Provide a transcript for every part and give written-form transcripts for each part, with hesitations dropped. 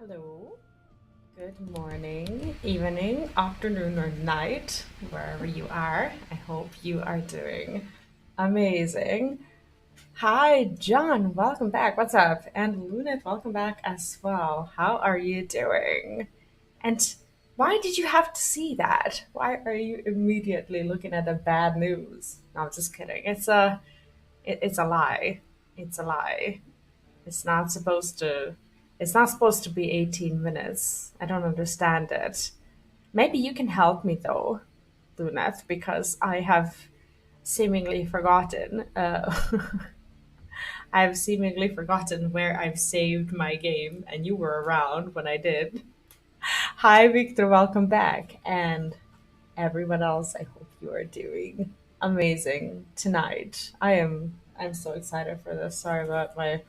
Hello, good morning, evening, afternoon, or night, wherever you are. I hope you are doing amazing. Hi, John, welcome back. What's up? And Lunit, welcome back as well. How are you doing? And why did you have to see that? Why are you immediately looking at the bad news? No, I'm just kidding. It's a lie. It's a lie. It's not supposed to. It's not supposed to be 18 minutes. I don't understand it. Maybe you can help me though, Luneth, because I have seemingly forgotten. I've seemingly forgotten where I've saved my game, and you were around when I did. Hi, Victor. Welcome back, and everyone else. I hope you are doing amazing tonight. I'm so excited for this. Sorry about my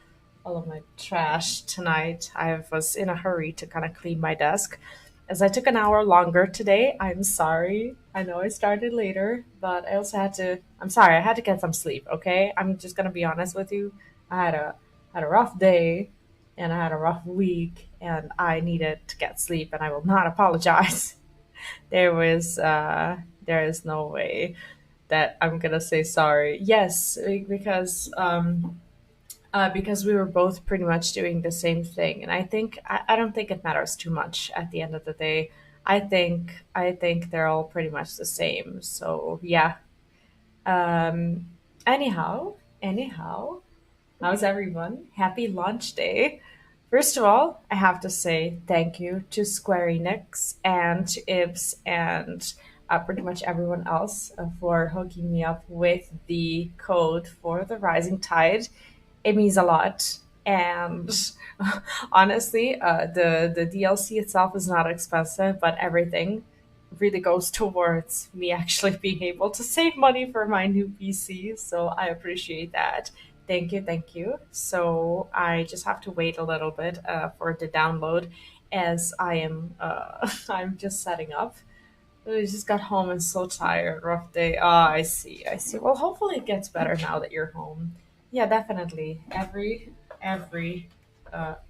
all of my trash tonight. I was in a hurry to kind of clean my desk. As I took an hour longer today, I'm sorry. I know I started later, but I also had to. I'm sorry. I had to get some sleep. Okay, I'm just gonna be honest with you. I had a rough day, and I had a rough week, and I needed to get sleep, and I will not apologize. There is no way that I'm gonna say sorry. Yes, because we were both pretty much doing the same thing, and I don't think it matters too much at the end of the day. I think they're all pretty much the same. So yeah. Um, anyhow, how's everyone? Happy launch day. First of all, I have to say thank you to Square Enix and to Ibs and pretty much everyone else for hooking me up with the code for the Rising Tide. It means a lot. And honestly, the DLC itself is not expensive, but everything really goes towards me actually being able to save money for my new PC. So I appreciate that. Thank you, thank you. So I just have to wait a little bit for the download as I'm just setting up. I just got home and so tired. Rough day. Ah, I see. I see. Well, hopefully it gets better now that you're home. Yeah, definitely. Every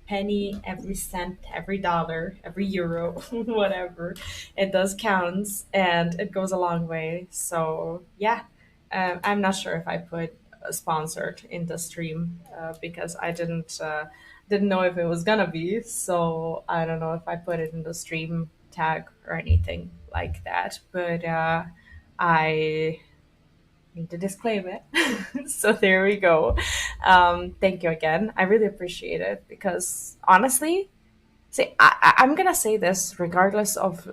penny, every cent, every dollar, every euro, whatever, it does counts, and it goes a long way. So yeah, I'm not sure if I put sponsored in the stream because I didn't know if it was gonna be. So I don't know if I put it in the stream tag or anything like that. But I need to disclaim it. So there we go. Thank you again. I really appreciate it because honestly, see, I'm gonna say this regardless of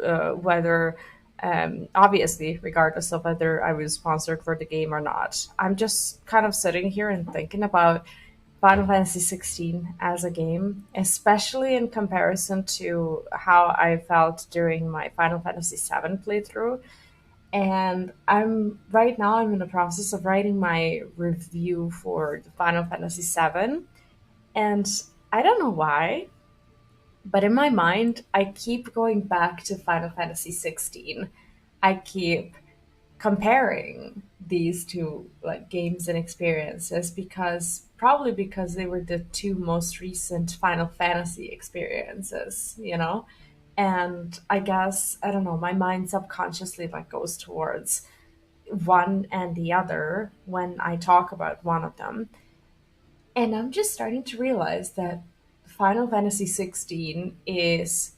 whether, obviously, regardless of whether I was sponsored for the game or not. I'm just kind of sitting here and thinking about Final Fantasy XVI as a game, especially in comparison to how I felt during my Final Fantasy VII playthrough. And I'm in the process of writing my review for the Final Fantasy VII, and I don't know why, but in my mind, I keep going back to Final Fantasy XVI. I keep comparing these two like games and experiences because probably because they were the two most recent Final Fantasy experiences, you know? And I guess, I don't know, my mind subconsciously like goes towards one and the other when I talk about one of them. And I'm just starting to realize that Final Fantasy 16 is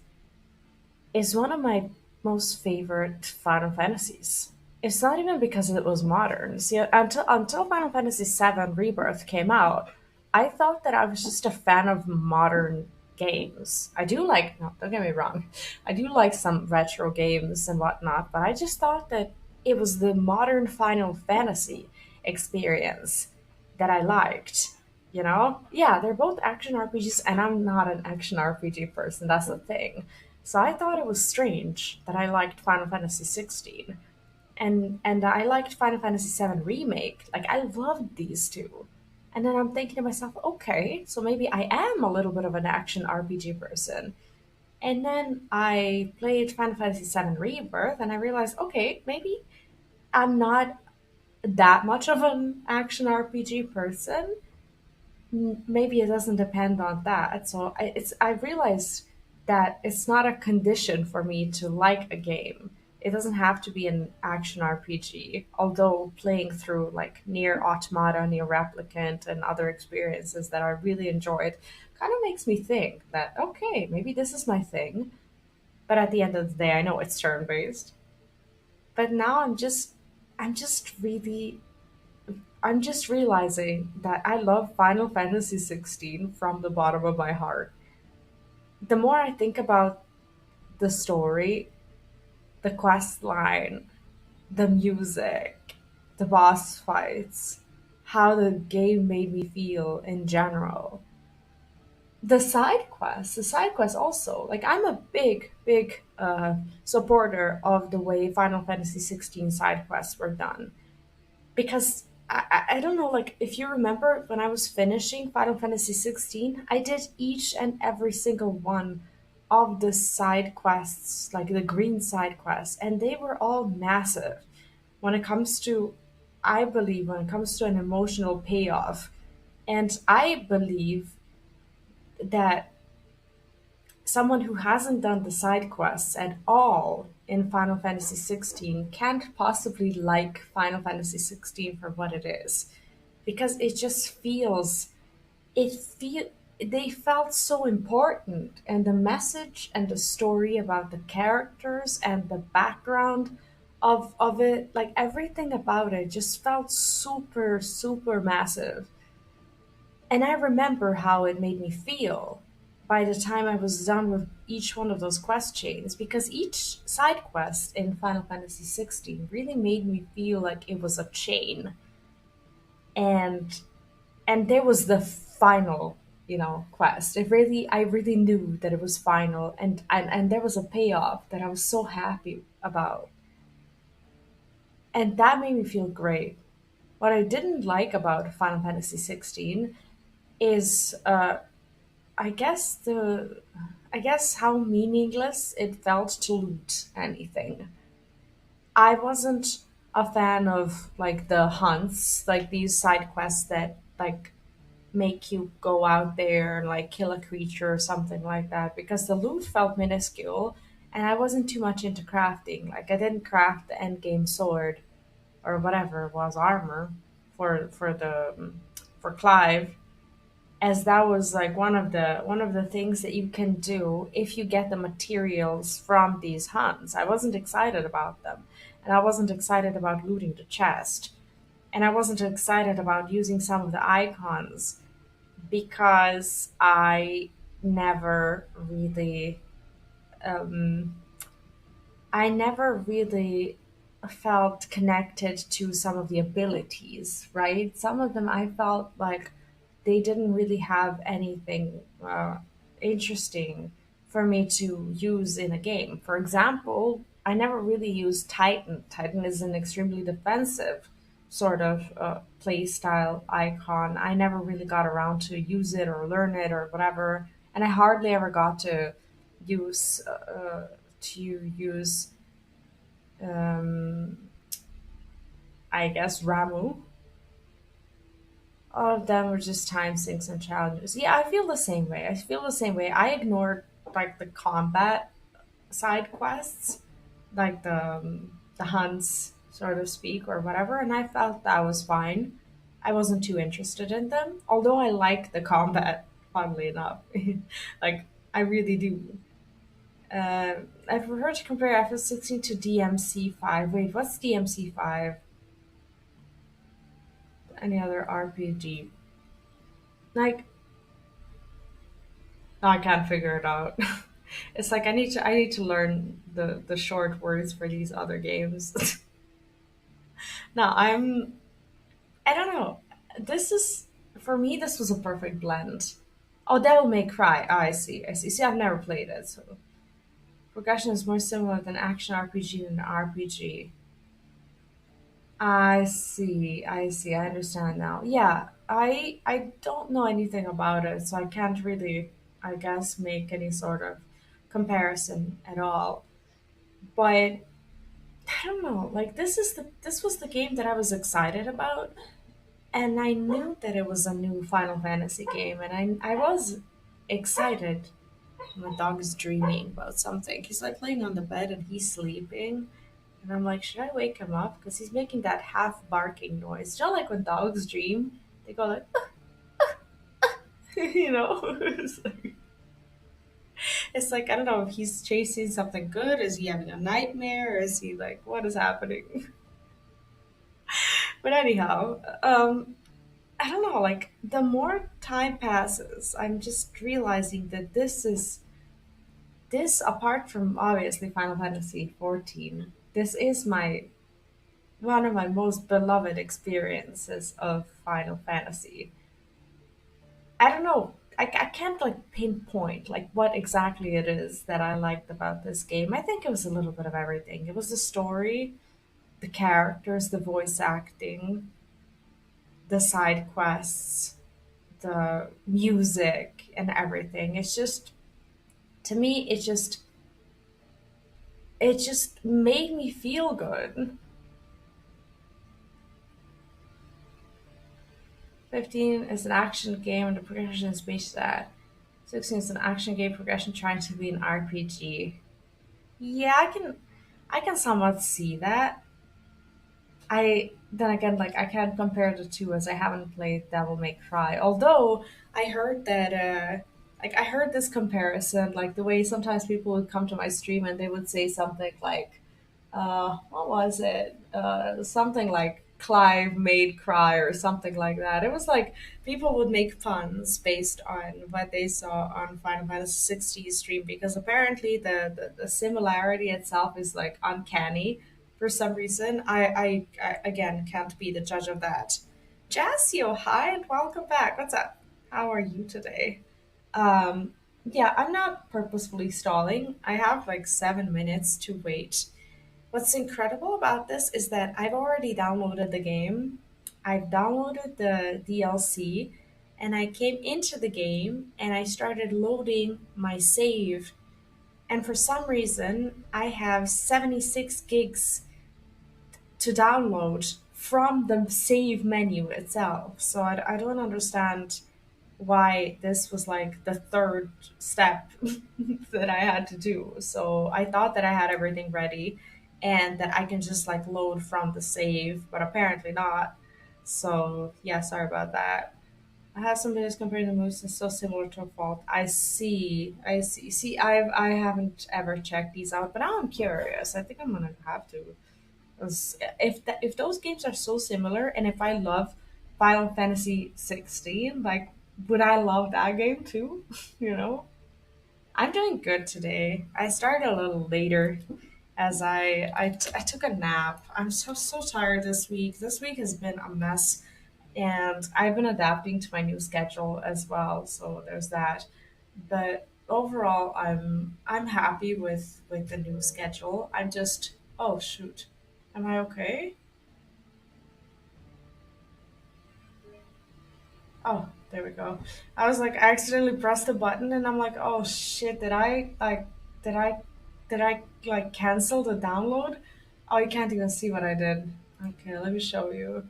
one of my most favorite Final Fantasies. It's not even because it was modern. See, until Final Fantasy VII Rebirth came out, I thought that I was just a fan of modern games. I do like, no, don't get me wrong, I do like some retro games and whatnot, but I just thought that it was the modern Final Fantasy experience that I liked. You know? Yeah, they're both action RPGs, and I'm not an action RPG person. That's the thing. So I thought it was strange that I liked Final Fantasy 16, and I liked Final Fantasy 7 Remake. Like I loved these two. And then I'm thinking to myself, okay, so maybe I am a little bit of an action RPG person. And then I played Final Fantasy 7 Rebirth and I realized, okay, maybe I'm not that much of an action RPG person. Maybe it doesn't depend on that. So I realized that it's not a condition for me to like a game. It doesn't have to be an action RPG, although playing through like Near Automata, Near Replicant, and other experiences that I really enjoyed kind of makes me think that, okay, maybe this is my thing. But at the end of the day, I know it's turn based. But now I'm just really, I'm just realizing that I love Final Fantasy XVI from the bottom of my heart. The more I think about the story, the quest line, the music, the boss fights, how the game made me feel in general. The side quests also. Like I'm a big supporter of the way Final Fantasy XVI side quests were done because I don't know, like if you remember when I was finishing Final Fantasy 16, I did each and every single one of the side quests, like the green side quests, and they were all massive when it comes to, I believe, when it comes to an emotional payoff. And I believe that someone who hasn't done the side quests at all in Final Fantasy 16 can't possibly like Final Fantasy 16 for what it is because it just feels it feel they felt so important, and the message and the story about the characters and the background of it, like everything about it just felt super massive. And I remember how it made me feel by the time I was done with each one of those quest chains, because each side quest in Final Fantasy 16 really made me feel like it was a chain. And there was the final, quest. I really knew that it was final, and there was a payoff that I was so happy about. And that made me feel great. What I didn't like about Final Fantasy 16 is I guess I guess how meaningless it felt to loot anything. I wasn't a fan of like the hunts, like these side quests that like make you go out there and like kill a creature or something like that, because the loot felt minuscule and I wasn't too much into crafting. Like I didn't craft the end game sword or whatever it was, armor for Clive, as that was like one of the things that you can do if you get the materials from these hunts. I wasn't excited about them, and I wasn't excited about looting the chest, and I wasn't excited about using some of the icons because never really um, I never really felt connected to some of the abilities, right? Some of them I felt like they didn't really have anything interesting for me to use in a game. For example, I never really used Titan. Titan is an extremely defensive sort of play style icon. I never really got around to use it or learn it or whatever, and I hardly ever got use to use um, I guess Ramu. All of them were just time sinks and challenges. Yeah, I feel the same way. I feel the same way. I ignored like the combat side quests, like the hunts, so to speak, or whatever, and I felt that was fine. I wasn't too interested in them, although I like the combat. Funnily enough, like I really do. I prefer to compare FF16 to DMC5. Wait, what's DMC5? Any other RPG? Like, no, I can't figure it out. It's like I need to learn the short words for these other games. No, I don't know. This is For me this was a perfect blend. Oh, Devil May Cry. Oh, I see. I see. See, I've never played it, so progression is more similar than action RPG than RPG. I see. I see. I understand now. Yeah, I don't know anything about it, so I can't really, I guess, make any sort of comparison at all. But I don't know. Like this was the game that I was excited about, and I knew that it was a new Final Fantasy game, and I was excited. my dog is dreaming about something. He's like laying on the bed and he's sleeping. And I'm like, should I wake him up? Because he's making that half barking noise. You know, like when dogs dream, they go like, you know? It's like, I don't know if he's chasing something good. Is he having a nightmare? Or is he like, what is happening? But anyhow, I don't know, like, the more time passes, I'm just realizing that this, apart from obviously Final Fantasy XIV, this is my one of my most beloved experiences of Final Fantasy. I don't know. I can't like pinpoint like what exactly it is that I liked about this game. I think it was a little bit of everything. It was the story, the characters, the voice acting, the side quests, the music, and everything. It's just to me, it just made me feel good. 15 is an action game and the progression is based at 16 is an action game progression trying to be an RPG. Yeah, I can somewhat see that. I then again like I can't compare the two as I haven't played Devil May Cry. Although I heard that like I heard this comparison, like the way sometimes people would come to my stream and they would say something like what was it? Something like Clive made cry or something like that. It was like people would make puns based on what they saw on Final Fantasy 60 stream because apparently the similarity itself is like uncanny for some reason. I again can't be the judge of that. Jassio, hi and welcome back. What's up? How are you today? Um, yeah, I'm not purposefully stalling. I have like 7 minutes to wait. What's incredible about this is that I've already downloaded the game, I've downloaded the DLC, and I came into the game and I started loading my save. And for some reason, I have 76 gigs to download from the save menu itself. So I don't understand why this was like the third step that I had to do. So I thought that I had everything ready and that I can just like load from the save, but apparently not. So yeah, sorry about that. I have some videos comparing the moves. It's so similar to a fault. I see. I see. See, I haven't ever checked these out, but now I'm curious. I think I'm gonna have to. 'Cause if those games are so similar, and if I love Final Fantasy 16, like would I love that game too? You know, I'm doing good today. I started a little later as I took a nap. I'm so tired this week. This week has been a mess, and I've been adapting to my new schedule as well. So there's that. But overall, I'm happy with the new schedule. I'm just oh shoot, am I okay? Oh, there we go. I was like, I accidentally pressed the button, and I'm like, oh shit, did I, did I like cancel the download? Oh, you can't even see what I did. Okay, let me show you.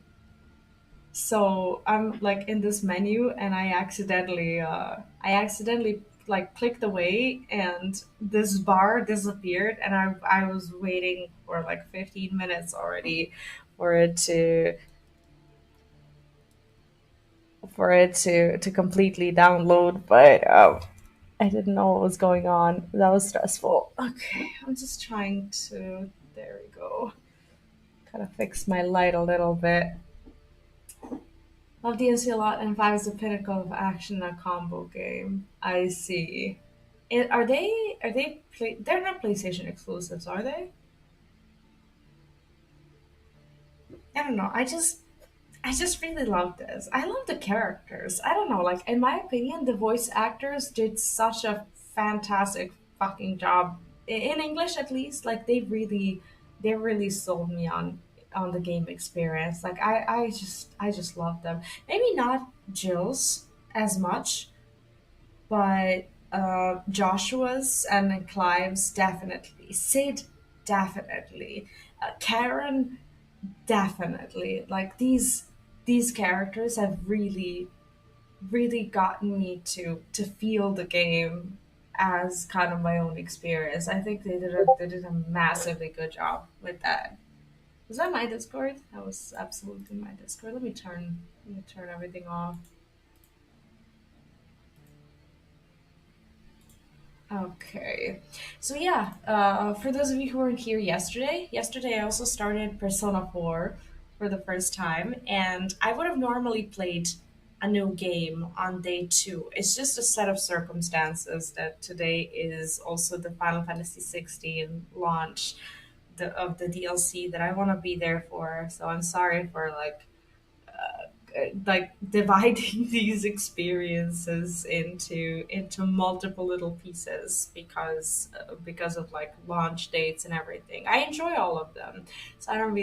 So I'm like in this menu, and I accidentally like clicked away, and this bar disappeared, and I was waiting for like 15 minutes already for it to completely download, but I didn't know what was going on. That was stressful. Okay, I'm just trying to. There we go. Gotta fix my light a little bit. Love DNC a lot, and five is the pinnacle of action in a combo game. I see. Are they? Are they? They're not PlayStation exclusives, are they? I don't know. I just really love this. I love the characters. I don't know, like in my opinion, the voice actors did such a fantastic fucking job in English at least. Like they really sold me on the game experience. Like I just love them. Maybe not Jill's as much, but Joshua's and Clive's definitely. Sid definitely. Karen definitely. Like these characters have really gotten me to feel the game. as kind of my own experience. I think they did a massively good job with that. Was that my Discord? That was absolutely my Discord. Let me turn everything off. Okay. So yeah, for those of you who weren't here yesterday I also started Persona 4 for the first time, and I would have normally played a new game on day two. It's just a set of circumstances that today is also the Final Fantasy XVI launch of the DLC that I want to be there for. So I'm sorry for like dividing these experiences into multiple little pieces because of like launch dates and everything. I enjoy all of them, so I don't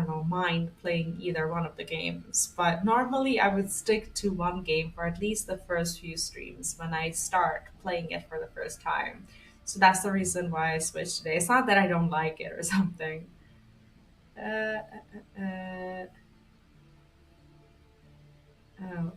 know mind playing either one of the games. But normally I would stick to one game for at least the first few streams when I start playing it for the first time. So that's the reason why I switched today. It's not that I don't like it or something. Uh, uh, uh, oh.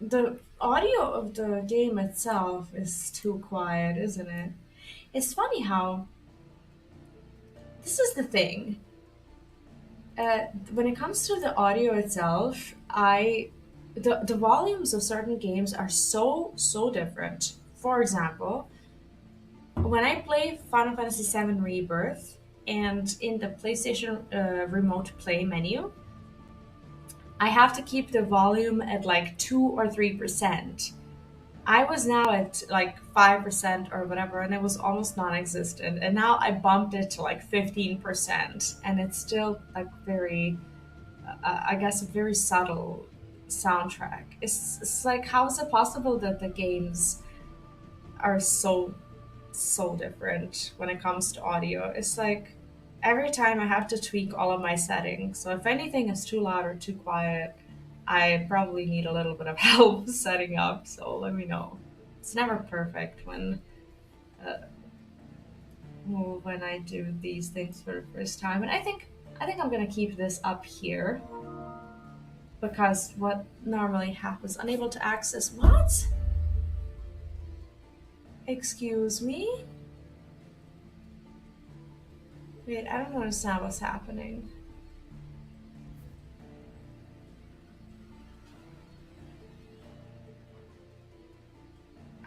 The audio of the game itself is too quiet, isn't it? It's funny how this is the thing. When it comes to the audio itself, the volumes of certain games are so different. For example, when I play Final Fantasy VII Rebirth and in the PlayStation Remote Play menu, I have to keep the volume at like 2 or 3%. I was now at like 5% or whatever, and it was almost non existent. And now I bumped it to like 15%, and it's still like very, I guess, a very subtle soundtrack. It's like, how is it possible that the games are so different when it comes to audio? It's like every time I have to tweak all of my settings. So if anything is too loud or too quiet, I probably need a little bit of help setting up. So let me know. It's never perfect uh, when I do these things for the first time, and I think I'm gonna keep this up here because what normally happens, unable to access what? Excuse me? Wait, I don't understand what's happening.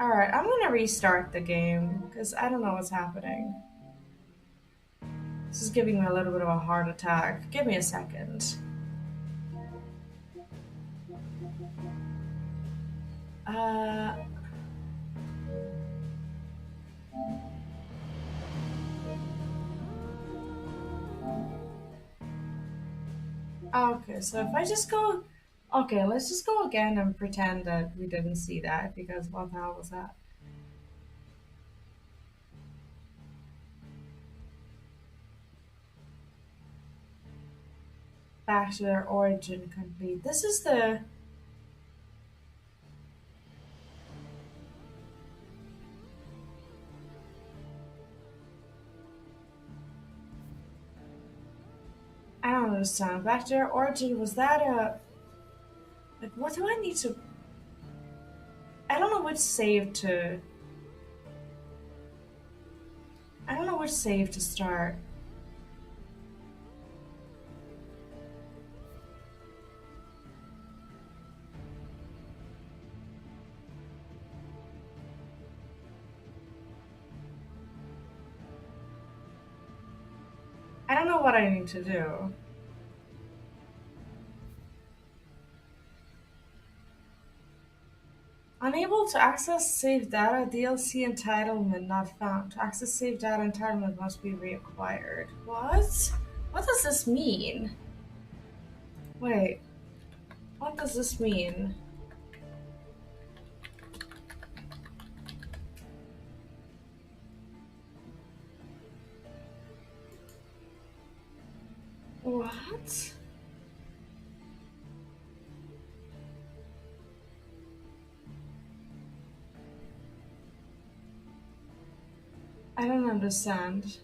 Alright, I'm gonna restart the game because I don't know what's happening. This is giving me a little bit of a heart attack. Give me a second. Uh, okay, so if I just go. Okay, let's just go again and pretend that we didn't see that because what the hell was that? Back to their origin complete. This is the. I don't understand. Back to their origin, was that a. Like, what do I need to. I don't know which save to. I don't know which save to start. I don't know what I need to do. Unable to access save data, DLC entitlement not found. To access save data, entitlement must be reacquired. What? What does this mean? Wait, what does this mean? What? I don't understand.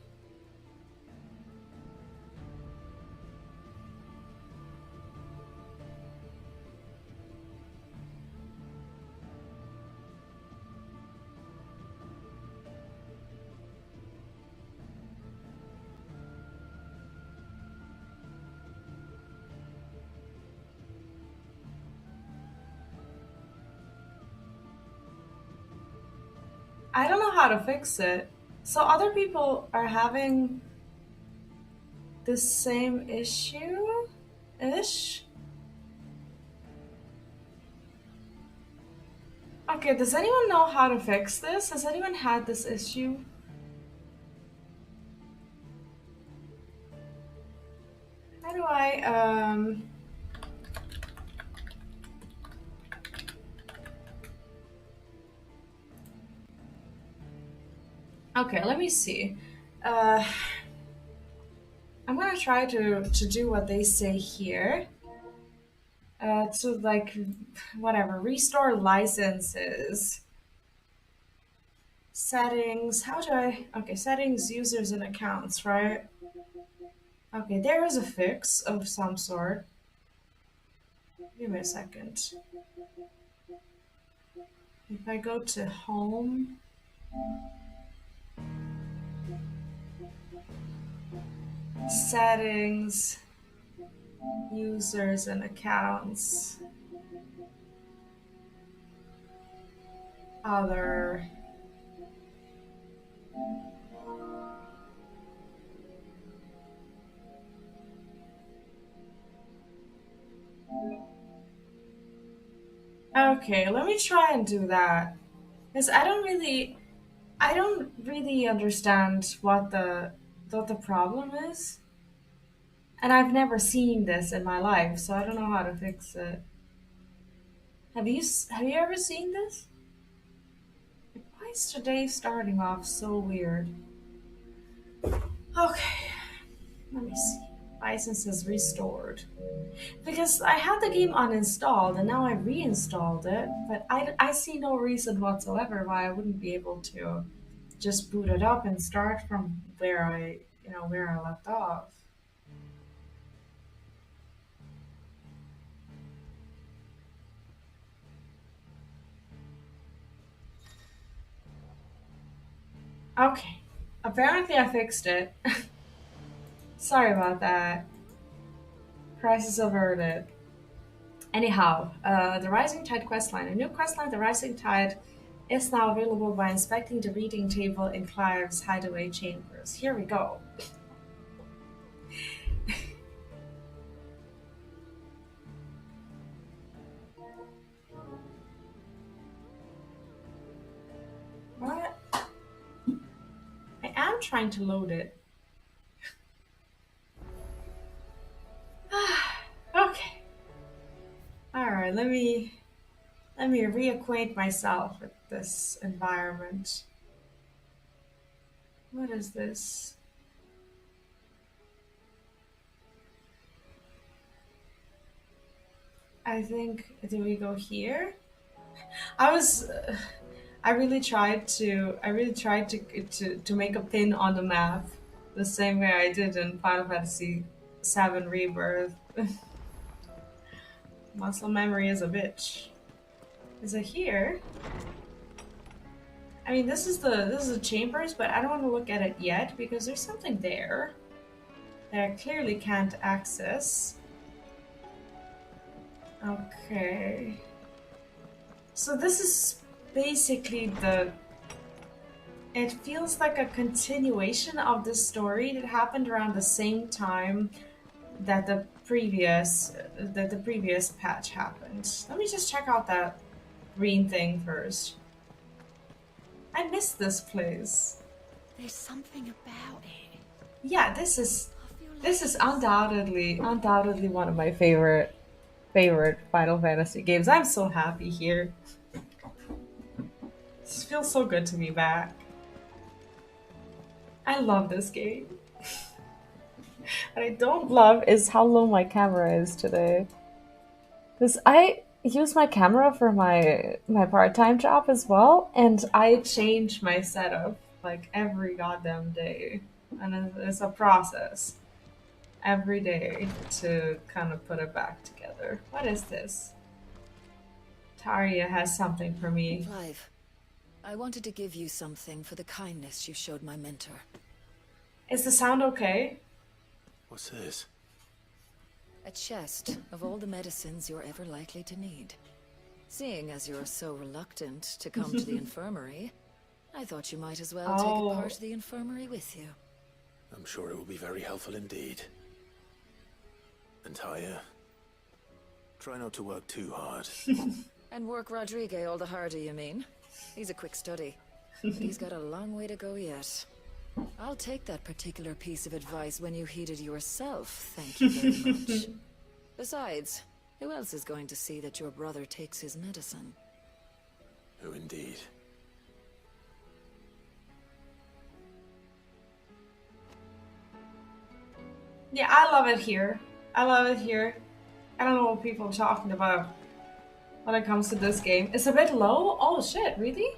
I don't know how to fix it. So other people are having the same issue ish. Okay, does anyone know how to fix this? Has anyone had this issue? How do I okay, let me see. Uh I'm gonna try to do what they say here. To like whatever, restore licenses. Settings, how do I okay, settings, users and accounts, right? Okay, there is a fix of some sort. Give me a second. If I go to home, settings, users and accounts, other. Okay, let me try and do that. Because I don't really understand what the problem is. And I've never seen this in my life, so I don't know how to fix it. Have you ever seen this? Why is today starting off so weird? Okay, let me see. License is restored. Because I had the game uninstalled and now I reinstalled it, but I see no reason whatsoever why I wouldn't be able to just boot it up and start from where where I left off. Okay, apparently I fixed it. Sorry about that. Crisis averted. Anyhow, the Rising Tide questline. A new questline, The Rising Tide, is now available by inspecting the reading table in Clive's hideaway chambers. Here we go. What? I am trying to load it. Okay. Alright, let me reacquaint myself with this environment. What is this? I think, do we go here? I was I really tried to make a pin on the map the same way I did in Final Fantasy VII Rebirth. Muscle memory is a bitch. Is it here? I mean, this is the chambers, but I don't want to look at it yet because there's something there that I clearly can't access. Okay. So this is basically the... It feels like a continuation of the story that happened around the same time that the previous patch happened. Let me just check out that green thing first. I miss this place. There's something about it. Yeah, this is undoubtedly one of my favorite Final Fantasy games. I'm so happy here. It feels so good to be back. I love this game. What I don't love is how low my camera is today. Because I use my camera for my part-time job as well, and I change my setup like every goddamn day, and it's a process every day to kind of put it back together. What is this? Taria has something for me. Clive, I wanted to give you something for the kindness you showed my mentor. Is the sound okay? What's this? A chest of all the medicines you're ever likely to need. Seeing as you're so reluctant to come to the infirmary, I thought you might as well take a part of the infirmary with you. I'm sure it will be very helpful indeed. And Taya, try not to work too hard. And work Rodrigue all the harder, you mean? He's a quick study, but he's got a long way to go yet. I'll take that particular piece of advice when you heed it yourself, thank you very much. Besides, who else is going to see that your brother takes his medicine? Who indeed? Yeah, I love it here. I love it here. I don't know what people are talking about when it comes to this game. It's a bit low? Oh shit, really?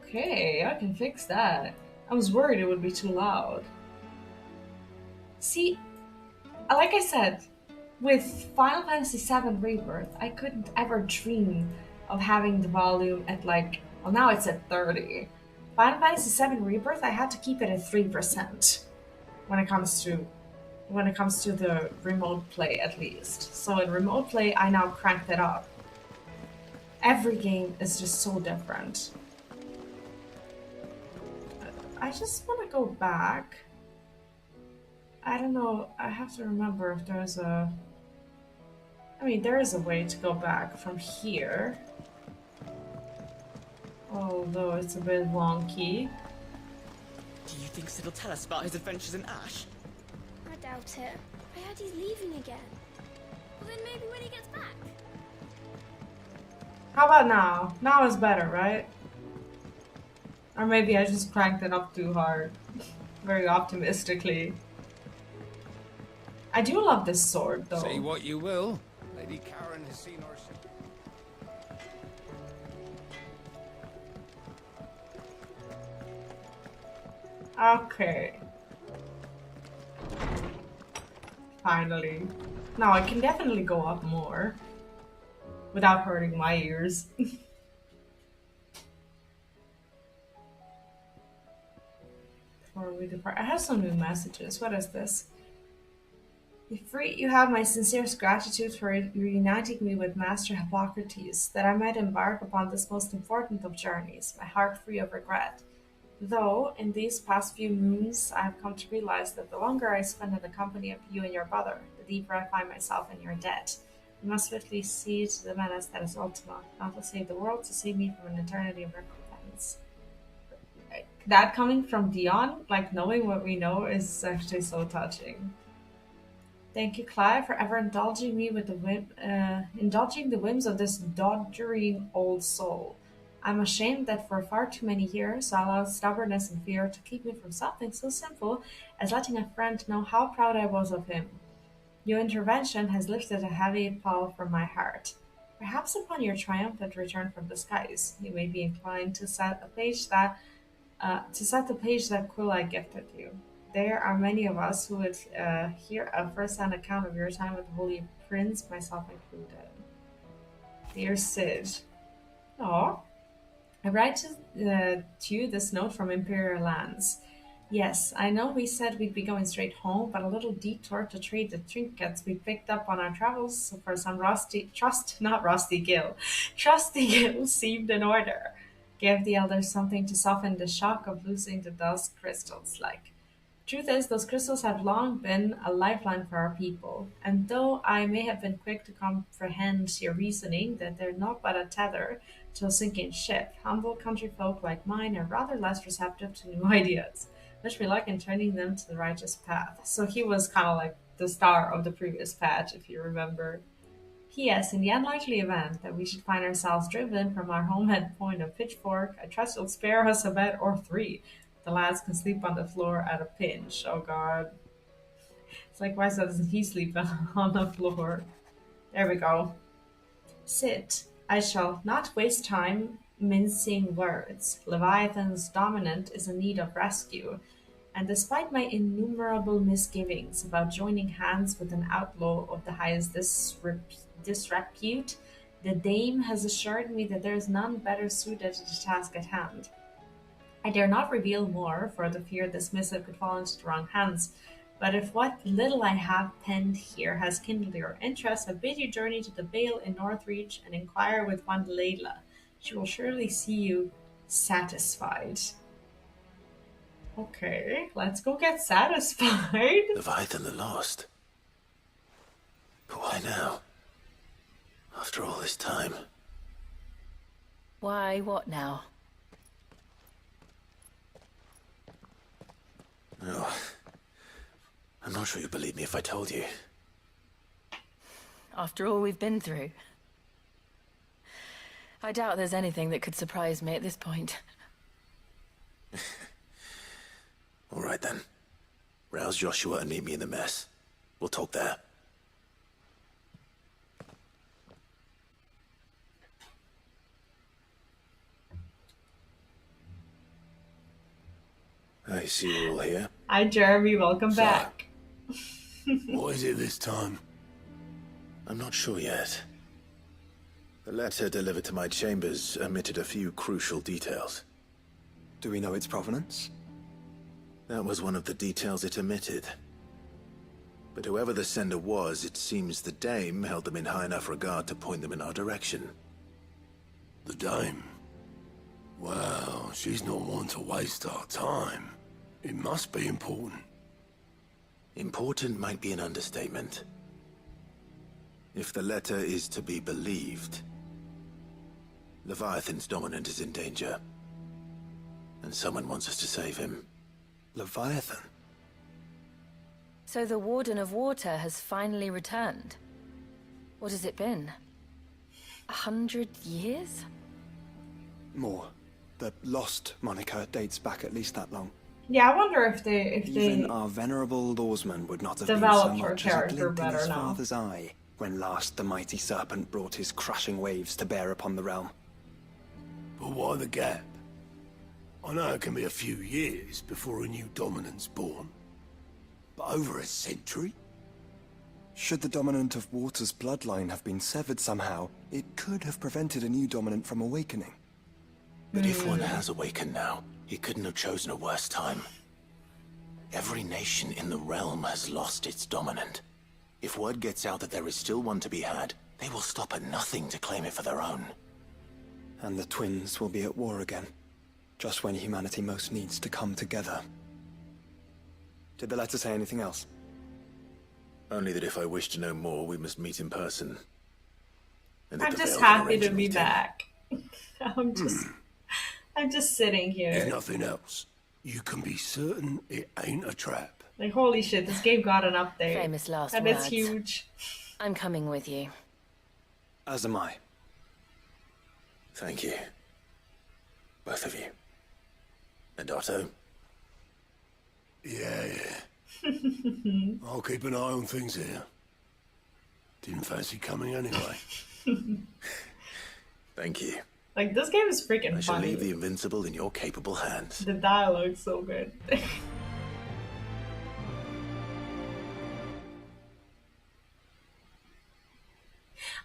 Okay, I can fix that. I was worried it would be too loud. See, like I said, with Final Fantasy VII Rebirth, I couldn't ever dream of having the volume at like, well now it's at 30. Final Fantasy VII Rebirth, I had to keep it at 3% when it comes to the remote play at least. So in remote play, I now cranked it up. Every game is just so different. I just want to go back. I don't know, I have to remember if there's a... I mean, there is a way to go back from here. Although it's a bit wonky. Do you think Sid will tell us about his adventures in Ash? I doubt it. I heard he's leaving again. Well, then maybe when he gets back. How about now? Now is better, right? Or maybe I just cranked it up too hard. Very optimistically. I do love this sword, though. Say what you will, Lady Karen has seen our ship. Okay. Finally. Now I can definitely go up more. Without hurting my ears. Before we depart. I have some new messages. What is this? You have my sincerest gratitude for reuniting me with Master Hippocrates, that I might embark upon this most important of journeys, my heart free of regret. Though, in these past few moons, I have come to realize that the longer I spend in the company of you and your brother, the deeper I find myself in your debt. We must swiftly seize the menace that is Ultima, not to save the world, to save me from an eternity of recompense. That coming from Dion, like knowing what we know, is actually so touching. Thank you, Clive, for ever indulging me with indulging the whims of this doddering old soul. I'm ashamed that for far too many years I allowed stubbornness and fear to keep me from something so simple as letting a friend know how proud I was of him. Your intervention has lifted a heavy pall from my heart. Perhaps upon your triumphant return from the skies, you may be inclined to set the page that Quilla gifted you. There are many of us who would hear a first-hand account of your time with the Holy Prince, myself included. Dear Sid. Aw. I write to you this note from Imperial Lands. Yes, I know we said we'd be going straight home, but a little detour to trade the trinkets we picked up on our travels for some Trusty Gill seemed in order. Give the elders something to soften the shock of losing the dusk crystals like. Truth is, those crystals have long been a lifeline for our people, and though I may have been quick to comprehend your reasoning that they're not but a tether to a sinking ship, humble country folk like mine are rather less receptive to new ideas. Wish me luck in turning them to the righteous path. So he was kind of like the star of the previous patch, if you remember. P.S. In the unlikely event that we should find ourselves driven from our homehead point of Pitchfork, I trust you'll spare us a bed or three. The lads can sleep on the floor at a pinch. Oh god. It's like, why doesn't he sleep on the floor? There we go. Sit. I shall not waste time mincing words. Leviathan's dominant is in need of rescue, and despite my innumerable misgivings about joining hands with an outlaw of the highest disrepute, the dame has assured me that there is none better suited to the task at hand. I dare not reveal more, for the fear this missive could fall into the wrong hands. But if what little I have penned here has kindled your interest, I bid you journey to the Vale in Northreach and inquire with one Layla. She will surely see you satisfied. Okay, let's go get satisfied. Leviathan the Lost. But why now? After all this time. Why, what now? Oh, I'm not sure you'd believe me if I told you. After all we've been through. I doubt there's anything that could surprise me at this point. All right then. Rouse Joshua and meet me in the mess. We'll talk there. I see you're all here. Hi, Jeremy. Welcome back. What is it this time? I'm not sure yet. The letter delivered to my chambers omitted a few crucial details. Do we know its provenance? That was one of the details it omitted. But whoever the sender was, it seems the dame held them in high enough regard to point them in our direction. The dame? Well, she's not one to waste our time. It must be important. Important might be an understatement. If the letter is to be believed, Leviathan's dominant is in danger. And someone wants us to save him. Leviathan? So the Warden of Water has finally returned. What has it been? 100 years? More. The Lost moniker dates back at least that long. Yeah, I wonder if they Even our venerable lawsman would not have been so developed her much as a character glint in better his now. father's eye when last the mighty serpent brought his crushing waves to bear upon the realm. But why the gap? I know it can be a few years before a new dominant's born. But over a century? Should the dominant of Water's bloodline have been severed somehow, it could have prevented a new dominant from awakening. But if one has awakened now, he couldn't have chosen a worse time. Every nation in the realm has lost its dominant. If word gets out that there is still one to be had, they will stop at nothing to claim it for their own. And the twins will be at war again, just when humanity most needs to come together. Did the letter say anything else? Only that if I wish to know more, we must meet in person. And that I'm the just Vale happy arrange a to be meeting. back. I'm just sitting If here. nothing else, you can be certain it ain't a trap. Like, holy shit, this game got an update. Famous last and words. it's huge. I'm coming with you. As am I. Thank you. Both of you. And Otto. Yeah. I'll keep an eye on things here. Didn't fancy coming anyway. Thank you. Like, this game is freaking I shall funny. leave the invincible in your capable hands. The dialogue's so good.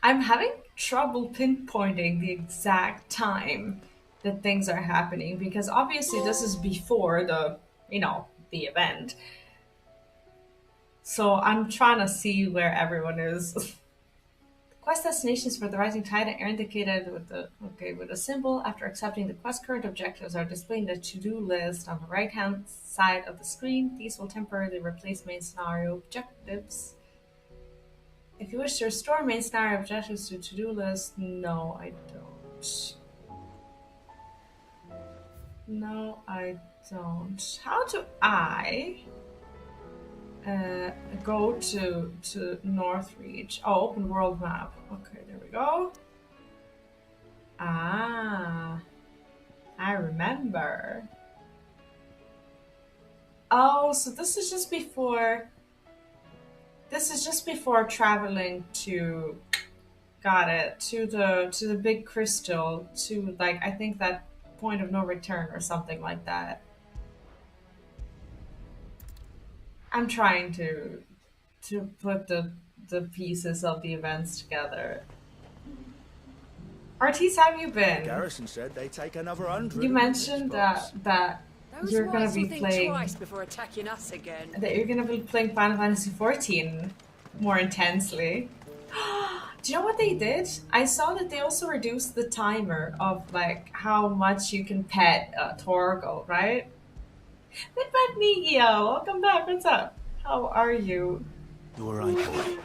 I'm having trouble pinpointing the exact time that things are happening because obviously this is before the, the event. So I'm trying to see where everyone is. Quest destinations for the rising tide are indicated with a symbol. After accepting the quest, current objectives are displayed in the to-do list on the right-hand side of the screen. These will temporarily replace main scenario objectives. If you wish to restore main scenario objectives to to-do list, no, I don't. No, I don't. How do I go to Northreach? Oh, open world map. Okay, there we go. Ah, I remember. Oh, so this is just before. This is just before traveling to Got it. To the big crystal, to like I think that point of no return or something like that. I'm trying to put the pieces of the events together. Artis, have you been? Garrison said they take another 100. You mentioned that Those you're gonna wise be will think playing twice before attacking us again. that you're gonna be playing Final Fantasy XIV more intensely. Do you know what they did? I saw that they also reduced the timer of like how much you can pet Torgal, right? Good bad Migio, welcome back. What's up? How are you? You alright, boy?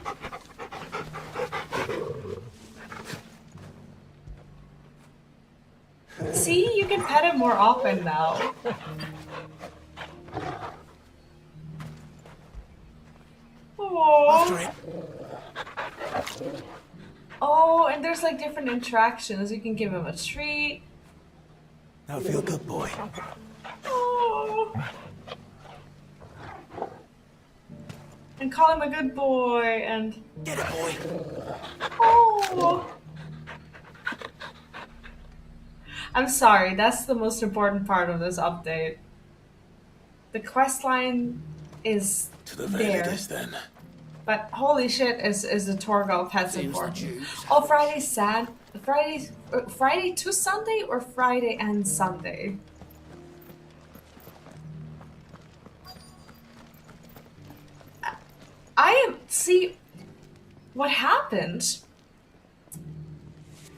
See, you can pet him more often now. After Aww. it. Oh, and there's like different interactions. You can give him a treat. Now feel good, boy. Oh. And call him a good boy and Get it, boy. oh. I'm sorry, that's the most important part of this update. The quest line is To the veil it there. is then. But holy shit, is the Torgal pets Seems important? legit. Oh, Friday's sad. Friday to Sunday or Friday and Sunday? See what happened.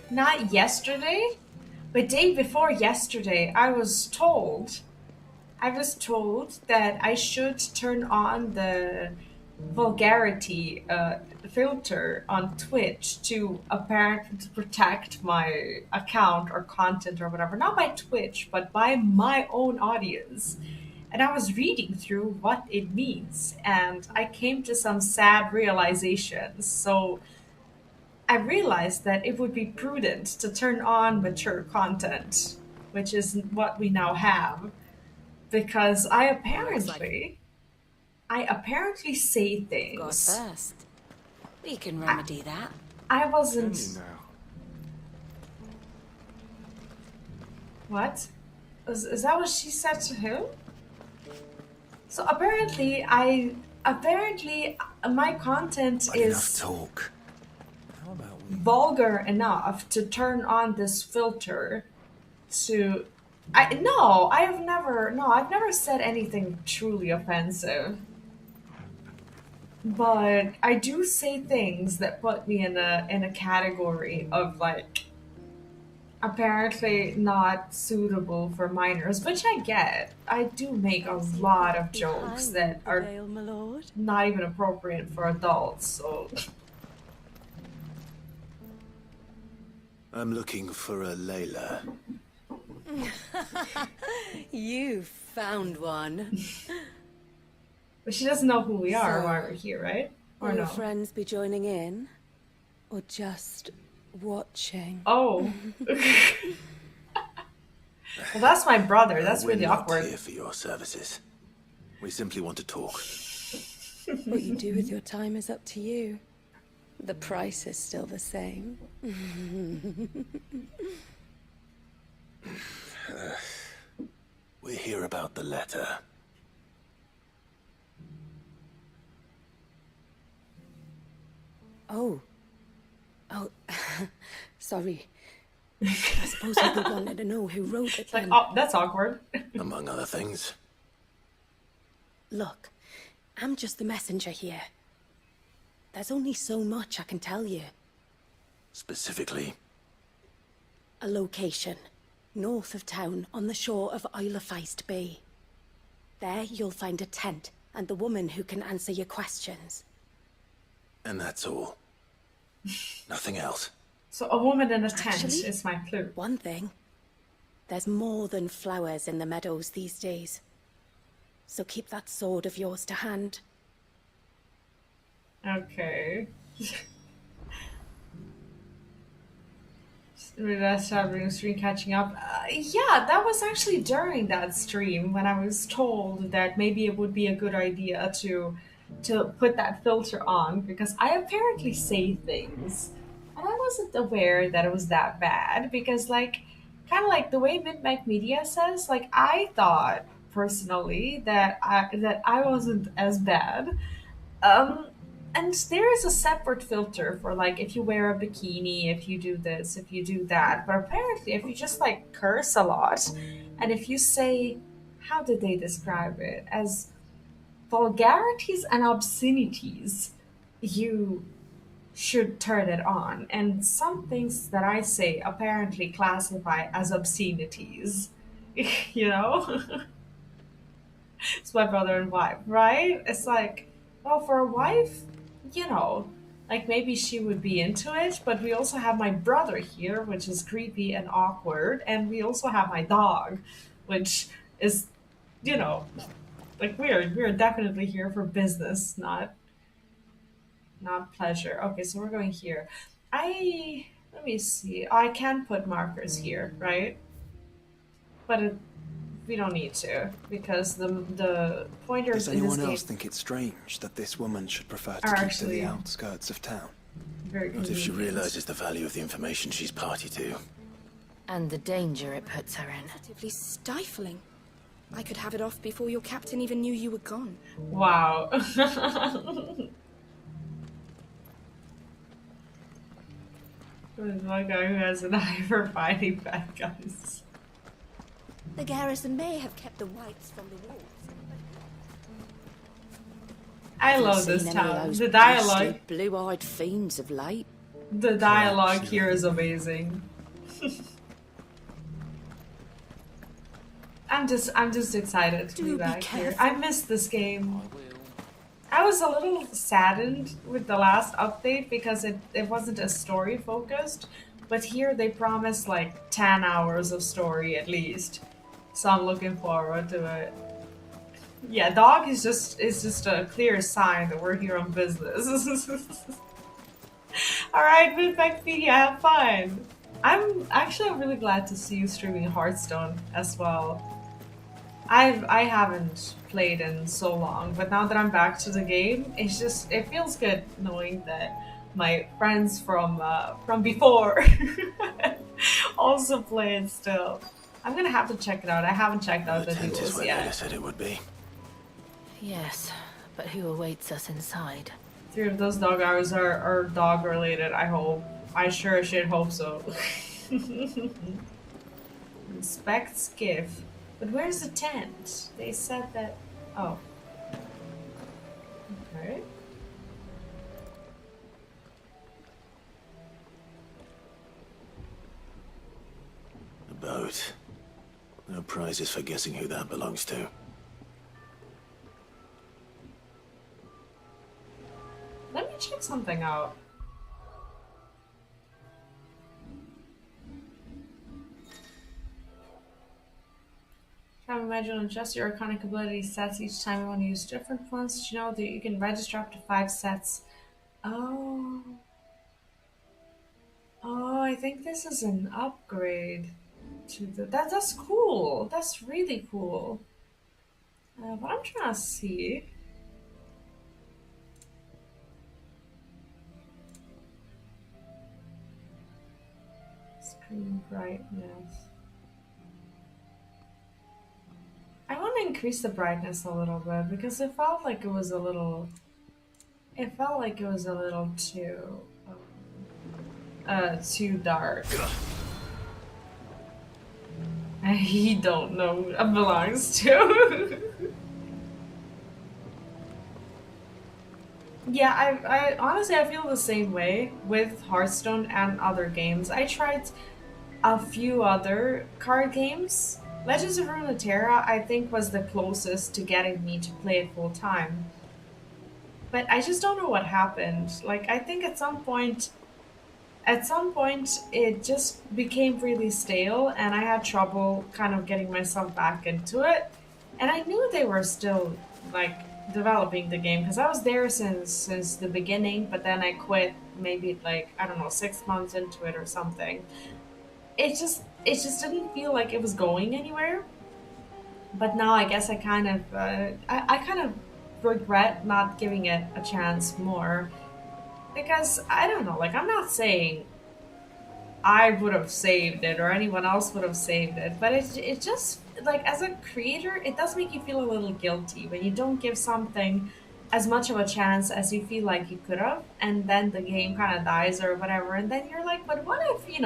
Not yesterday, but day before yesterday, I was told that I should turn on the vulgarity filter on Twitch to protect my account or content or whatever. Not by Twitch, but by my own audience. And I was reading through what it means, and I came to some sad realizations. So I realized that it would be prudent to turn on mature content, which is what we now have, because I apparently say God things. first. We can remedy that. I wasn't. What? Is that what she said to him? So apparently my content Not enough is talk. vulgar enough to turn on this filter to I've never said anything truly offensive. But I do say things that put me in a category of like apparently not suitable for minors, which I get. I do make a lot of jokes that are not even appropriate for adults, so I'm looking for a Layla. You found one. but she doesn't know who we are, So, why we're here, right? Or Will no? your friends be joining in? Or just watching? Oh. Well, that's my brother. That's We're really not awkward. here for your services. We simply want to talk. What you do with your time is up to you. The price is still the same. We're here about the letter. Oh. Sorry. I suppose you would wanted to know who wrote it Like, then. oh, that's awkward. Among other things. Look, I'm just the messenger here. There's only so much I can tell you. Specifically, A location, north of town, on the shore of Isle of Feist Bay. There you'll find a tent and the woman who can answer your questions. and that's all. Nothing else. So a woman in a tent Actually- is my clue. One thing, there's more than flowers in the meadows these days. So keep that sword of yours to hand. Okay. That's having stream catching up. Yeah, that was actually during that stream when I was told that maybe it would be a good idea to put that filter on because I apparently say things, and I'm wasn't aware that it was that bad because, like, kind of like the way Midnight Media says, like, I thought personally that I wasn't as bad. Um, and there is a separate filter for like if you wear a bikini, if you do this, if you do that. But apparently, if you just like curse a lot, and if you say, how did they describe it? As vulgarities and obscenities, you should turn it on. And some things that I say apparently classify as obscenities. You know? It's my brother and wife, right? It's like, well, for a wife, you know, like maybe she would be into it, but we also have my brother here, which is creepy and awkward, and we also have my dog, which is, you know, like we're definitely here for business, not pleasure. Okay, so we're going here. Let me see. I can put markers here, right? But we don't need to because the pointers Does in this anyone game else think it's strange that this woman should prefer to are keep to actually the outskirts of town? very Not if she convenient. realizes the value of the information she's party to. And the danger it puts her in. Positively stifling. I could have it off before your captain even knew you were gone. Wow. There's one guy who has an eye for finding bad guys. The garrison may have kept the whites from the walls. I love Haven't this seen any of town. those The dialogue, beastly blue-eyed fiends of late. the dialogue here is amazing. I'm just excited to be Do be back here. careful. I missed this game. I was a little saddened with the last update because it wasn't as story focused, but here they promised like 10 hours of story at least. So I'm looking forward to it. Yeah, dog is just a clear sign that we're here on business. Alright, FFXVI, have fun! I'm really glad to see you streaming Hearthstone as well. I haven't played in so long, but now that I'm back to the game, it feels good knowing that my friends from before also play it still. I'm gonna have to check it out. I haven't checked out the tent is duels where yet. Lila said it would be. Yes, but who awaits us inside? 3 of those dog hours are dog related, I hope. I sure should hope so. Inspect skiff. But where's the tent? They said that... Oh. Okay. A boat. No prizes for guessing who that belongs to. Let me check something out. Try to imagine adjust your iconic ability sets each time you want to use different ones. Did you know that you can register up to 5 sets? Oh. Oh, I think this is an upgrade to the... That's cool. That's really cool. What I'm trying to see... Screen brightness. I want to increase the brightness a little bit because it felt like it was a little... It felt like it was a little too dark. He don't know what belongs to. Yeah, I honestly I feel the same way with Hearthstone and other games. I tried a few other card games. Legends of Runeterra I think was the closest to getting me to play it full time. But I just don't know what happened. Like I think at some point it just became really stale and I had trouble kind of getting myself back into it. And I knew they were still like developing the game because I was there since the beginning, but then I quit maybe like I don't know 6 months into it or something. It just didn't feel like it was going anywhere. But now I guess I kind of I kind of regret not giving it a chance more because I don't know, like I'm not saying I would have saved it or anyone else would have saved it. But it just, like, as a creator, it does make you feel a little guilty when you don't give something as much of a chance as you feel like you could have, and then the game kind of dies or whatever, and then you're like, but what if,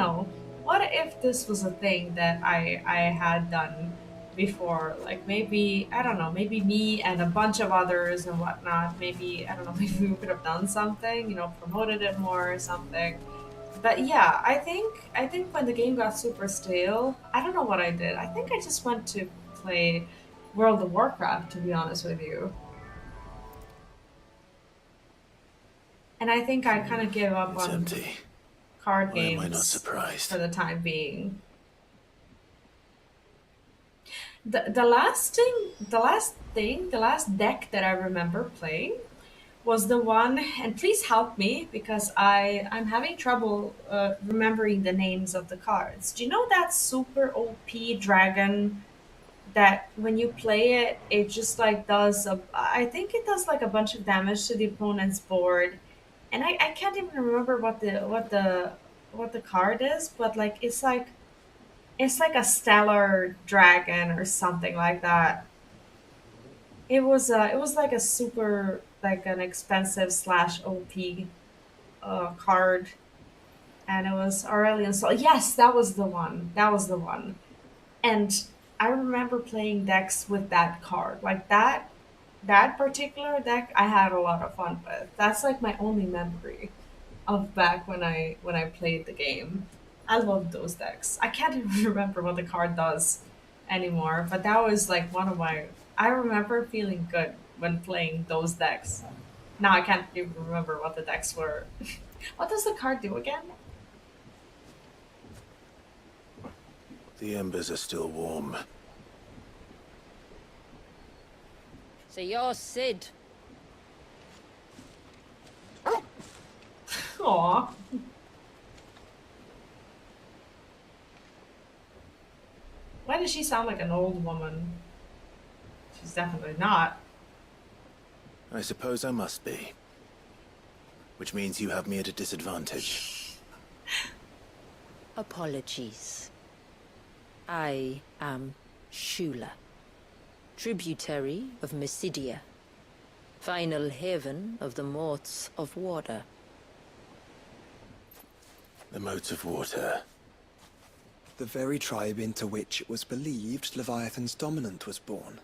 what if this was a thing that I had done before? Like, maybe, I don't know, maybe me and a bunch of others and whatnot, maybe, I don't know, maybe we could have done something, promoted it more or something. But yeah, I think when the game got super stale, I don't know what I did. I think I just went to play World of Warcraft, to be honest with you. And I think I kind of gave up It's on empty. card Why am I not games surprised? for the time being. The last deck that I remember playing was the one, and please help me because I'm having trouble remembering the names of the cards. Do you know that super OP dragon that when you play it, it just like does I think it does like a bunch of damage to the opponent's board, and I can't even remember what the card is, but like it's like a stellar dragon or something like that. It was like a super, like an expensive slash OP card, and it was Aurelian Sol. Yes, that was the one. That was the one. And I remember playing decks with that card. Like that particular deck I had a lot of fun with. That's like my only memory of back when I played the game. I loved those decks. I can't even remember what the card does anymore, but that was like one of my. I remember feeling good when playing those decks. Now I can't even remember what the decks were. What does the card do again? The embers are still warm. So you're Sid. Aw. Why does she sound like an old woman? She's definitely not. I suppose I must be. Which means you have me at a disadvantage. Apologies. I am Shula, tributary of Mysidia, final haven of the Moats of Water. The Moats of Water. The very tribe into which it was believed Leviathan's dominant was born.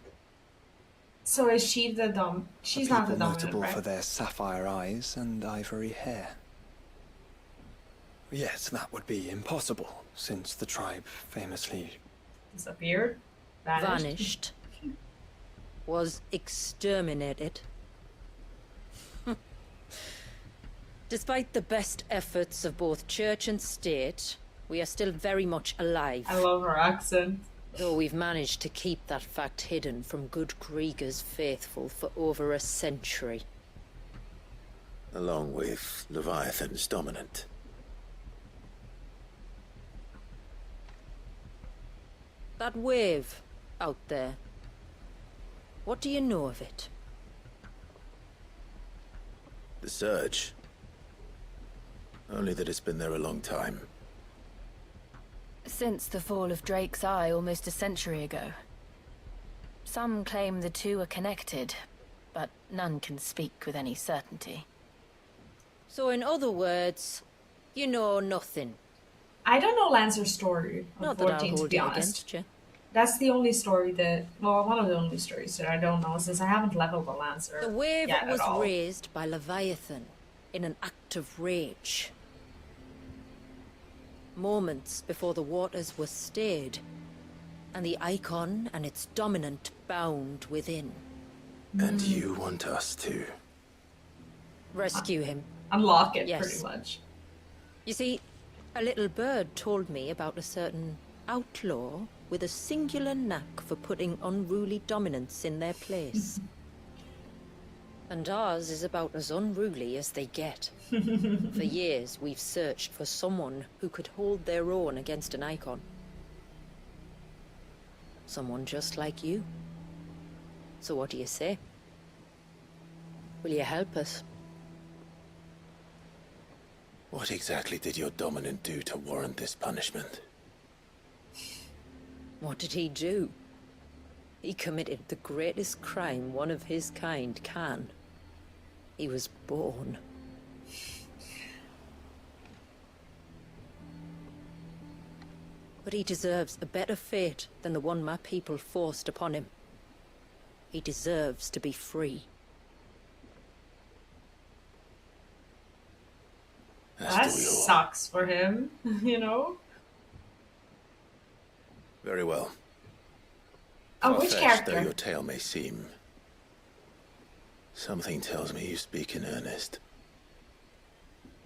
So is she the dom? She's not the People dominant, notable right? for their sapphire eyes and ivory hair. Yes, that would be impossible, since the tribe famously Disappeared? Vanished. Was exterminated. Despite the best efforts of both church and state, we are still very much alive. I love her accent. Though we've managed to keep that fact hidden from good Krieger's faithful for over a century. Along with Leviathan's dominant. That wave out there. What do you know of it? The Surge. Only that it's been there a long time. Since the fall of Drake's Eye almost a century ago. Some claim the two are connected, but none can speak with any certainty. So in other words, you know nothing. I don't know Lancer's story of Not that I'll 14, to hold be it honest. against you. That's the only story one of the only stories that I don't know, since I haven't leveled the Lancer. The wave yet was at all. raised by Leviathan in an act of rage. Moments before the waters were stayed, and the icon and its dominant bound within. And you want us to? Rescue him. Unlock it, Yes. pretty much. You see, a little bird told me about a certain outlaw with a singular knack for putting unruly dominants in their place. And ours is about as unruly as they get. For years, we've searched for someone who could hold their own against an icon. Someone just like you. So what do you say? Will you help us? What exactly did your dominant do to warrant this punishment? What did he do? He committed the greatest crime one of his kind can. He was born. But he deserves a better fate than the one my people forced upon him. He deserves to be free. That sucks for him, you know? Very well. Oh, which character? Though your tale may seem, something tells me you speak in earnest.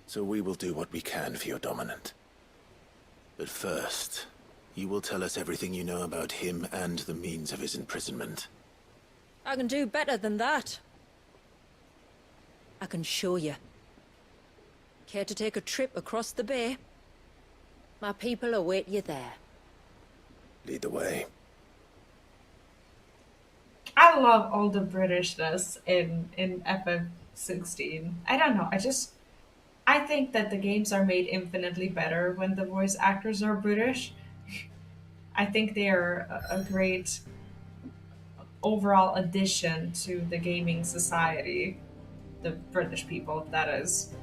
So we will do what we can for your dominant. But first, you will tell us everything you know about him and the means of his imprisonment. I can do better than that. I can show you. Care to take a trip across the bay? My people await you there. Lead the way. I love all the Britishness in FF16. I don't know, I think that the games are made infinitely better when the voice actors are British. I think they are a great overall addition to the gaming society. The British people, that is.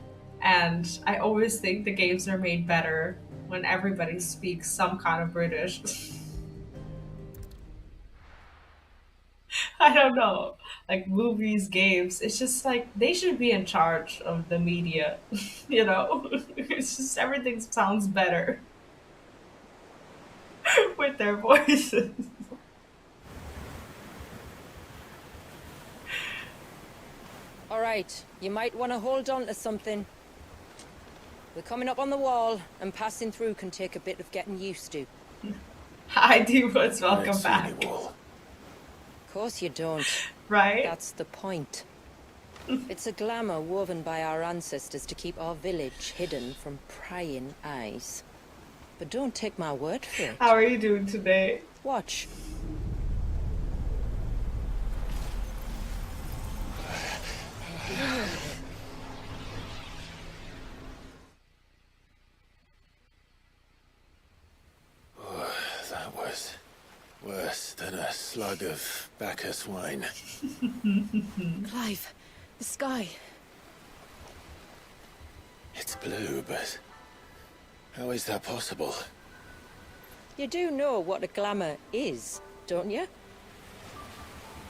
And I always think the games are made better when everybody speaks some kind of British. I don't know. Like movies, games, it's just like they should be in charge of the media, you know? It's just everything sounds better with their voices. All right, you might want to hold on to something. We're coming up on the wall, and passing through can take a bit of getting used to. Hi, D-Woods, welcome back. Of course you don't. Right? That's the point. It's a glamour woven by our ancestors to keep our village hidden from prying eyes. But don't take my word for it. How are you doing today? Watch. That was worse than a slug of Bacchus wine. Clive, the sky. It's blue, but how is that possible? You do know what a glamour is, don't you?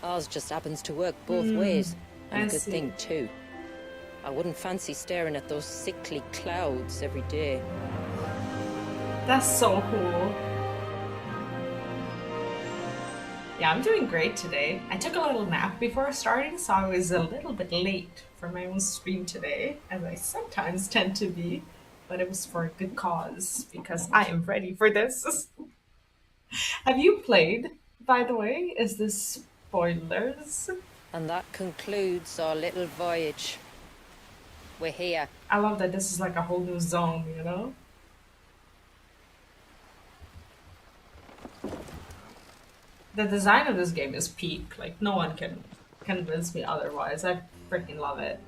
Ours just happens to work both ways, and a good thing too. I wouldn't fancy staring at those sickly clouds every day. That's so cool. Yeah, I'm doing great today. I took a little nap before starting, so I was a little bit late for my own stream today, as I sometimes tend to be, but it was for a good cause, because I am ready for this. Have you played, by the way? Is this spoilers? And that concludes our little voyage. We're here. I love that this is like a whole new zone, you know? The design of this game is peak. Like, no one can convince me otherwise. I freaking love it.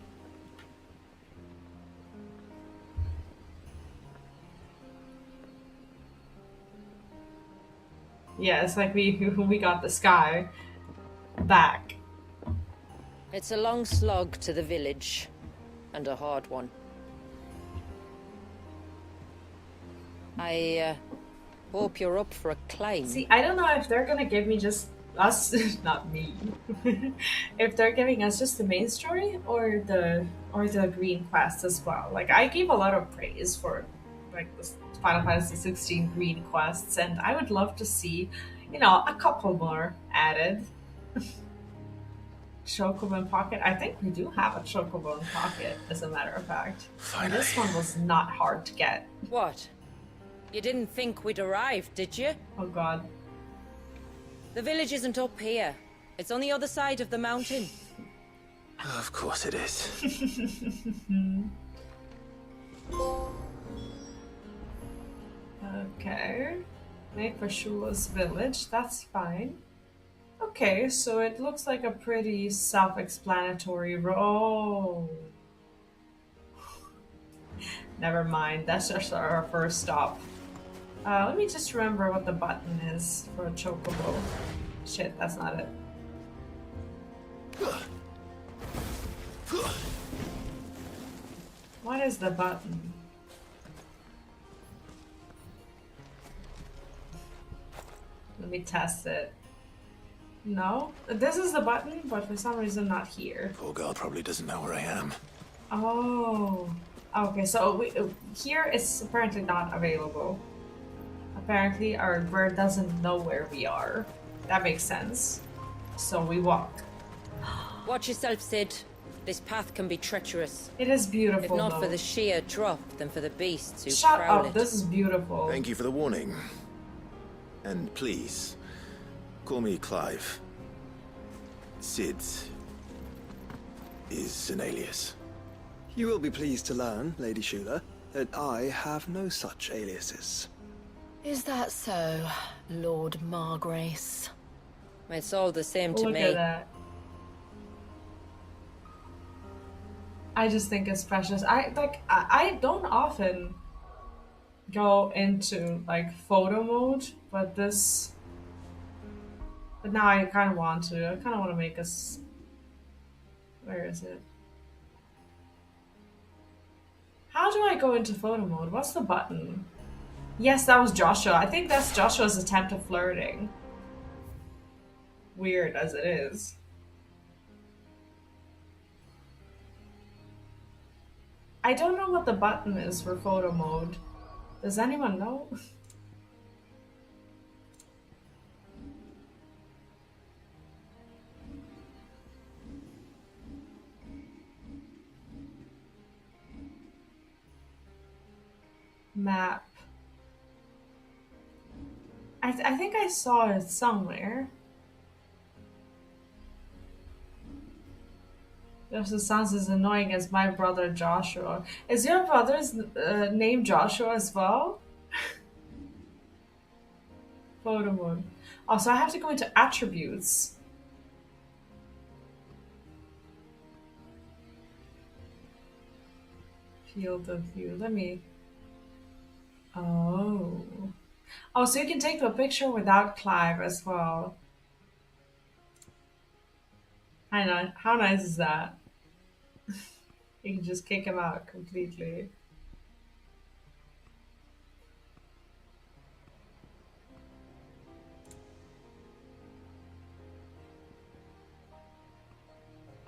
Yeah, it's like we got the sky back. It's a long slog to the village, and a hard one. I hope you're up for a climb. See, I don't know if they're gonna give me just us, not me. If they're giving us just the main story or the green quest as well. Like, I gave a lot of praise for like the Final Fantasy XVI green quests, and I would love to see, you know, a couple more added. Chocobo Pocket. I think we do have a Chocobo Pocket, as a matter of fact. And this one was not hard to get. What? You didn't think we'd arrived, did you? Oh god. The village isn't up here. It's on the other side of the mountain. Of course it is. Okay. Make for Shula's village. That's fine. Okay, so it looks like a pretty self-explanatory road. Never mind. That's just our first stop. Let me just remember what the button is for a chocobo. Shit, that's not it. What is the button? Let me test it. No? This is the button, but for some reason not here. Poor girl probably doesn't know where I am. Oh. Okay, so here it's apparently not available. Apparently our bird doesn't know where we are. That makes sense. So we walk. Watch yourself, Sid. This path can be treacherous. It is beautiful, If not though. for the sheer drop, then for the beasts who Shut prowl up, it. this is beautiful. Thank you for the warning. And please, call me Clive. Sid is an alias. You will be pleased to learn, Lady Shula, that I have no such aliases. Is that so, Lord Margrace? It's all the same to Look me. at that. I just think it's precious. I don't often go into like photo mode, but now I kind of want to. I kind of want to make us. Where is it? How do I go into photo mode? What's the button? Yes, that was Joshua. I think that's Joshua's attempt at flirting. Weird as it is. I don't know what the button is for photo mode. Does anyone know? Map. I think I saw it somewhere. This sounds as annoying as my brother Joshua. Is your brother's name Joshua as well? Photo mode. Oh, so I have to go into attributes. Field of view. Let me. Oh. Oh, so you can take the picture without Clive as well. I know. How nice is that? You can just kick him out completely.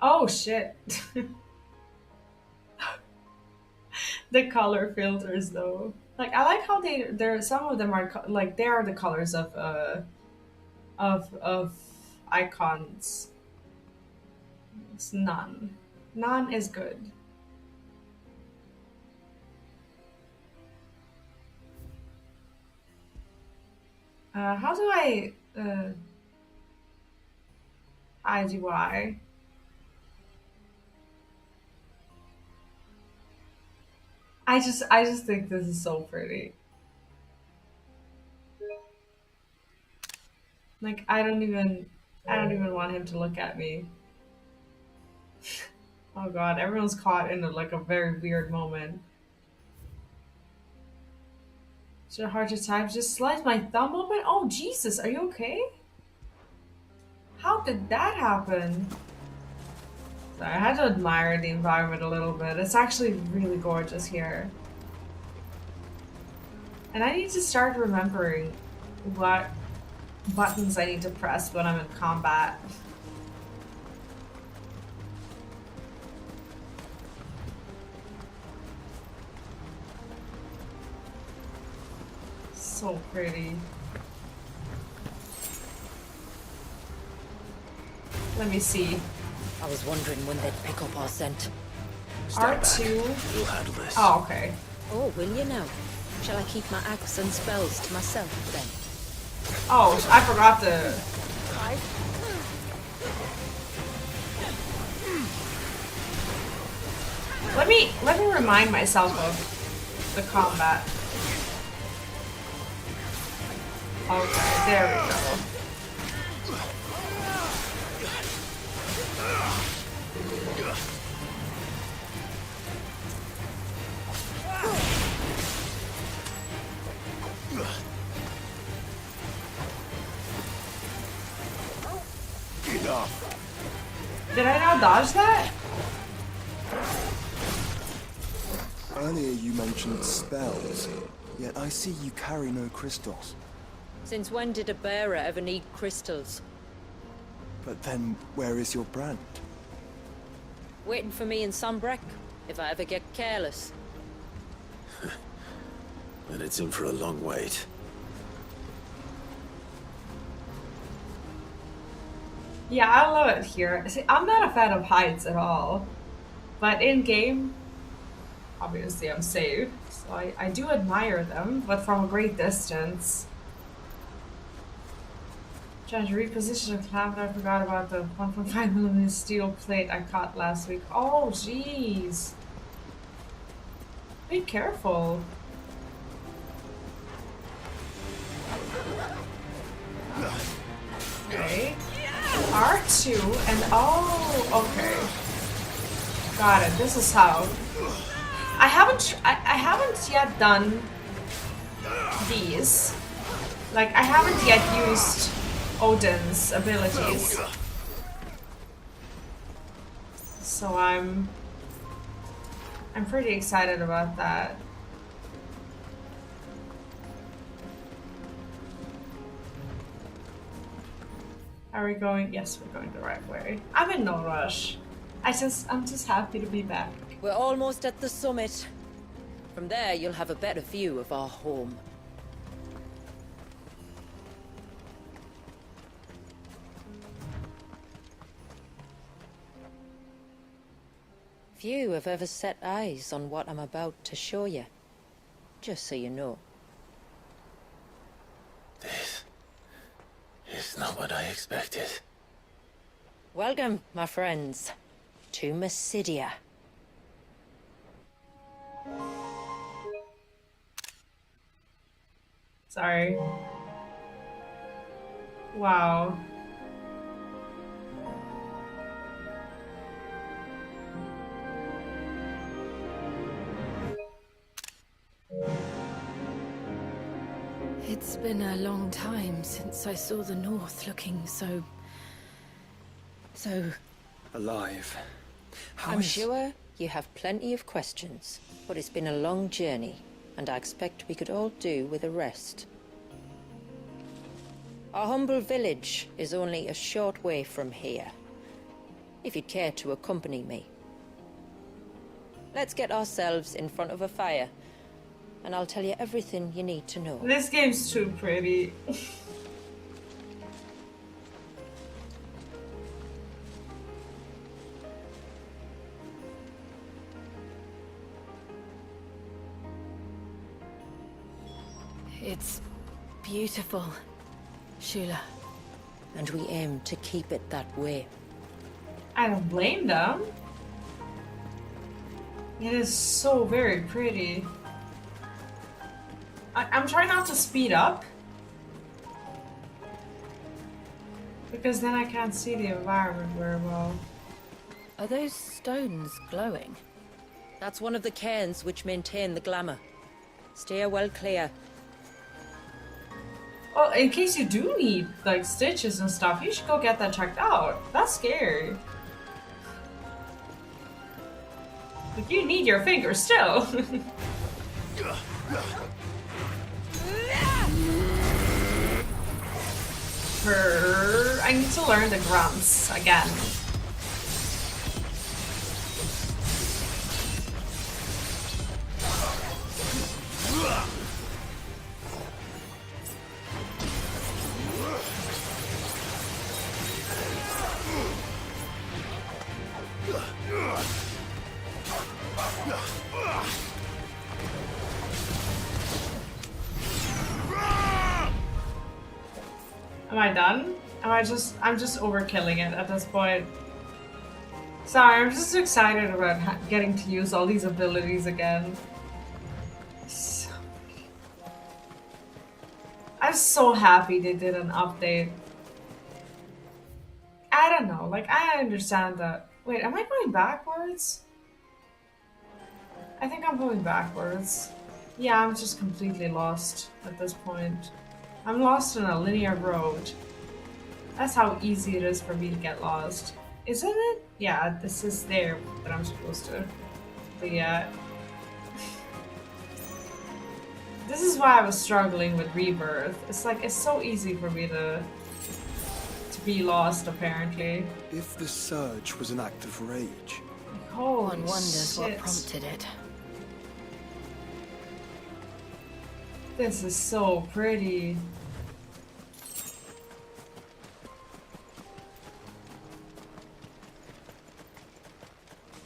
Oh shit. The color filters though. Like I like how there some of them are like they are the colors of icons. It's none. None is good. How do I IGY? I just think this is so pretty. Like I don't even want him to look at me. Oh god, everyone's caught in a very weird moment. Is it hard to type? Just slice my thumb open? Oh Jesus, are you okay? How did that happen? Sorry, I had to admire the environment a little bit. It's actually really gorgeous here. And I need to start remembering what buttons I need to press when I'm in combat. So pretty. Let me see. I was wondering when they'd pick up our scent. R2. We'll handle this. Oh, okay. Oh, will you now? Shall I keep my axe and spells to myself then? Oh, I forgot to. Let me remind myself of the combat. Okay, there we go. Did I not dodge that? Earlier you mentioned spells, yet I see you carry no crystals. Since when did a bearer ever need crystals? But then, where is your brand? Waiting for me in Sunbreck, if I ever get careless. Then it's in for a long wait. Yeah, I love it here. See, I'm not a fan of heights at all. But in game, obviously I'm safe. So I do admire them, but from a great distance. Trying to reposition the cloud, I forgot about the 1.5mm steel plate I caught last week. Oh, jeez. Be careful. Okay. R2 and oh, okay. Got it. This is how. I haven't yet done these. Like I haven't yet used Odin's abilities. So I'm pretty excited about that. Are we going? Yes, we're going the right way. I'm in no rush. I'm just happy to be back. We're almost at the summit. From there, you'll have a better view of our home. Few have ever set eyes on what I'm about to show you. Just so you know. This is not what I expected. Welcome, my friends, to Mysidia. Sorry. Wow. It's been a long time since I saw the North looking so... Alive. I'm sure you have plenty of questions, but it's been a long journey, and I expect we could all do with a rest. Our humble village is only a short way from here, if you'd care to accompany me. Let's get ourselves in front of a fire, and I'll tell you everything you need to know. This game's too pretty. It's beautiful, Shula. And we aim to keep it that way. I don't blame them. It is so very pretty. I'm trying not to speed up. Because then I can't see the environment very well. Are those stones glowing? That's one of the cairns which maintain the glamour. Steer well clear. Well, in case you do need, like, stitches and stuff, you should go get that checked out. That's scary. But you need your fingers still. I need to learn the grunts again. Am I done? I'm just overkilling it at this point. Sorry, I'm just excited about getting to use all these abilities again. I'm so happy they did an update. I don't know, like, I understand that. Wait, am I going backwards? I think I'm going backwards. Yeah, I'm just completely lost at this point. I'm lost in a linear road. That's how easy it is for me to get lost. Isn't it? Yeah, this is there that I'm supposed to. But yeah. This is why I was struggling with Rebirth. It's like, it's so easy for me to be lost, apparently. If the surge was an act of rage... Holy One wonders what shit. prompted it. This is so pretty.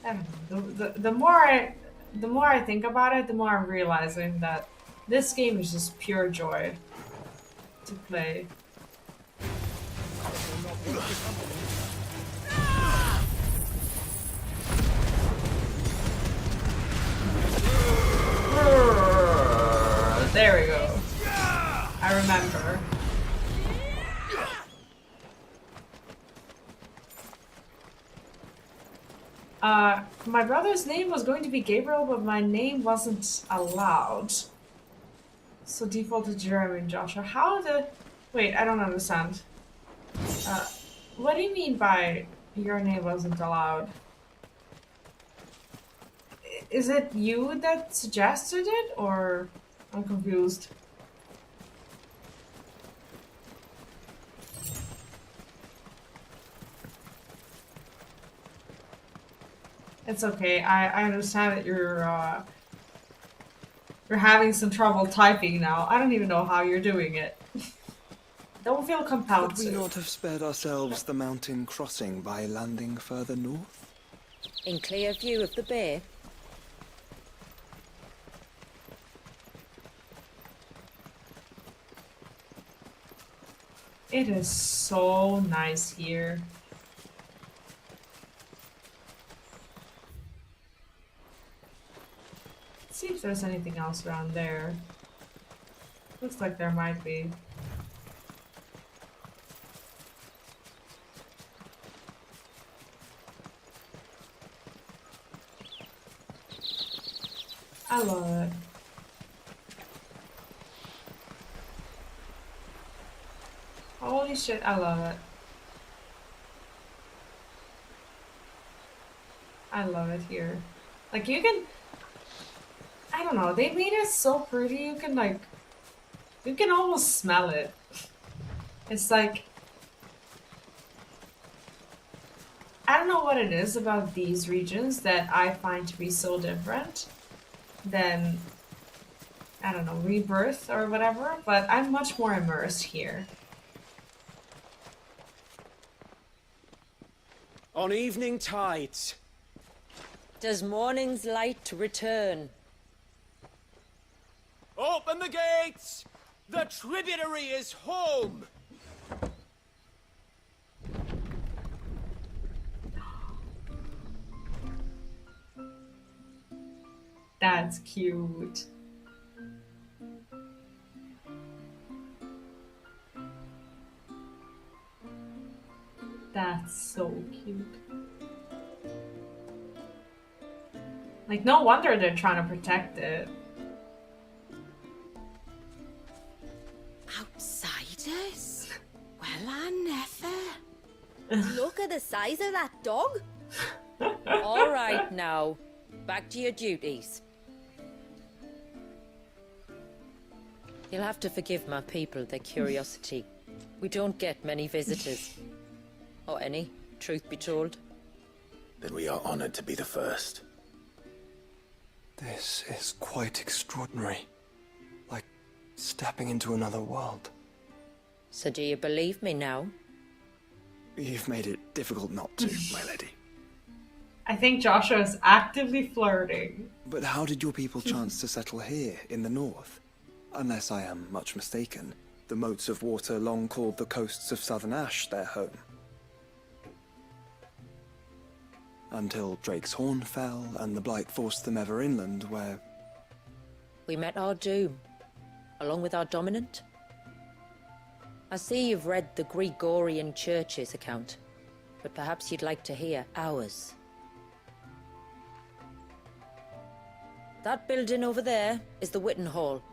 I don't know, the more I think about it, the more I'm realizing that this game is just pure joy to play. There we go. I remember. My brother's name was going to be Gabriel, but my name wasn't allowed. So defaulted Jeremy and Joshua. How the... Wait, I don't understand. What do you mean by your name wasn't allowed? Is it you that suggested it, or... I'm confused. It's okay. I understand that you're having some trouble typing now. I don't even know how you're doing it. Don't feel compelled Could we not have spared ourselves the mountain crossing by landing further north? In clear view of the bay. It is so nice here. Let's see if there's anything else around there. Looks like there might be. I love it. Holy shit, I love it. I love it here. Like, you can... I don't know, they made it so pretty, you can almost smell it. It's like... I don't know what it is about these regions that I find to be so different than, I don't know, Rebirth or whatever, but I'm much more immersed here. On evening tides. Does morning's light return? Open the gates! The tributary is home! That's cute. That's so cute. Like, no wonder they're trying to protect it. Outsiders? Well, I never. Look at the size of that dog. All right now, back to your duties. You'll have to forgive my people their curiosity. We don't get many visitors. Or any, truth be told. Then we are honored to be the first. This is quite extraordinary. Like stepping into another world. So do you believe me now? You've made it difficult not to, my lady. I think Joshua is actively flirting. But how did your people chance to settle here, in the north? Unless I am much mistaken, the moats of water long called the coasts of Southern Ash their home. Until Drake's Horn fell, and the Blight forced them ever inland, where... We met our doom, along with our dominant. I see you've read the Gregorian Church's account, but perhaps you'd like to hear ours. That building over there is the Witten Hall.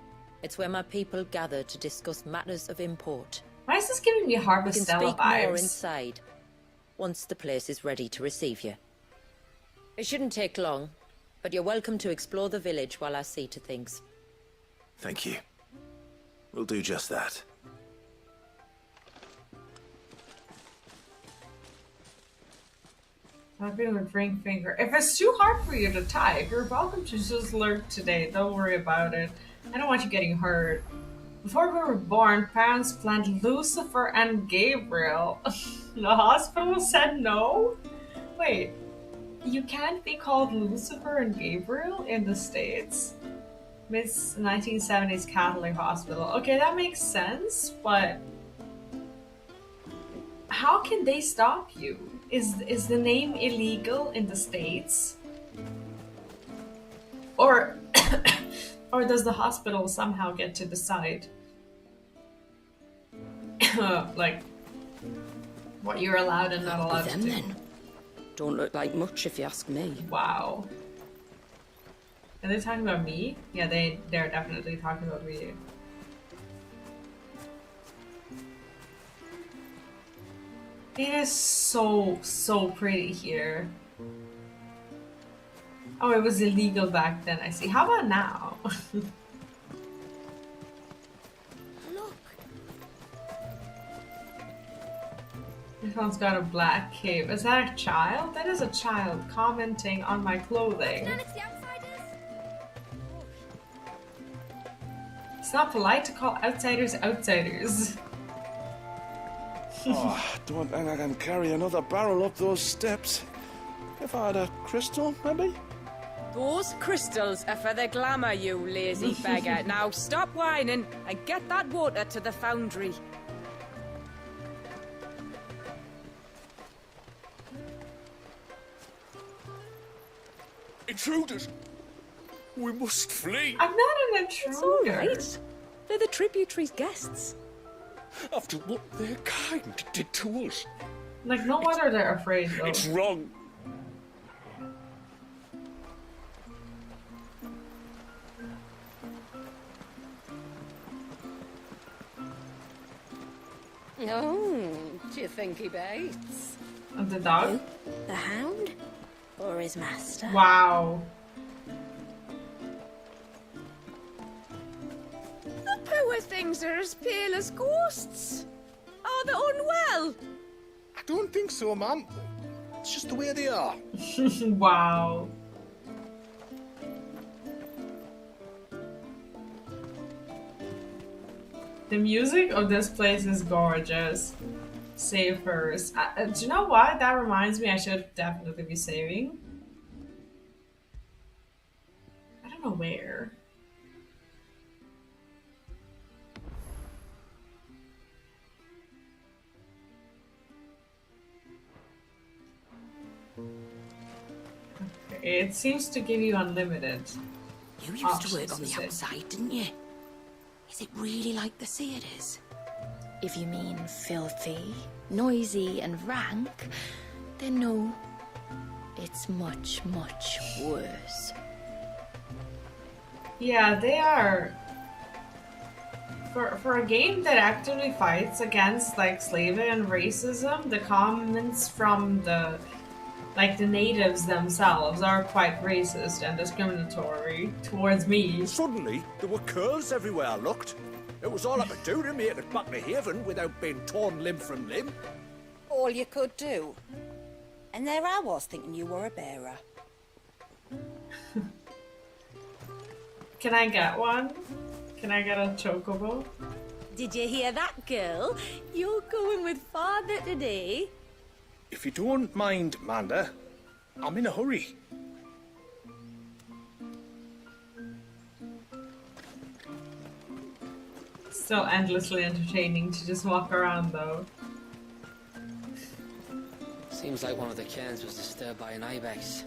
It's where my people gather to discuss matters of import. Why is this giving me We can Harvestella speak more vibes? inside. once the place is ready to receive you. It shouldn't take long, but you're welcome to explore the village while I see to things. Thank you. We'll do just that. Typing with ring finger. If it's too hard for you to type, you're welcome to just lurk today. Don't worry about it. I don't want you getting hurt. Before we were born, parents planned Lucifer and Gabriel. The hospital said no? Wait, you can't be called Lucifer and Gabriel in the States? Miss 1970s Catholic hospital. Okay, that makes sense, but how can they stop you? Is the name illegal in the States? Or or does the hospital somehow get to decide like what you're allowed and not allowed to do? Then. Don't look like much if you ask me. Wow. Are they talking about me? Yeah, they're definitely talking about me. It is so pretty here. Oh, it was illegal back then, I see. How about now? Look. This one's got a black cape. Is that a child? That is a child commenting on my clothing. Then it's the outsiders. It's not polite to call outsiders outsiders. Oh, I don't think I can carry another barrel up those steps. If I had a crystal, maybe? Those crystals are for the glamour, you lazy beggar. Now stop whining and get that water to the foundry. Intruders! We must flee! I'm not an intruder. It's all right. They're the tributaries' guests. After what their kind did to us. Like, no wonder they're afraid, though. It's wrong. Oh, do you think he bites? Of the dog? Who? The hound? Or his master? Wow. The poor things are as pale as ghosts. Are they unwell? I don't think so, ma'am. It's just the way they are. Wow. The music of this place is gorgeous. Save first. Do you know what? That reminds me I should definitely be saving. I don't know where. Okay, it seems to give you unlimited. You used to work on the outside, didn't you? Is it really like the sea it is? If you mean filthy, noisy and rank, then no. It's much, much worse. Yeah, they are. For a game that actively fights against like slavery and racism, the comments from the natives themselves are quite racist and discriminatory towards me. Suddenly, there were curls everywhere I looked. It was all I could do to make it back to Haven without being torn limb from limb. All you could do. And there I was thinking you were a bearer. Can I get one? Can I get a chocobo? Did you hear that, girl? You're going with father today. If you don't mind, Manda, I'm in a hurry. Still endlessly entertaining to just walk around though. Seems like one of the cairns was disturbed by an ibex.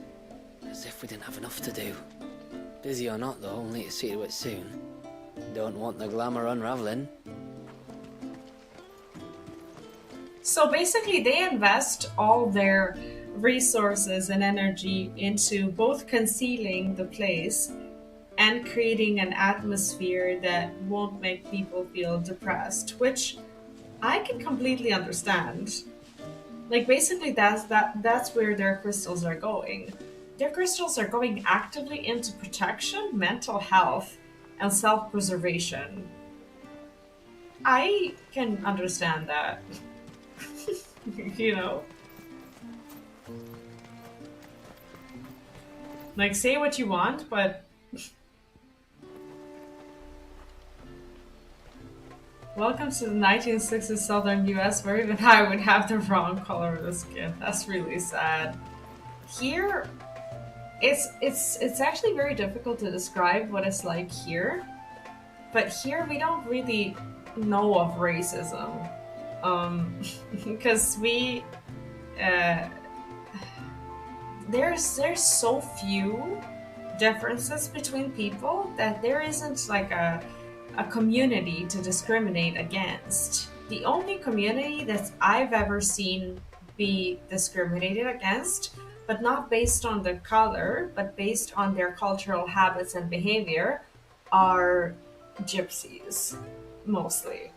As if we didn't have enough to do. Busy or not though, we'll need to see to it soon. Don't want the glamour unraveling. So basically they invest all their resources and energy into both concealing the place and creating an atmosphere that won't make people feel depressed, which I can completely understand. Like basically that's where their crystals are going. Their crystals are going actively into protection, mental health, and self-preservation. I can understand that. You know? Like, say what you want, but... Welcome to the 1960s southern US, where even I would have the wrong color of the skin. That's really sad. Here, it's actually very difficult to describe what it's like here. But here we don't really know of racism. Because there's so few differences between people that there isn't like a community to discriminate against. The only community that I've ever seen be discriminated against, but not based on the color, but based on their cultural habits and behavior, are gypsies, mostly.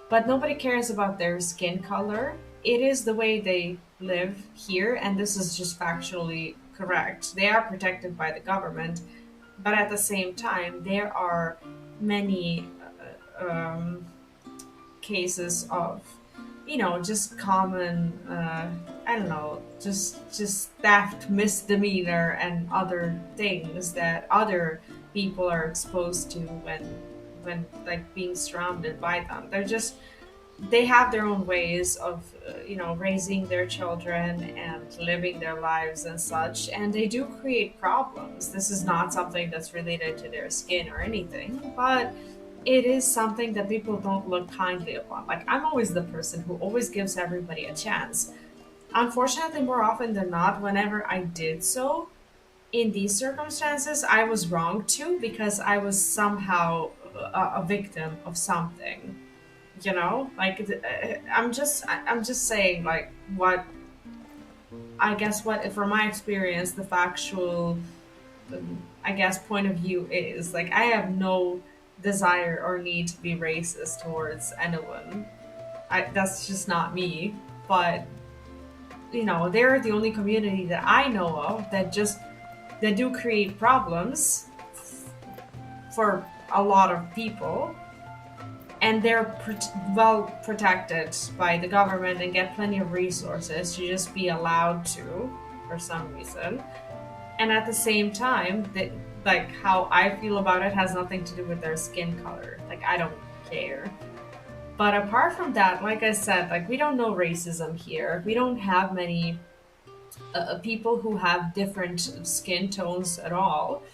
But nobody cares about their skin color. It is the way they live here, and this is just factually correct. They are protected by the government, but at the same time, there are many cases of, you know, just common, I don't know, just theft, misdemeanor, and other things that other people are exposed to when like being surrounded by them. They have their own ways of, you know, raising their children and living their lives and such, and they do create problems. This is not something that's related to their skin or anything, but it is something that people don't look kindly upon. Like, I'm always the person who always gives everybody a chance. Unfortunately, more often than not, whenever I did so, in these circumstances, I was wrong too, because I was somehow a victim of something. You know, like, I'm just saying, like, what I guess what from my experience the factual, I guess, point of view is. Like, I have no desire or need to be racist towards anyone. That's just not me. But, you know, they're the only community that I know of that do create problems for a lot of people. And they're well protected by the government and get plenty of resources to just be allowed to, for some reason. And at the same time, like, how I feel about it has nothing to do with their skin color. Like, I don't care. But apart from that, like I said, like, we don't know racism here. We don't have many people who have different skin tones at all.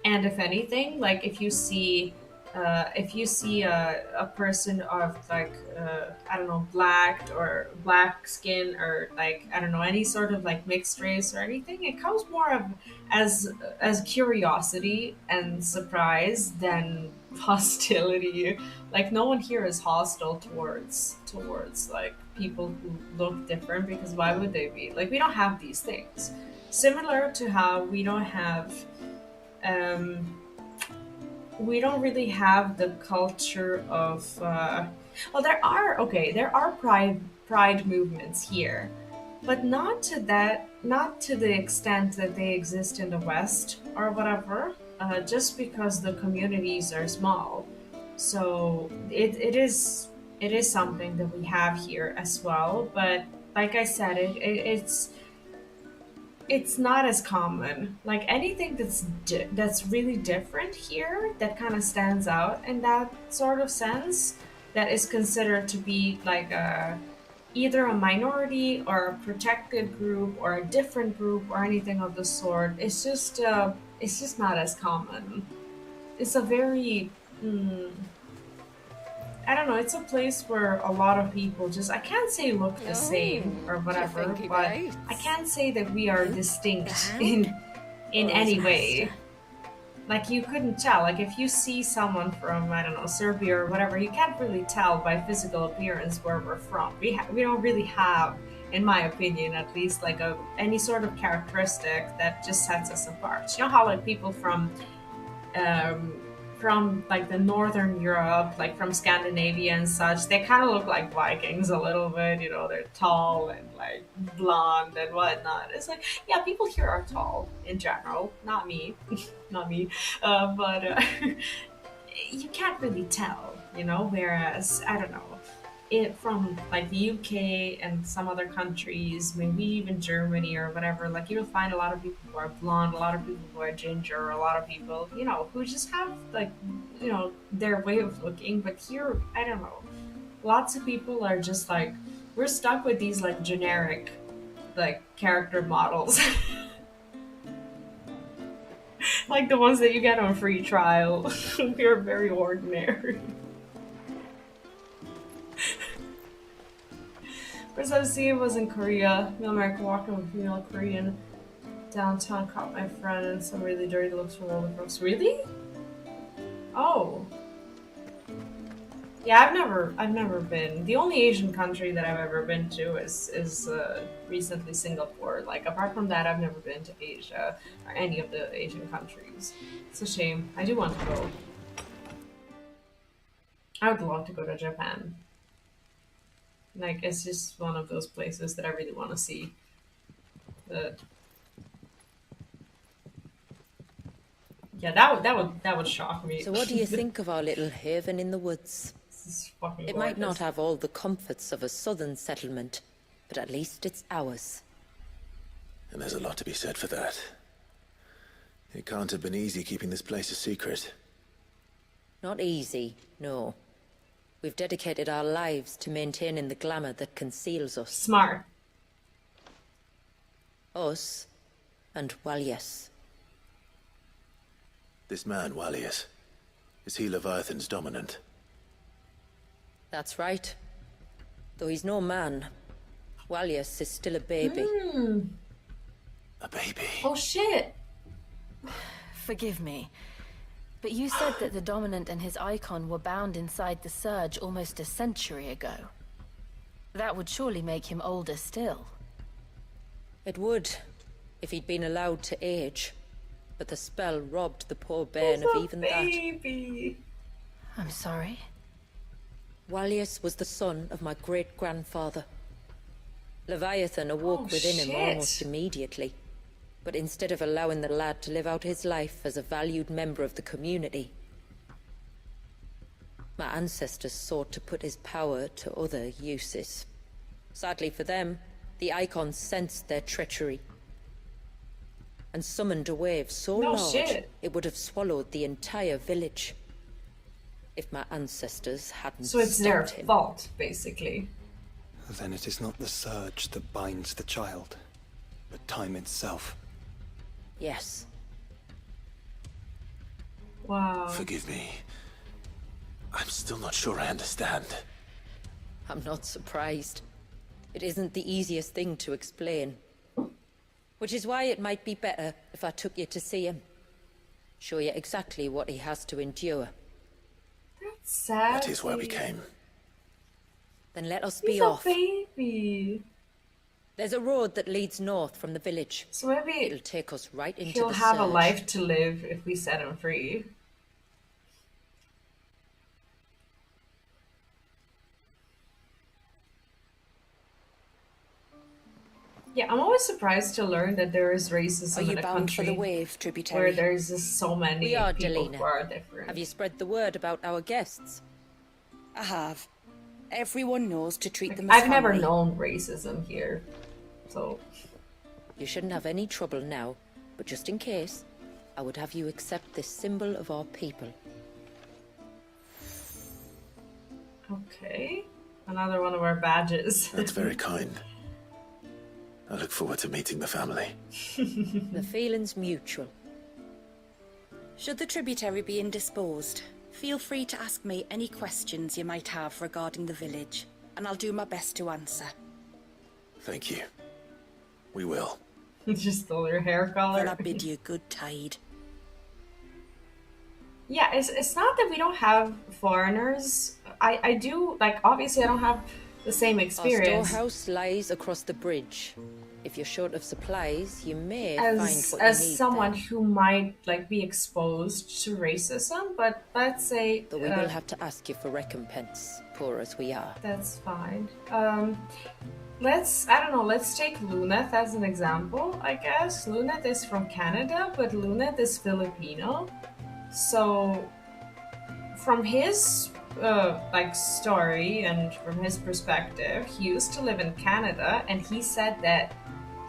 And if anything, like, if you see a person of, like, I don't know, black skin, or, like, I don't know, any sort of, like, mixed race or anything, it comes more of as curiosity and surprise than hostility. Like, no one here is hostile towards like people who look different, because why would they be? Like, we don't have these things. Similar to how we don't really have the culture of well, there are pride movements here, but not to the extent that they exist in the West or whatever, just because the communities are small. So it is something that we have here as well, but like I said, it's not as common. Like, anything that's really different here, that kind of stands out in that sort of sense, that is considered to be like either a minority or a protected group or a different group or anything of the sort. It's just not as common. It's a very I don't know, it's a place where a lot of people just, I can't say look the same or whatever, but I can't say that we are distinct in any way. Like, you couldn't tell. Like, if you see someone from, I don't know, Serbia or whatever, you can't really tell by physical appearance where we're from. We don't really have, in my opinion at least, like any sort of characteristic that just sets us apart. You know how, like, people from from like the northern Europe, like from Scandinavia and such, they kind of look like Vikings a little bit. You know, they're tall and like blonde and whatnot. It's like, yeah, people here are tall in general. Not me, not me, but you can't really tell, you know. Whereas I don't know, it from like the UK and some other countries, maybe even Germany or whatever, like you'll find a lot of people who are blonde, a lot of people who are ginger, a lot of people, you know, who just have like, you know, their way of looking. But here, I don't know, lots of people are just like, we're stuck with these like generic like character models. Like the ones that you get on free trial. We're very ordinary. First I've seen was in Korea. Real American walking with female Korean downtown, caught my friend and some really dirty looks from all the folks. Really? Oh. Yeah, I've never been. The only Asian country that I've ever been to is recently Singapore. Like apart from that, I've never been to Asia or any of the Asian countries. It's a shame. I do want to go. I would love to go to Japan. Like, it's just one of those places that I really want to see. Yeah, that would shock me. So what do you think of our little haven in the woods? It might not have all the comforts of a southern settlement, but at least it's ours. And there's a lot to be said for that. It can't have been easy keeping this place a secret. Not easy, no. We've dedicated our lives to maintaining the glamour that conceals us. Smart. Us and Walius. This man, Walius, is he Leviathan's dominant? That's right. Though he's no man, Walius is still a baby. A baby? Oh shit! Forgive me, but you said that the Dominant and his icon were bound inside the Surge almost a century ago. That would surely make him older still. It would, if he'd been allowed to age. But the spell robbed the poor bairn of even baby. that. I'm sorry. Walius was the son of my great-grandfather. Leviathan awoke within him almost immediately. But instead of allowing the lad to live out his life as a valued member of the community, my ancestors sought to put his power to other uses. Sadly for them, the icons sensed their treachery and summoned a wave so large it would have swallowed the entire village if my ancestors hadn't So it's their stopped him. fault, basically. Then it is not the surge that binds the child, but time itself. Yes. Wow. Forgive me. I'm still not sure I understand. I'm not surprised. It isn't the easiest thing to explain. Which is why it might be better if I took you to see him. Show you exactly what he has to endure. That's sad. That is why we came. Then let us He's be a off. baby. There's a road that leads north from the village. So maybe it'll take us right into he'll the have a surge. life to live if we set him free. Yeah, I'm always surprised to learn that there is racism in a bound for country the wave, tributary? where there's just so many We are, people Delina. who are different. Have you spread the word about our guests? I have. Everyone knows to treat them as I've never family. known racism here, so You shouldn't have any trouble now, but just in case, I would have you accept this symbol of our people. okay. Another one of our badges. That's very kind. I look forward to meeting the family. The feeling's mutual. Should the tributary be indisposed, feel free to ask me any questions you might have regarding the village, and I'll do my best to answer. Thank you. We will. Just stole your hair color. Well, I bid you good tide. Yeah, it's not that we don't have foreigners. I do, like, obviously I don't have the same Our experience. storehouse lies across the bridge. If you're short of supplies, you may as find what as you need someone there. who might like be exposed to racism, but let's say But we will have to ask you for recompense, poor as we are. that's fine. I don't know, let's take Luneth as an example, I guess. Luneth is from Canada, but Luneth is Filipino. So from his like story and from his perspective, he used to live in Canada, and he said that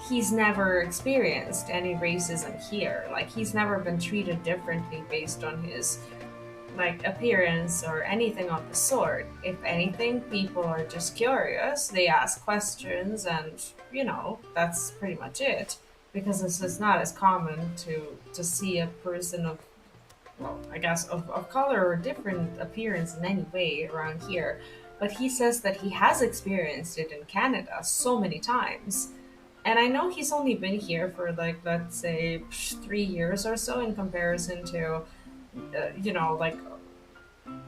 he's never experienced any racism here. Like, he's never been treated differently based on his like appearance or anything of the sort. If anything, people are just curious, they ask questions, and you know, that's pretty much it, because this is not as common to see a person of, well, I guess of color or different appearance in any way around here. But he says that he has experienced it in Canada so many times. And I know he's only been here for like, let's say 3 years or so in comparison to you know, like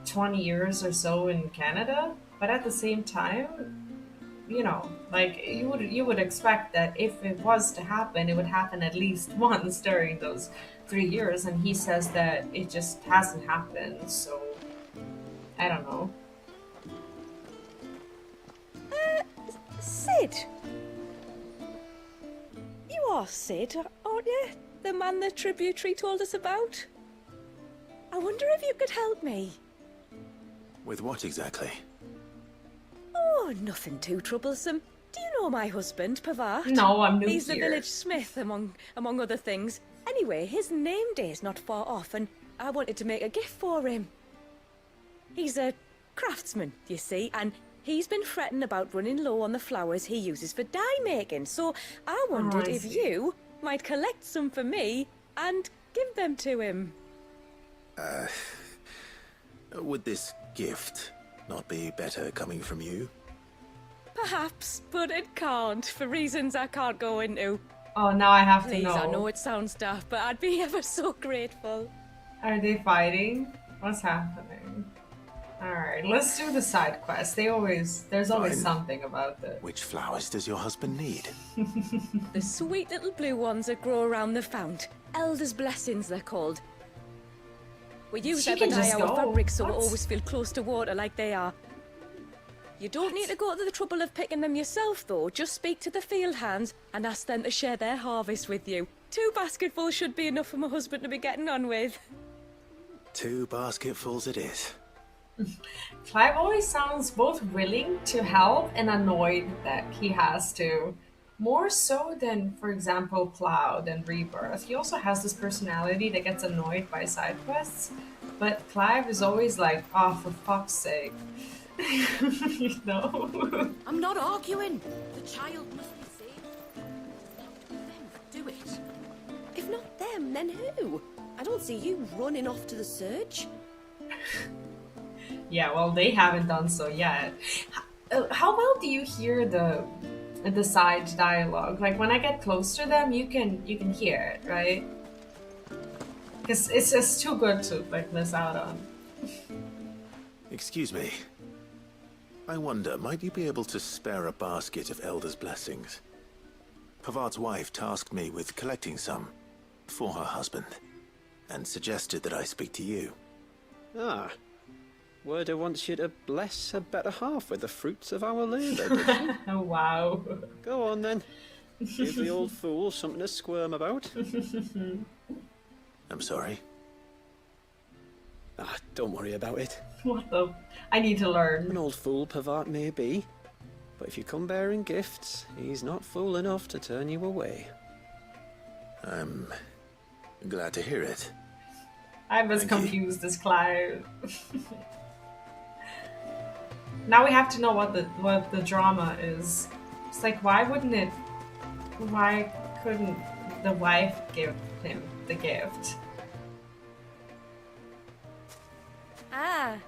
20 years or so in Canada. But at the same time, you know, like you would expect that if it was to happen, it would happen at least once during those 3 years, and he says that it just hasn't happened. So I don't know. Sid. You are Sid, aren't you? The man the tributary told us about? I wonder if you could help me. With what exactly? Oh, nothing too troublesome. Do you know my husband, Pavat? No, I'm new He's here. the village smith, among other things. Anyway, his name day's not far off, and I wanted to make a gift for him. He's a craftsman, you see, and he's been fretting about running low on the flowers he uses for dye making, so I wondered if you might collect some for me and give them to him. Would this gift not be better coming from you? Perhaps, but it can't, for reasons I can't go into. Oh, now I have to Please, know. I know it sounds daft, but I'd be ever so grateful. Are they fighting? What's happening? Alright, let's do the side quest. There's always Fine. something about it. Which flowers does your husband need? The sweet little blue ones that grow around the fount. Elder's blessings, they're called. We use She them can to dye just our go. fabrics so we What? always feel close to water like they are. You don't need to go to the trouble of picking them yourself, though. Just speak to the field hands and ask them to share their harvest with you. 2 basketfuls should be enough for my husband to be getting on with. 2 basketfuls it is. Clive always sounds both willing to help and annoyed that he has to. More so than, for example, Cloud and Rebirth. He also has this personality that gets annoyed by side quests, but Clive is always like, oh, for fuck's sake. You know? I'm not arguing. The child must be saved. It's not them do it. If not them, then who? I don't see you running off to the surge. Yeah, well, they haven't done so yet. How well do you hear the side dialogue? Like, when I get close to them, you can hear it, right? Because it's just too good to like miss out on. Excuse me. I wonder, might you be able to spare a basket of Elder's blessings? Pavart's wife tasked me with collecting some for her husband, and suggested that I speak to you. Ah. Werder wants you to bless her better half with the fruits of our labour, does she? Oh, wow. Go on then. Give the old fool something to squirm about. I'm sorry. Ah, don't worry about it. What the? I need to learn. An old fool Pavart may be, but if you come bearing gifts, he's not fool enough to turn you away. I'm glad to hear it. I'm as Thank you. confused as Clive. Now we have to know what the drama is. It's like, why couldn't the wife give him the gift? Ah,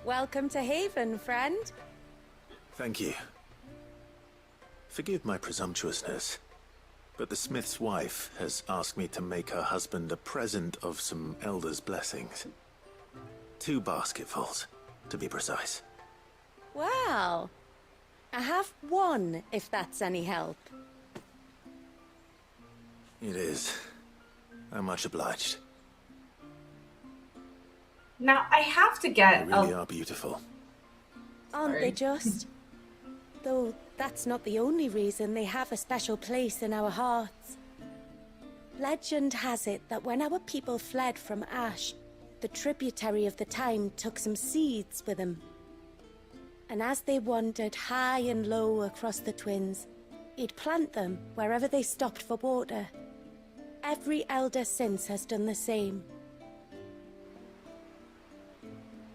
welcome to Haven, friend. Thank you. Forgive my presumptuousness, but the smith's wife has asked me to make her husband a present of some Elder's blessings. 2 basketfuls, to be precise. Well, I have one, if that's any help. It is. I'm much obliged. Now, I have to They get really are beautiful. Aren't they just? Though that's not the only reason they have a special place in our hearts. Legend has it that when our people fled from Ash, the tributary of the time took some seeds with them. And as they wandered high and low across the Twins, he'd plant them wherever they stopped for water. Every elder since has done the same.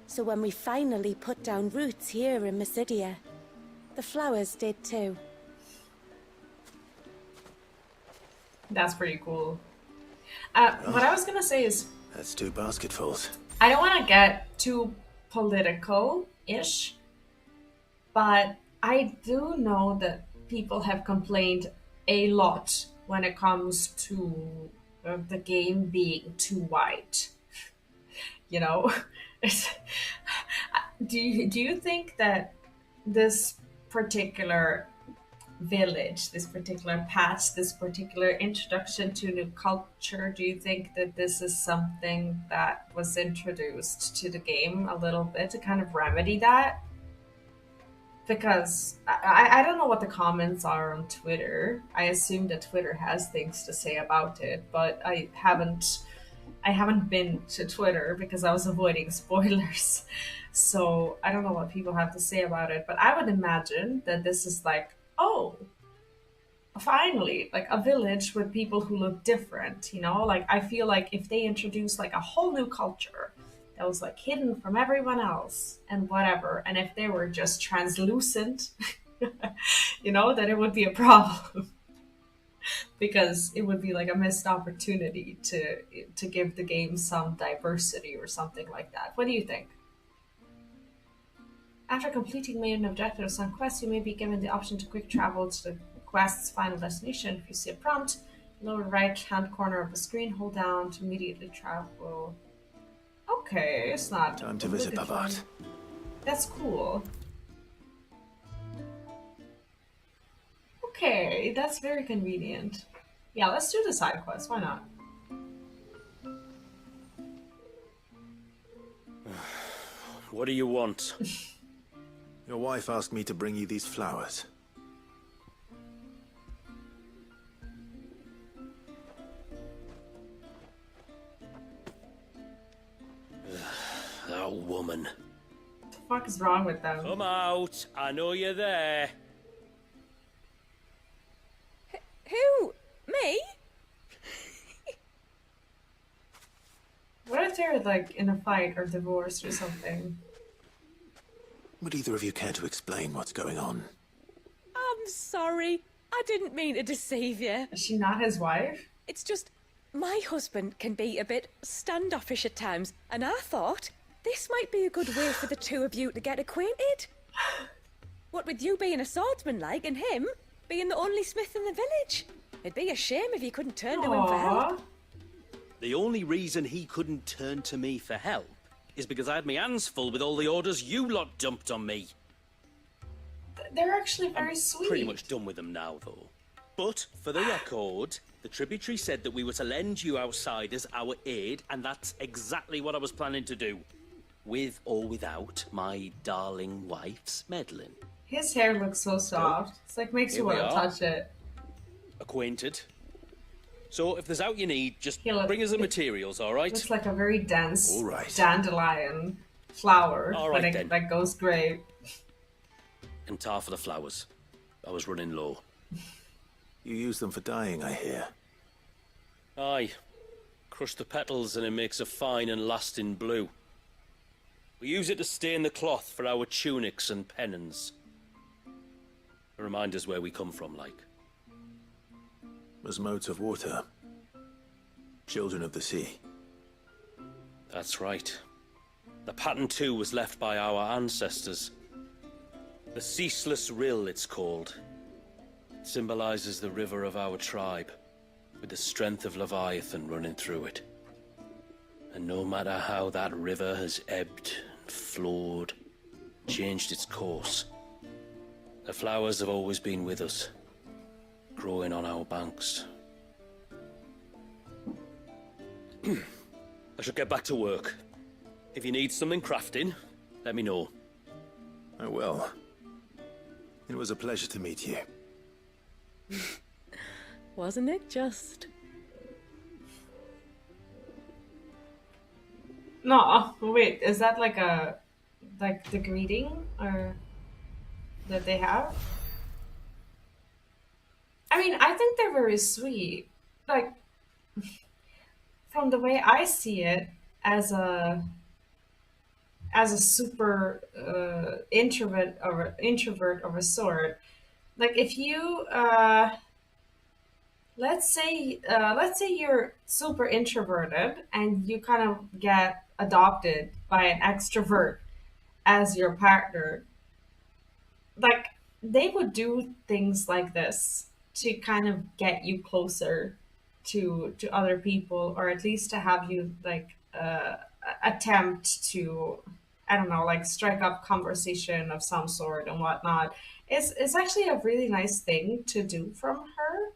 So when we finally put down roots here in Mysidia, the flowers did too. That's pretty cool. What I was gonna say is, That's 2 basketfuls. I don't want to get too political-ish, but I do know that people have complained a lot when it comes to the game being too wide. You know, do you think that this particular village, this particular patch, this particular introduction to new culture, do you think that this is something that was introduced to the game a little bit to kind of remedy that? Because I don't know what the comments are on Twitter. I assume that Twitter has things to say about it, but I haven't been to Twitter because I was avoiding spoilers. So I don't know what people have to say about it, but I would imagine that this is like, oh, finally, like a village with people who look different, you know? Like, I feel like if they introduced like a whole new culture that was like hidden from everyone else and whatever, and if they were just translucent, you know, then it would be a problem. Because it would be like a missed opportunity to give the game some diversity or something like that. What do you think? After completing main objectives on quests, you may be given the option to quick travel to the quest's final destination. If you see a prompt, lower right-hand corner of the screen, hold down to immediately travel. Okay, it's not Time to visit Babat. That's cool. Okay, that's very convenient. Yeah, let's do the side quest. Why not? What do you want? Your wife asked me to bring you these flowers. That woman. What the fuck is wrong with them? Come out. I know you're there. Who? Me? What if they're like in a fight or divorced or something? Would either of you care to explain what's going on? I'm sorry. I didn't mean to deceive you. Is she not his wife? It's just, my husband can be a bit standoffish at times, and I thought this might be a good way for the two of you to get acquainted. What with you being a swordsman like, and him being the only smith in the village. It'd be a shame if you couldn't turn to him for help. The only reason he couldn't turn to me for help is because I had my hands full with all the orders you lot dumped on me. They're actually very sweet. Pretty much done with them now, though. But, for the record, the tributary said that we were to lend you outsiders our aid, and that's exactly what I was planning to do. With or without my darling wife's meddling. His hair looks so soft. It's like makes you want to touch it. Acquainted. So, if there's out you need, just Yeah, bring us the materials, alright? Looks like a very dense All right. dandelion flower. All right, but then. that goes great. And tar for the flowers. I was running low. You use them for dyeing, I hear. Aye. Crush the petals and it makes a fine and lasting blue. We use it to stain the cloth for our tunics and pennons. To remind us where we come from, like. As modes of water. Children of the sea. That's right. The pattern too was left by our ancestors. The Ceaseless Rill, it's called. It symbolizes the river of our tribe, with the strength of Leviathan running through it. And no matter how that river has ebbed and flowed, changed its course, the flowers have always been with us, growing on our banks. I should get back to work. If you need something crafting, let me know. I will. It was a pleasure to meet you. Wasn't it just? No, wait, is that like the greeting or that they have? I mean, I think they're very sweet. Like, from the way I see it, as a super introvert of a sort, like if you let's say you're super introverted and you kind of get adopted by an extrovert as your partner, like they would do things like this to kind of get you closer to other people, or at least to have you like attempt to, I don't know, like strike up conversation of some sort and whatnot. It's actually a really nice thing to do from her,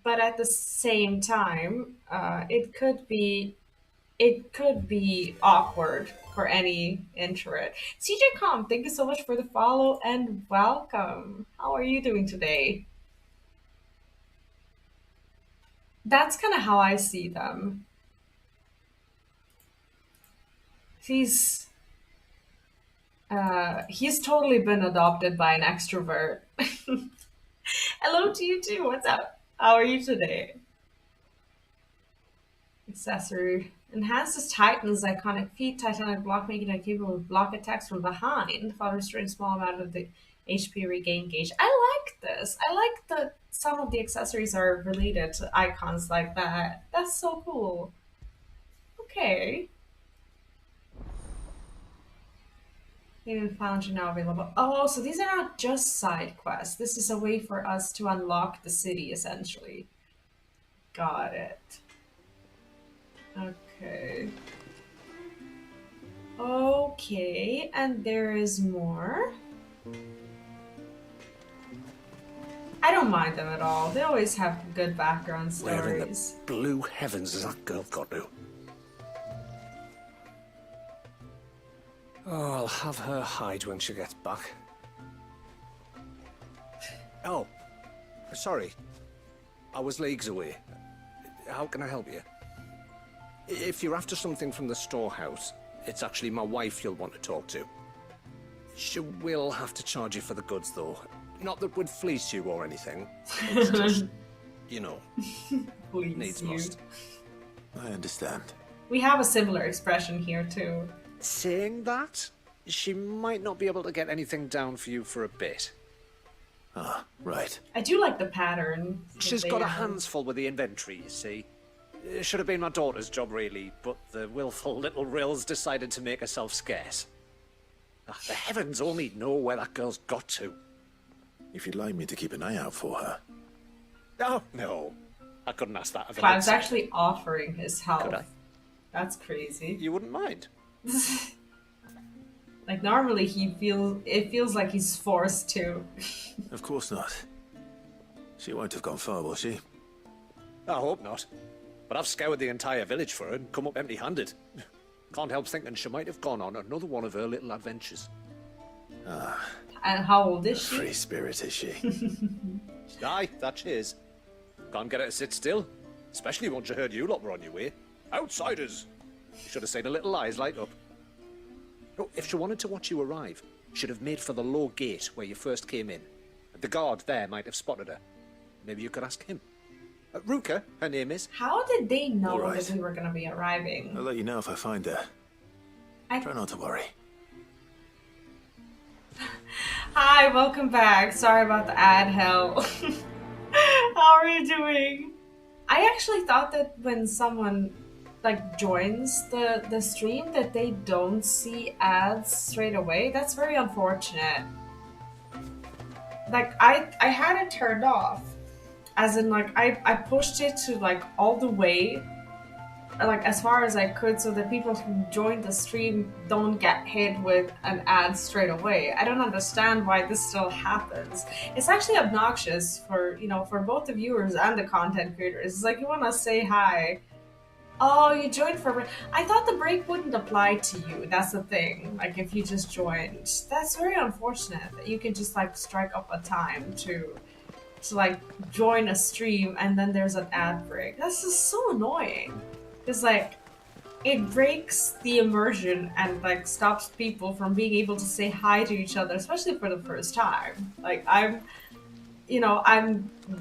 but at the same time, it could be awkward for any introvert. CJ Com, thank you so much for the follow and welcome. How are you doing today? That's kind of how I see them. He's totally been adopted by an extrovert. Hello to you too. What's up? How are you today? Accessory enhances Titan's iconic feat, Titanic block, making it capable of block attacks from behind, while restoring a small amount of the HP regain gauge. I like this. I like that some of the accessories are related to icons like that. That's so cool. Okay. Even found you now available. Oh, so these are not just side quests. This is a way for us to unlock the city, essentially. Got it. Okay. Okay, and there is more. I don't mind them at all. They always have good background stories. Where in the blue heavens has that girl got to? Oh, I'll have her hide when she gets back. Oh, sorry. I was leagues away. How can I help you? If you're after something from the storehouse, it's actually my wife you'll want to talk to. She will have to charge you for the goods, though. Not that would fleece you or anything. It's just, you know, needs must. I understand. We have a similar expression here, too. Saying that, she might not be able to get anything down for you for a bit. Ah, right. I do like the pattern. She's got her hands full with the inventory, you see. It should have been my daughter's job, really, but the willful little rills decided to make herself scarce. The heavens only know where that girl's got to. If you'd like me to keep an eye out for her. Oh, no. I couldn't ask that of an Cloud's outsider. actually offering his help. Could I? That's crazy. You wouldn't mind? Like, normally it feels like he's forced to. Of course not. She won't have gone far, will she? I hope not. But I've scoured the entire village for her and come up empty-handed. Can't help thinking she might have gone on another one of her little adventures. Ah. And how old is she? Free spirit, is she? Aye, that she is. Can't get her to sit still. Especially once she heard you lot were on your way. Outsiders! Should have seen her little eyes light up. Oh, if she wanted to watch you arrive, she'd have made for the low gate where you first came in. The guard there might have spotted her. Maybe you could ask him. Ruka, her name is. How did they know All right. that we were going to be arriving? I'll let you know if I find her. Try not to worry. Hi, welcome back. Sorry about the ad hell. How are you doing? I actually thought that when someone like joins the stream that they don't see ads straight away. That's very unfortunate. Like I had it turned off. As in like I pushed it to like all the way, like as far as I could, so that people who join the stream don't get hit with an ad straight away. I don't understand why this still happens. It's actually obnoxious for, you know, for both the viewers and the content creators. It's like you want to say hi Oh, you joined for a break. I thought the break wouldn't apply to you. That's the thing. Like, if you just joined. That's very unfortunate that you can just, like, strike up a time to like, join a stream and then there's an ad break. That's just so annoying. Because, like, it breaks the immersion and, like, stops people from being able to say hi to each other, especially for the first time. Like, I'm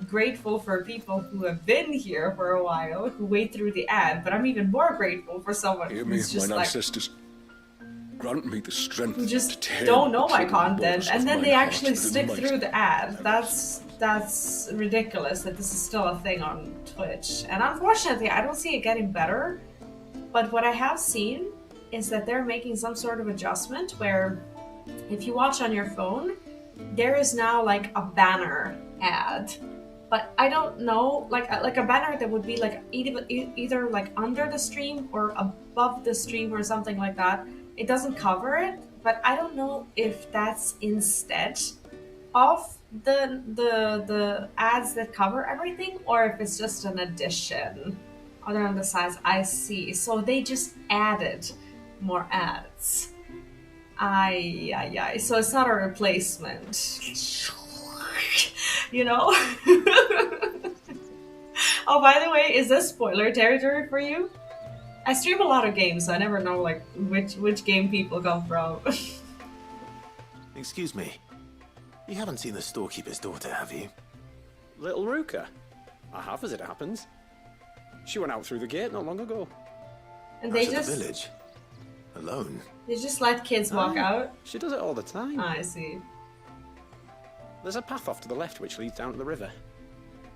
grateful for people who have been here for a while, who wait through the ad, but I'm even more grateful for someone who's just like... ancestors grant me the strength who just to don't know my content, and then they actually stick through the ad. That's ridiculous that this is still a thing on Twitch. And unfortunately, I don't see it getting better, but what I have seen is that they're making some sort of adjustment where if you watch on your phone, there is now like a banner ad, but I don't know, like a banner that would be like either like under the stream or above the stream or something like that. It doesn't cover it, but I don't know if that's instead of the ads that cover everything, or if it's just an addition other than the size I see. So they just added more ads. So it's not a replacement. You know? Oh, by the way, is this spoiler territory for you? I stream a lot of games, so I never know like which game people come from. Excuse me. You haven't seen the storekeeper's daughter, have you? Little Ruka? I have, as it happens. She went out through the gate not long ago. And they Out of just... the village? Alone? They just let kids walk out? She does it all the time. I see. There's a path off to the left which leads down to the river.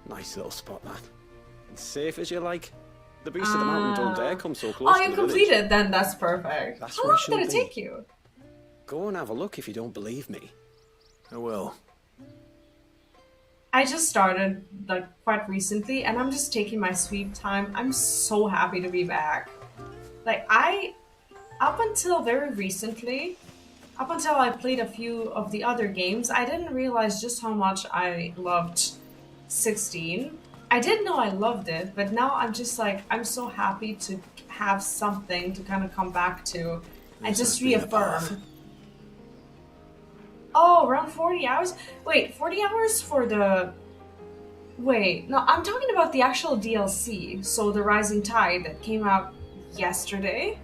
Nice little spot, that. As safe as you like. The beast of the mountain don't dare come so close to the you village. completed then, that's perfect. That's How where long she'll did it be. take you? Go and have a look if you don't believe me. I will. I just started like quite recently and I'm just taking my sweet time. I'm so happy to be back. Like up until very recently, up until I played a few of the other games, I didn't realize just how much I loved 16. I did know I loved it, but now I'm just like, I'm so happy to have something to kind of come back to and just reaffirm. Oh, around 40 hours? Wait, 40 hours for the... Wait, no, I'm talking about the actual DLC, so the Rising Tide that came out yesterday.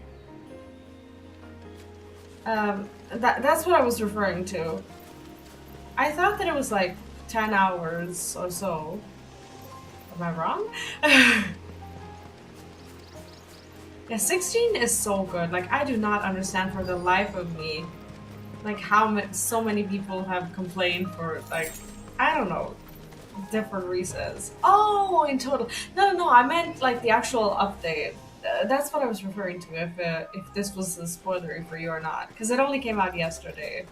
That's what I was referring to. I thought that it was like 10 hours or so. Am I wrong? Yeah, 16 is so good. Like, I do not understand for the life of me, like, how so many people have complained for, like, I don't know, different reasons. Oh, in total. No, I meant, like, the actual update. That's what I was referring to, if this was a spoilery for you or not. Because it only came out yesterday.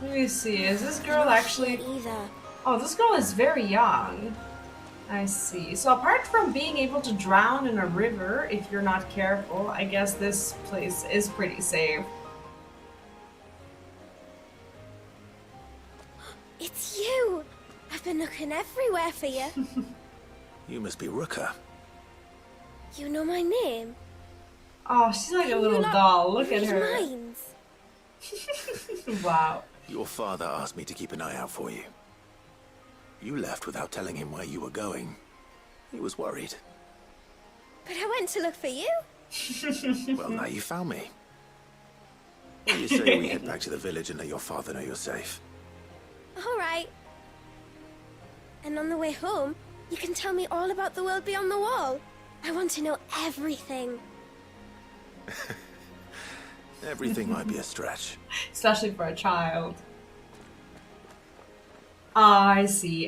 Let me see, is this girl actually... Oh, this girl is very young. I see. So apart from being able to drown in a river if you're not careful, I guess this place is pretty safe. It's you! I've been looking everywhere for you. You must be Ruka. You know my name? Oh, she's like a little doll. Look at Read her. minds. Wow. Your father asked me to keep an eye out for you. You left without telling him where you were going. He was worried. But I went to look for you. Well, now you found me. What do you say we head back to the village and let your father know you're safe? All right. And on the way home, you can tell me all about the world beyond the wall. I want to know everything. Everything might be a stretch. Especially for a child. I see.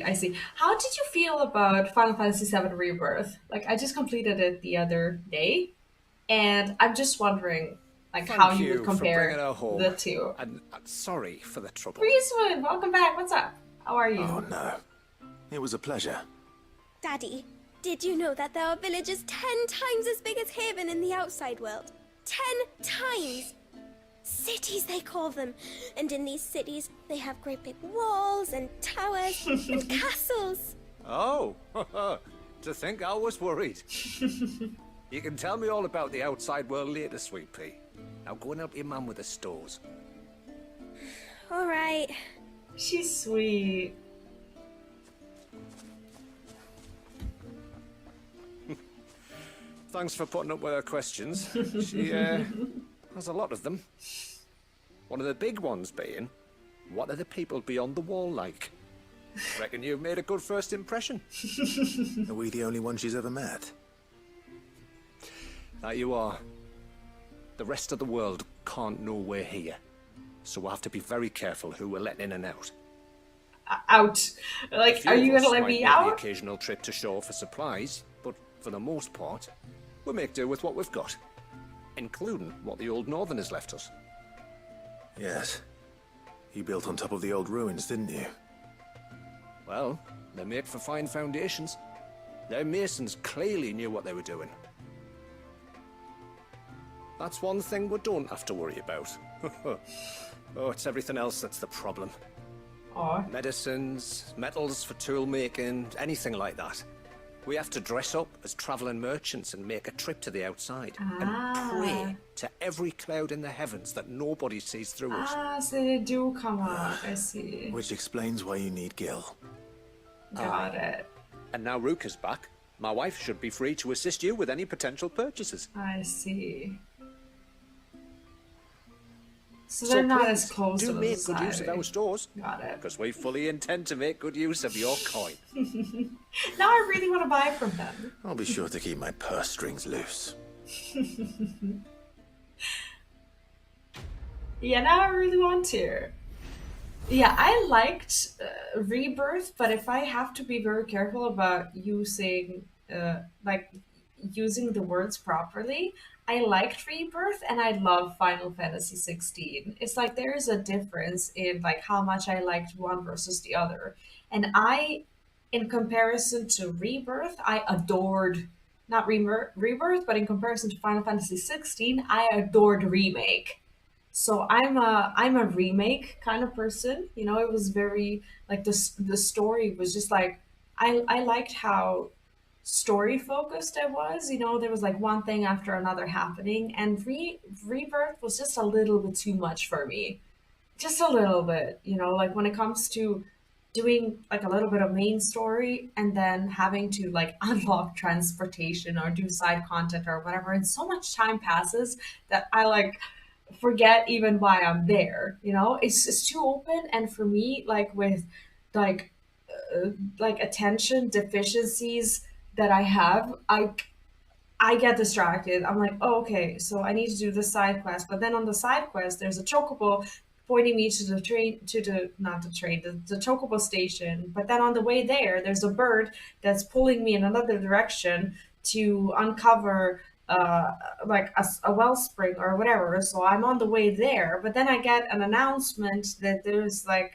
How did you feel about Final Fantasy VII Rebirth? Like, I just completed it the other day, and I'm just wondering, like, how you would compare the two. And sorry for the trouble. Reeswood, welcome back. What's up? How are you? Oh, no. It was a pleasure. Daddy, did you know that there are villages 10 times as big as Haven in the outside world? 10 times! Cities, they call them. And in these cities, they have great big walls and towers and castles. Oh, to think I was worried. You can tell me all about the outside world later, Sweet Pea. Now go and help your mum with the stores. All right. She's sweet. Thanks for putting up with her questions. She has a lot of them. One of the big ones being, what are the people beyond the wall like? Reckon you've made a good first impression. Are we the only ones she's ever met? That you are. The rest of the world can't know we're here. So we'll have to be very careful who we're letting in and out. Out. Like, are you gonna let me The out? occasional trip to shore for supplies, but for the most part, we'll make do with what we've got. Including what the old Northerners left us. Yes. You built on top of the old ruins, didn't you? Well, they're made for fine foundations. Their masons clearly knew what they were doing. That's one thing we don't have to worry about. Oh, it's everything else that's the problem. Aww. Medicines, metals for tool making, anything like that. We have to dress up as traveling merchants and make a trip to the outside. And pray to every cloud in the heavens that nobody sees through it. Ah, so they do come out. I see. Which explains why you need Gil. Got it. And now Rook is back. My wife should be free to assist you with any potential purchases. I see. So they're not please, as close do to the make society. good use of our stores. Got it. Because we fully intend to make good use of your coin. Now I really want to buy from them. I'll be sure to keep my purse strings loose. Yeah, now I really want to. Yeah, I liked Rebirth, but if I have to be very careful about using using the words properly, I liked Rebirth and I love Final Fantasy XVI. It's like there is a difference in like how much I liked one versus the other. And in comparison to Rebirth, I adored not Rebirth, but in comparison to Final Fantasy XVI, I adored Remake. So I'm a remake kind of person. You know, it was very like the story was just like I liked how story focused it was. You know, there was like one thing after another happening, and Rebirth was just a little bit too much for me. Just a little bit, you know, like when it comes to doing like a little bit of main story and then having to like unlock transportation or do side content or whatever, and so much time passes that I like forget even why I'm there. You know, it's too open, and for me, like with like attention deficiencies that I have, I get distracted. I'm like, oh, okay, so I need to do this side quest, but then on the side quest, there's a chocobo pointing me to the train, the chocobo station. But then on the way there, there's a bird that's pulling me in another direction to uncover like a wellspring or whatever. So I'm on the way there, but then I get an announcement that there's like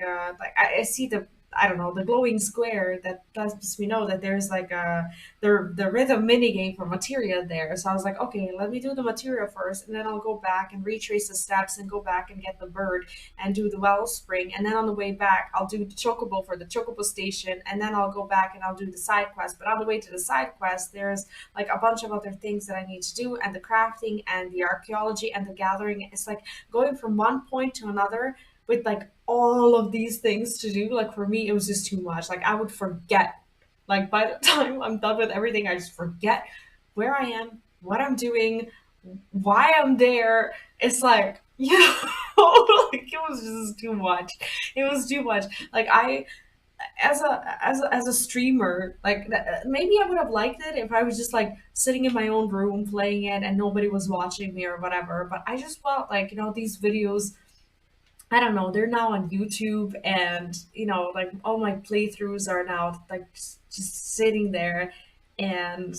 I see I don't know, the glowing square that lets me know that there's like the rhythm minigame for materia there. So I was like, okay, let me do the materia first, and then I'll go back and retrace the steps and go back and get the bird and do the wellspring. And then on the way back, I'll do the chocobo for the chocobo station, and then I'll go back and I'll do the side quest. But on the way to the side quest, there's like a bunch of other things that I need to do, and the crafting and the archaeology and the gathering. It's like going from one point to another with like all of these things to do. Like for me, it was just too much. Like I would forget, like by the time I'm done with everything, I just forget where I am, what I'm doing, why I'm there. It's like, you know, like it was just too much. It was too much. Like I, as a streamer, like maybe I would have liked it if I was just like sitting in my own room playing it and nobody was watching me or whatever. But I just felt like, you know, these videos, I don't know, they're now on YouTube, and you know, like all my playthroughs are now like just sitting there, and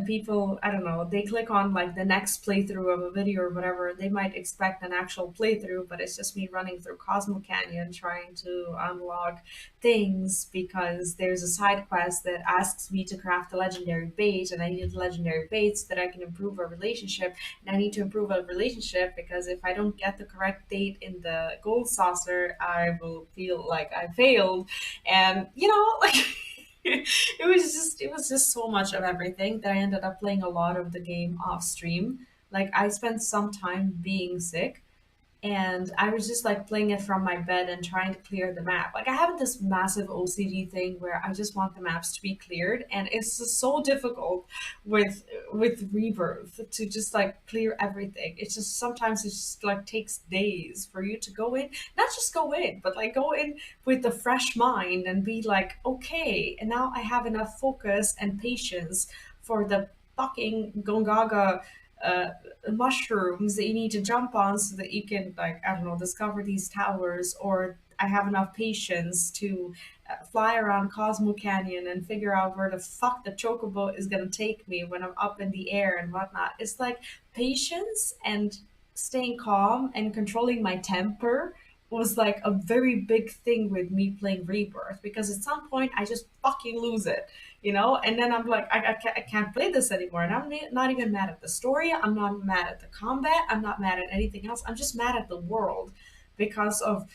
people, I don't know, they click on like the next playthrough of a video or whatever, they might expect an actual playthrough, but it's just me running through Cosmo Canyon trying to unlock things because there's a side quest that asks me to craft a legendary bait, and I need a legendary bait so that I can improve our relationship. And I need to improve our relationship because if I don't get the correct date in the gold saucer, I will feel like I failed. And you know, like it was just so much of everything that I ended up playing a lot of the game off stream. Like I spent some time being sick, and I was just like playing it from my bed and trying to clear the map. Like I have this massive OCD thing where I just want the maps to be cleared, and it's just so difficult with Rebirth to just like clear everything. It's just sometimes it just like takes days for you to go in, not just go in, but like go in with a fresh mind and be like, okay, and now I have enough focus and patience for the fucking Gongaga uh, mushrooms that you need to jump on so that you can, like, I don't know, discover these towers, or I have enough patience to fly around Cosmo Canyon and figure out where the fuck the chocobo is gonna take me when I'm up in the air and whatnot. It's like patience and staying calm and controlling my temper was like a very big thing with me playing Rebirth, because at some point I just fucking lose it, you know? And then I'm like, I can't play this anymore. And I'm not even mad at the story. I'm not mad at the combat. I'm not mad at anything else. I'm just mad at the world because of,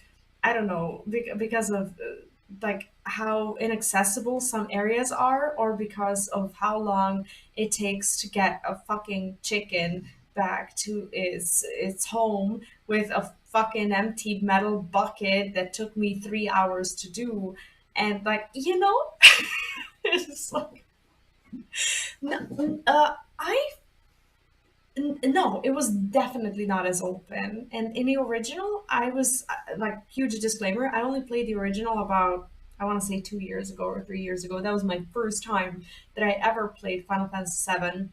I don't know, because of like how inaccessible some areas are, or because of how long it takes to get a fucking chicken back to its home with a fucking empty metal bucket that took me 3 hours to do. And like, you know, it's like, no, no, it was definitely not as open. And in the original, I was like, huge disclaimer, I only played the original about, I want to say 2 years ago or 3 years ago. That was my first time that I ever played Final Fantasy VII.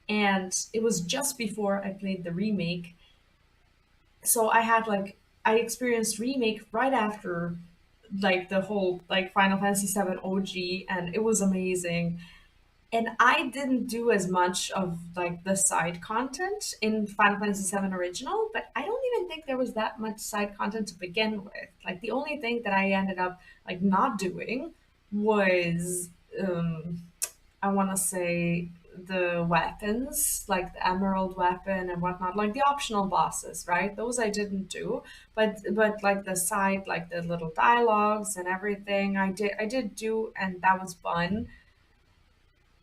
And it was just before I played the remake. So I had like, I experienced remake right after like the whole like Final Fantasy VII OG, and it was amazing. And I didn't do as much of like the side content in Final Fantasy VII Original, but I don't even think there was that much side content to begin with. Like the only thing that I ended up like not doing was I want to say the weapons, like the emerald weapon and whatnot, like the optional bosses, right? Those I didn't do, but like the side, like the little dialogues and everything, I did do, and that was fun.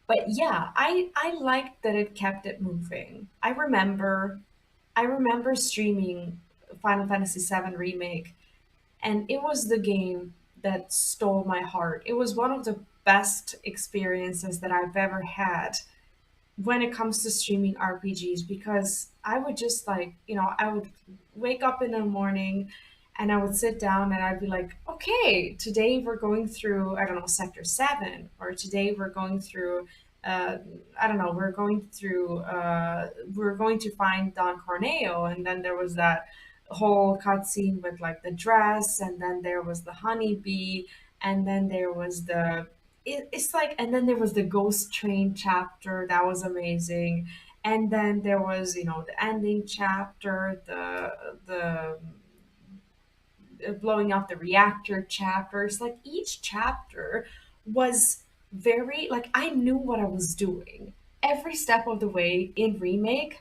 But yeah, I liked that it kept it moving. I remember streaming Final Fantasy VII Remake, and it was the game that stole my heart. It was one of the best experiences that I've ever had when it comes to streaming RPGs, because I would just like, I would wake up in the morning and I would sit down and I'd be like, okay, today we're going through, I don't know, Sector 7, or today we're going through, uh, I don't know, we're going to find Don Corneo. And then there was that whole cutscene with like the dress, and then there was the honeybee, and then there was it's like, and then there was the ghost train chapter that was amazing, and then there was, the ending chapter, the blowing up the reactor chapters. Like each chapter was very, like, I knew what I was doing every step of the way. In remake,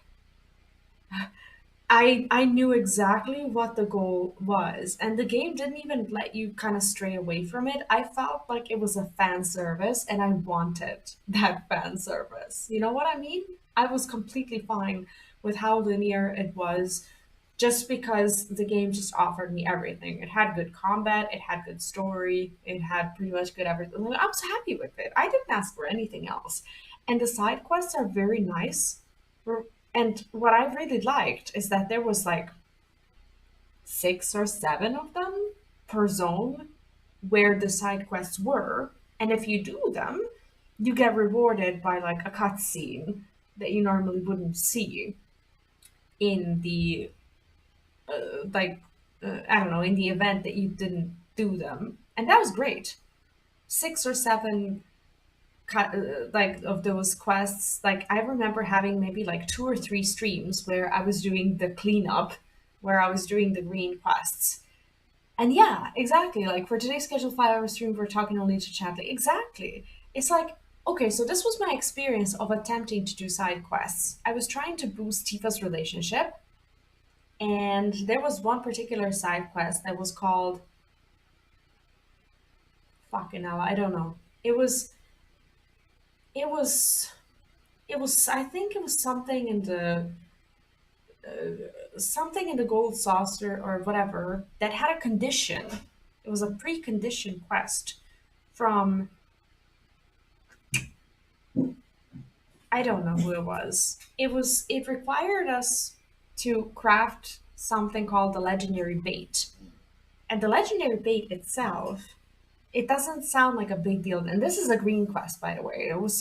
I knew exactly what the goal was, and the game didn't even let you kind of stray away from it. I felt like it was a fan service, and I wanted that fan service. You know what I mean? I was completely fine with how linear it was, just because the game just offered me everything. It had good combat, it had good story, it had pretty much good everything. Like, I was happy with it. I didn't ask for anything else. And the side quests are very nice. And what I really liked is that there was like 6 or 7 of them per zone where the side quests were. And if you do them, you get rewarded by like a cutscene that you normally wouldn't see in the I don't know, in the event that you didn't do them. And that was great. 6 or 7 like of those quests. Like I remember having maybe like 2 or 3 streams where I was doing the cleanup, where I was doing the green quests. And yeah, exactly. Like for today's scheduled 5 hour stream, we're talking only to chat. Like, exactly. It's like, okay, so this was my experience of attempting to do side quests. I was trying to boost Tifa's relationship, and there was one particular side quest that was called fucking hell, I don't know. It was it was I think it was something in the gold saucer or whatever that had a condition. It was a precondition quest from, I don't know who it was. It required us to craft something called the legendary bait. And the legendary bait itself, it doesn't sound like a big deal. And this is a green quest, by the way. It was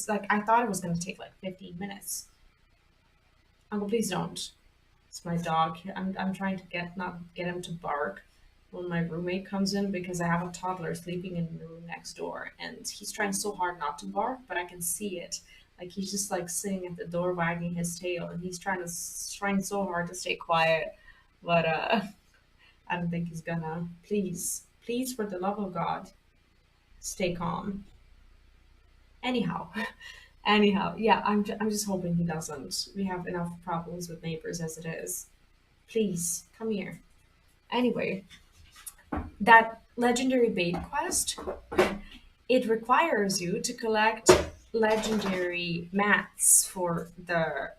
like I thought it was gonna take like 15 minutes. Uncle, please don't. It's my dog. I'm trying to not get him to bark when my roommate comes in, because I have a toddler sleeping in the room next door, and he's trying so hard not to bark, but I can see it. Like he's just like sitting at the door wagging his tail, and he's trying so hard to stay quiet, but I don't think he's gonna. Please, for the love of God, stay calm. Anyhow, yeah, I'm just hoping he doesn't. We have enough problems with neighbors as it is. Please, come here. Anyway, that legendary bait quest, it requires you to collect legendary mats for the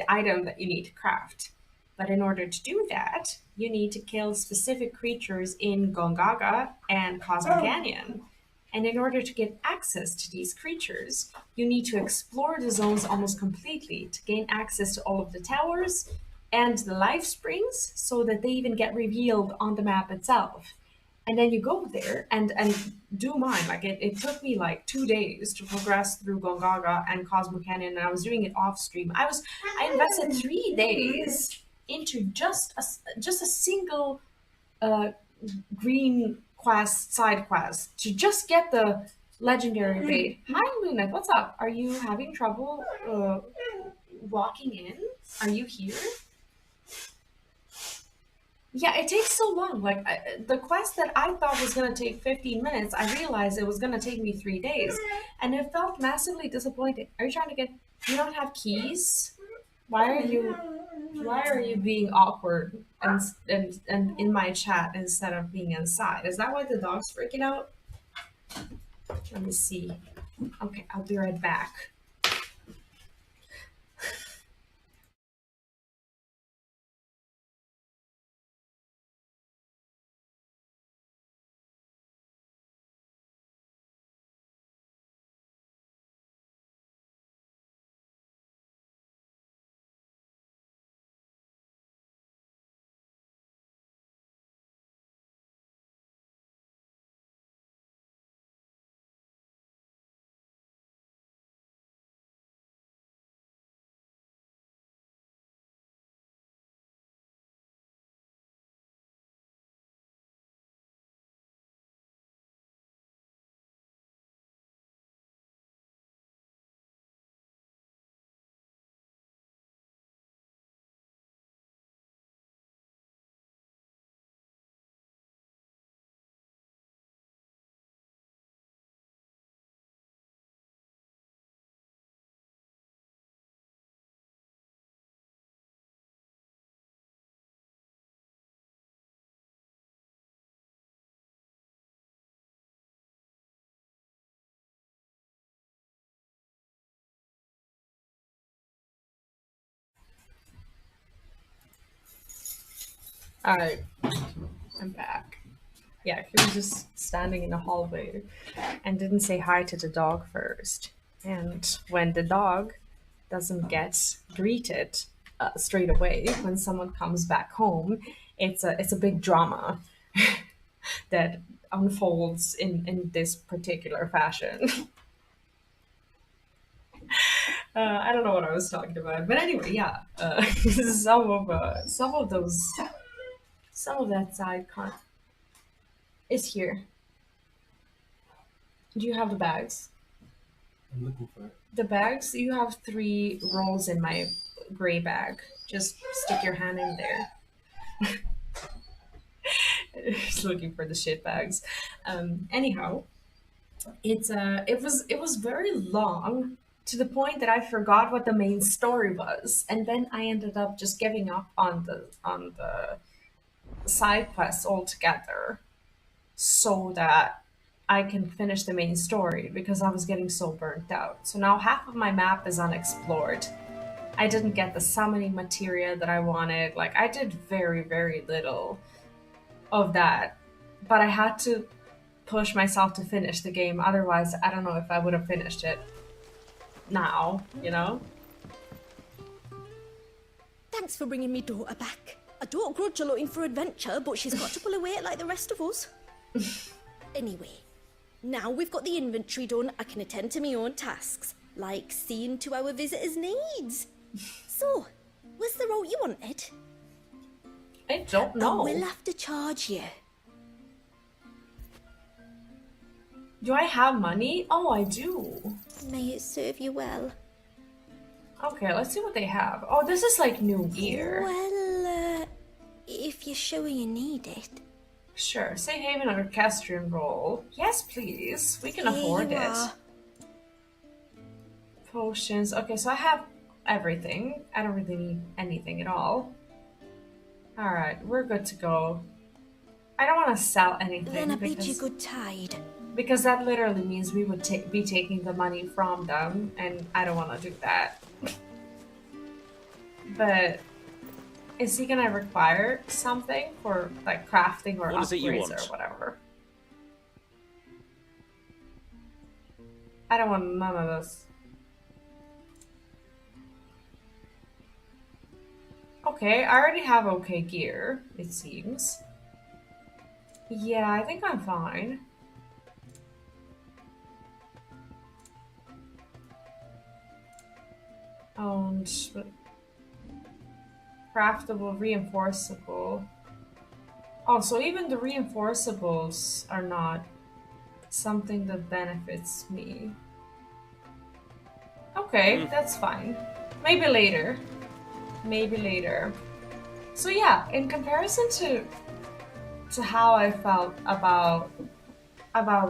item that you need to craft. But in order to do that, you need to kill specific creatures in Gongaga and Cosmo Canyon. And in order to get access to these creatures, you need to explore the zones almost completely to gain access to all of the towers and the life springs, so that they even get revealed on the map itself. And then you go there and do mine. Like it took me like 2 days to progress through Gongaga and Cosmo Canyon, and I was doing it off stream. I invested 3 days into just a single green quest, side quest, to just get the legendary bait. Hi Luna, what's up? Are you having trouble walking in? Are you here? Yeah, it takes so long. Like the quest that I thought was gonna take 15 minutes, I realized it was gonna take me 3 days, and it felt massively disappointing. Are you trying to get? You don't have keys? Why are you being awkward and in my chat instead of being inside? Is that why the dog's freaking out? Let me see. Okay, I'll be right back. Alright, I'm back. Yeah, he was just standing in the hallway and didn't say hi to the dog first. And when the dog doesn't get greeted straight away when someone comes back home, it's a big drama that unfolds in this particular fashion. I don't know what I was talking about, but anyway, yeah, some of that side con is here. Do you have the bags? I'm looking for it. The bags, you have 3 rolls in my gray bag. Just stick your hand in there. Just looking for the shit bags. Anyhow, it was very long to the point that I forgot what the main story was, and then I ended up just giving up on the side quests altogether, so that I can finish the main story because I was getting so burnt out. So now half of my map is unexplored. I didn't get the summoning materia that I wanted. Like, I did very, very little of that, but I had to push myself to finish the game. Otherwise, I don't know if I would have finished it now, you know? Thanks for bringing me daughter back. I don't grudge her looking for adventure, but she's got to pull her weight like the rest of us. Anyway, now we've got the inventory done, I can attend to my own tasks, like seeing to our visitors' needs. So, was the route you wanted? I don't know. I will have to charge you. Do I have money? Oh, I do. May it serve you well. Okay, let's see what they have. Oh, this is like new gear. Well, if you're sure you need it. Sure. Say Haven or Orchestrion roll. Yes, please. We can afford you it. are. Potions. Okay, so I have everything. I don't really need anything at all. Alright, we're good to go. I don't want to sell anything. Then I bid you good tide. Because that literally means we would be taking the money from them, and I don't want to do that. But is he gonna require something for like crafting or What is it you upgrades want? or whatever? I don't want none of this. Okay, I already have okay gear, it seems. Yeah, I think I'm fine. Owned, craftable, reinforceable. Oh, so even the reinforceables are not something that benefits me. Okay, that's fine. Maybe later. Maybe later. So yeah, in comparison to how I felt about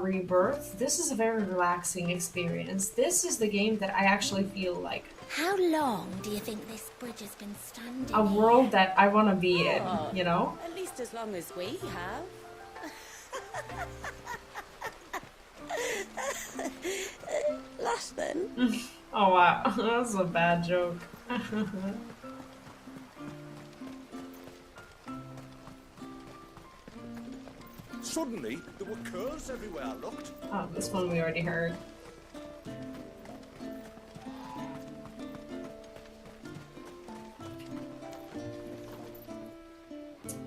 Rebirth, this is a very relaxing experience. This is the game that I actually feel like How long do you think this bridge has been standing? a world that I want to be in, you know? At least as long as we have. Last then. Oh wow, that was a bad joke. Suddenly, there were curls everywhere I looked. Oh, this one we already heard.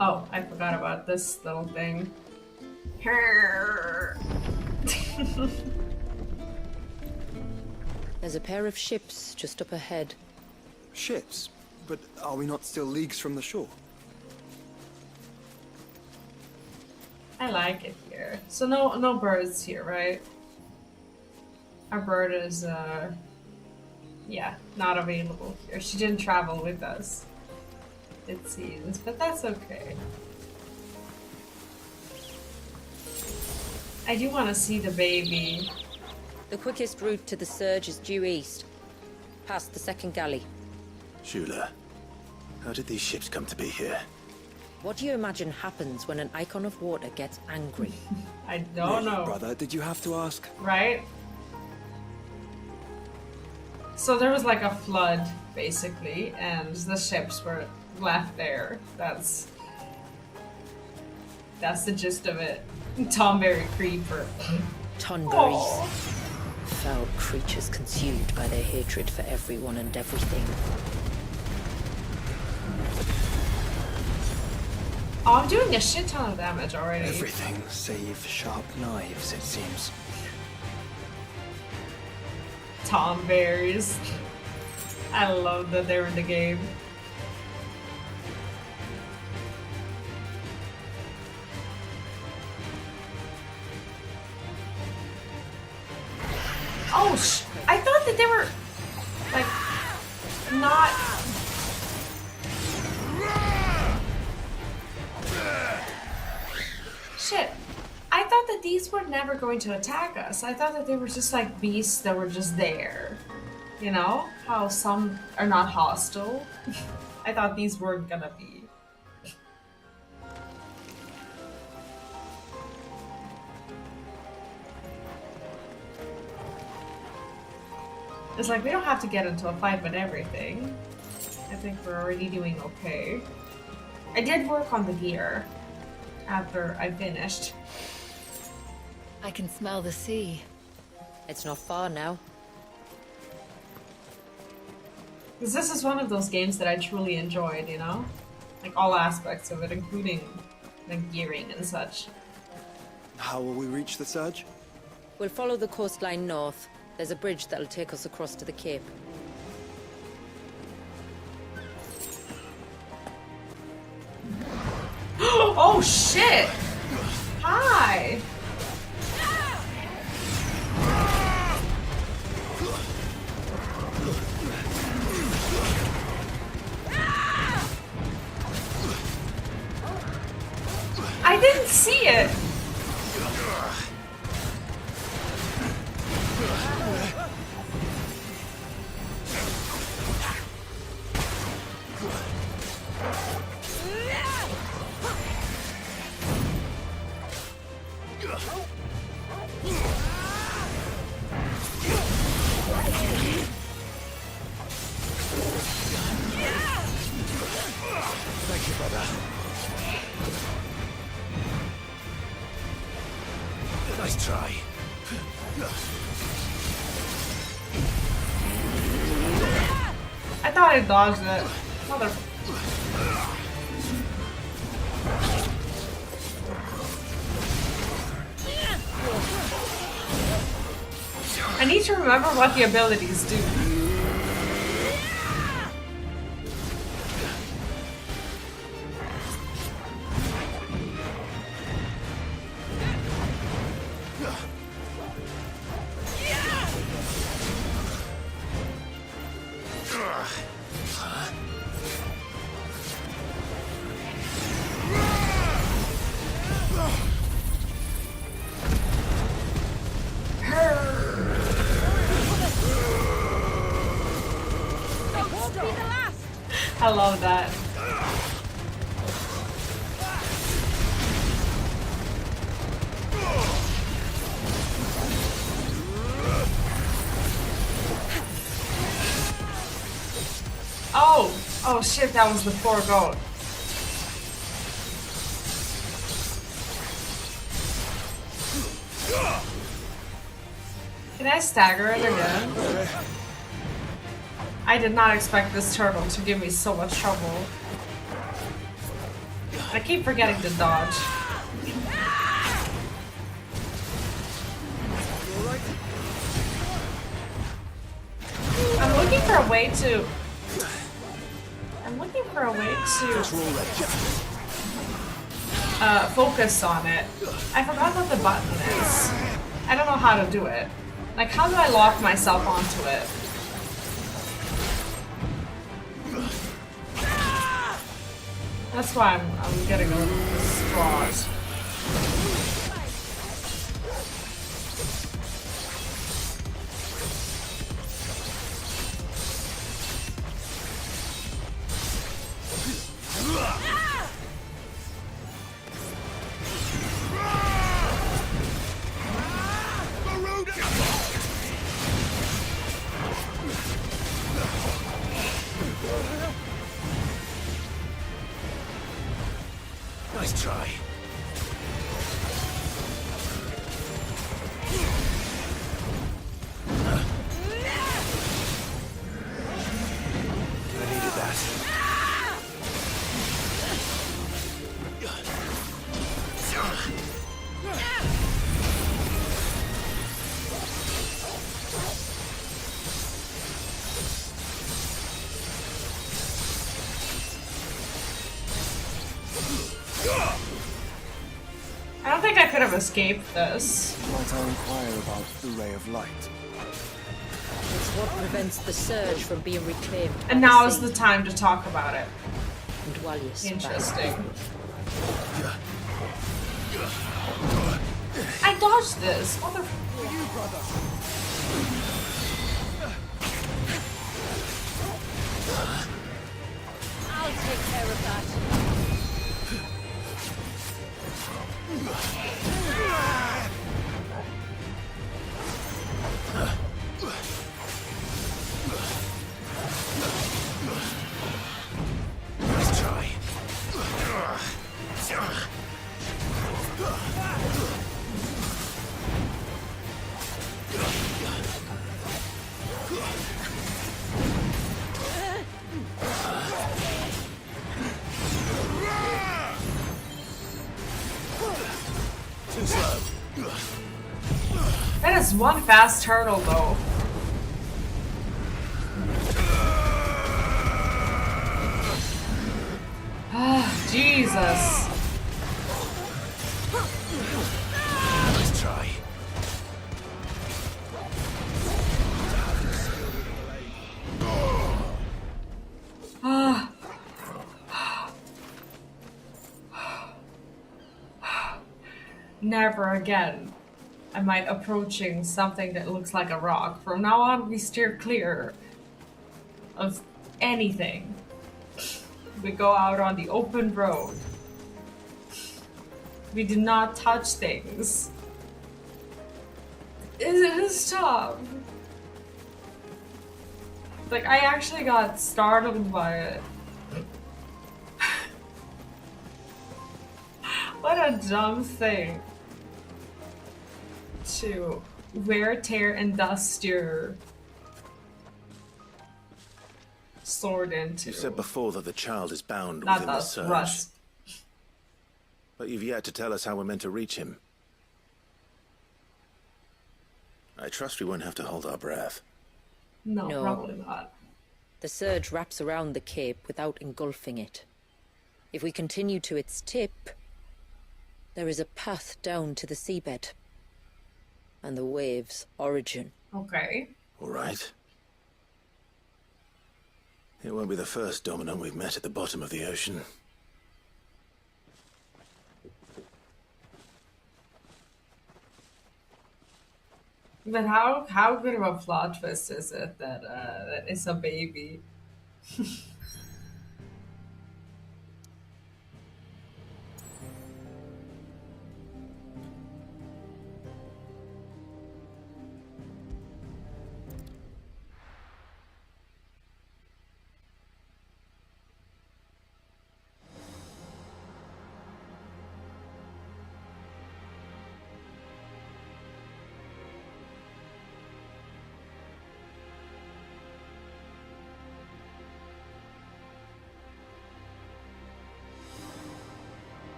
Oh, I forgot about this little thing. There's a pair of ships just up ahead. Ships? But are we not still leagues from the shore? I like it here. So no birds here, right? Our bird is yeah, not available here. She didn't travel with us, it seems, but that's okay. I do want to see the baby. The quickest route to the surge is due east, past the second galley. Shula, how did these ships come to be here? What do you imagine happens when an icon of water gets angry? I don't know. Brother, did you have to ask? Right? So there was like a flood, basically, and the ships were left there. That's the gist of it. Tomberry Creeper. Tonberries. Foul creatures consumed by their hatred for everyone and everything. Oh, I'm doing a shit ton of damage already. Everything save sharp knives, it seems. Tomberries. I love that they're in the game. Oh, they were like not. Shit. I thought that these were never going to attack us. I thought that they were just like beasts that were just there. You know? How some are not hostile. I thought these weren't gonna be. It's like we don't have to get into a fight with everything. I think we're already doing okay. I did work on the gear after I finished. I can smell the sea. It's not far now. Because this is one of those games that I truly enjoyed, you know? Like all aspects of it, including like gearing and such. How will we reach the surge? We'll follow the coastline north. There's a bridge that'll take us across to the cape. Oh shit! Hi! I didn't see it! Thank you, brother. Nice try. I thought I dodged it. Mother. I need to remember what the abilities do. I love that. Oh shit, that was the poor goat. Can I stagger it again? I did not expect this turtle to give me so much trouble. I keep forgetting to dodge. I'm looking for a way to... focus on it. I forgot what the button is. I don't know how to do it. Like, how do I lock myself onto it? That's why I'm getting a little distraught. Nice try. I needed that. I don't think I could have escaped this. Might I inquire about the ray of light? It's what prevents the surge from being reclaimed. And now is the time to talk about it. And while you're interesting. I dodged this. Mother. You, brother. I'll take care of that. Nice try. Too slow. That is one fast turtle, though. Ah, Jesus. Nice try. Ah. Never again am I approaching something that looks like a rock. From now on, we steer clear of anything. We go out on the open road. We do not touch things. It is tough. Like, I actually got startled by it. What a dumb thing to wear, tear, and dust your sword into. You said before that the child is bound Not within the dust, surge. rust. But you've yet to tell us how we're meant to reach him. I trust we won't have to hold our breath. No, probably not. The surge wraps around the cape without engulfing it. If we continue to its tip, there is a path down to the seabed and the wave's origin. Okay. All right. It won't be the first dominant we've met at the bottom of the ocean. But how good of a plot twist is it that that it's a baby?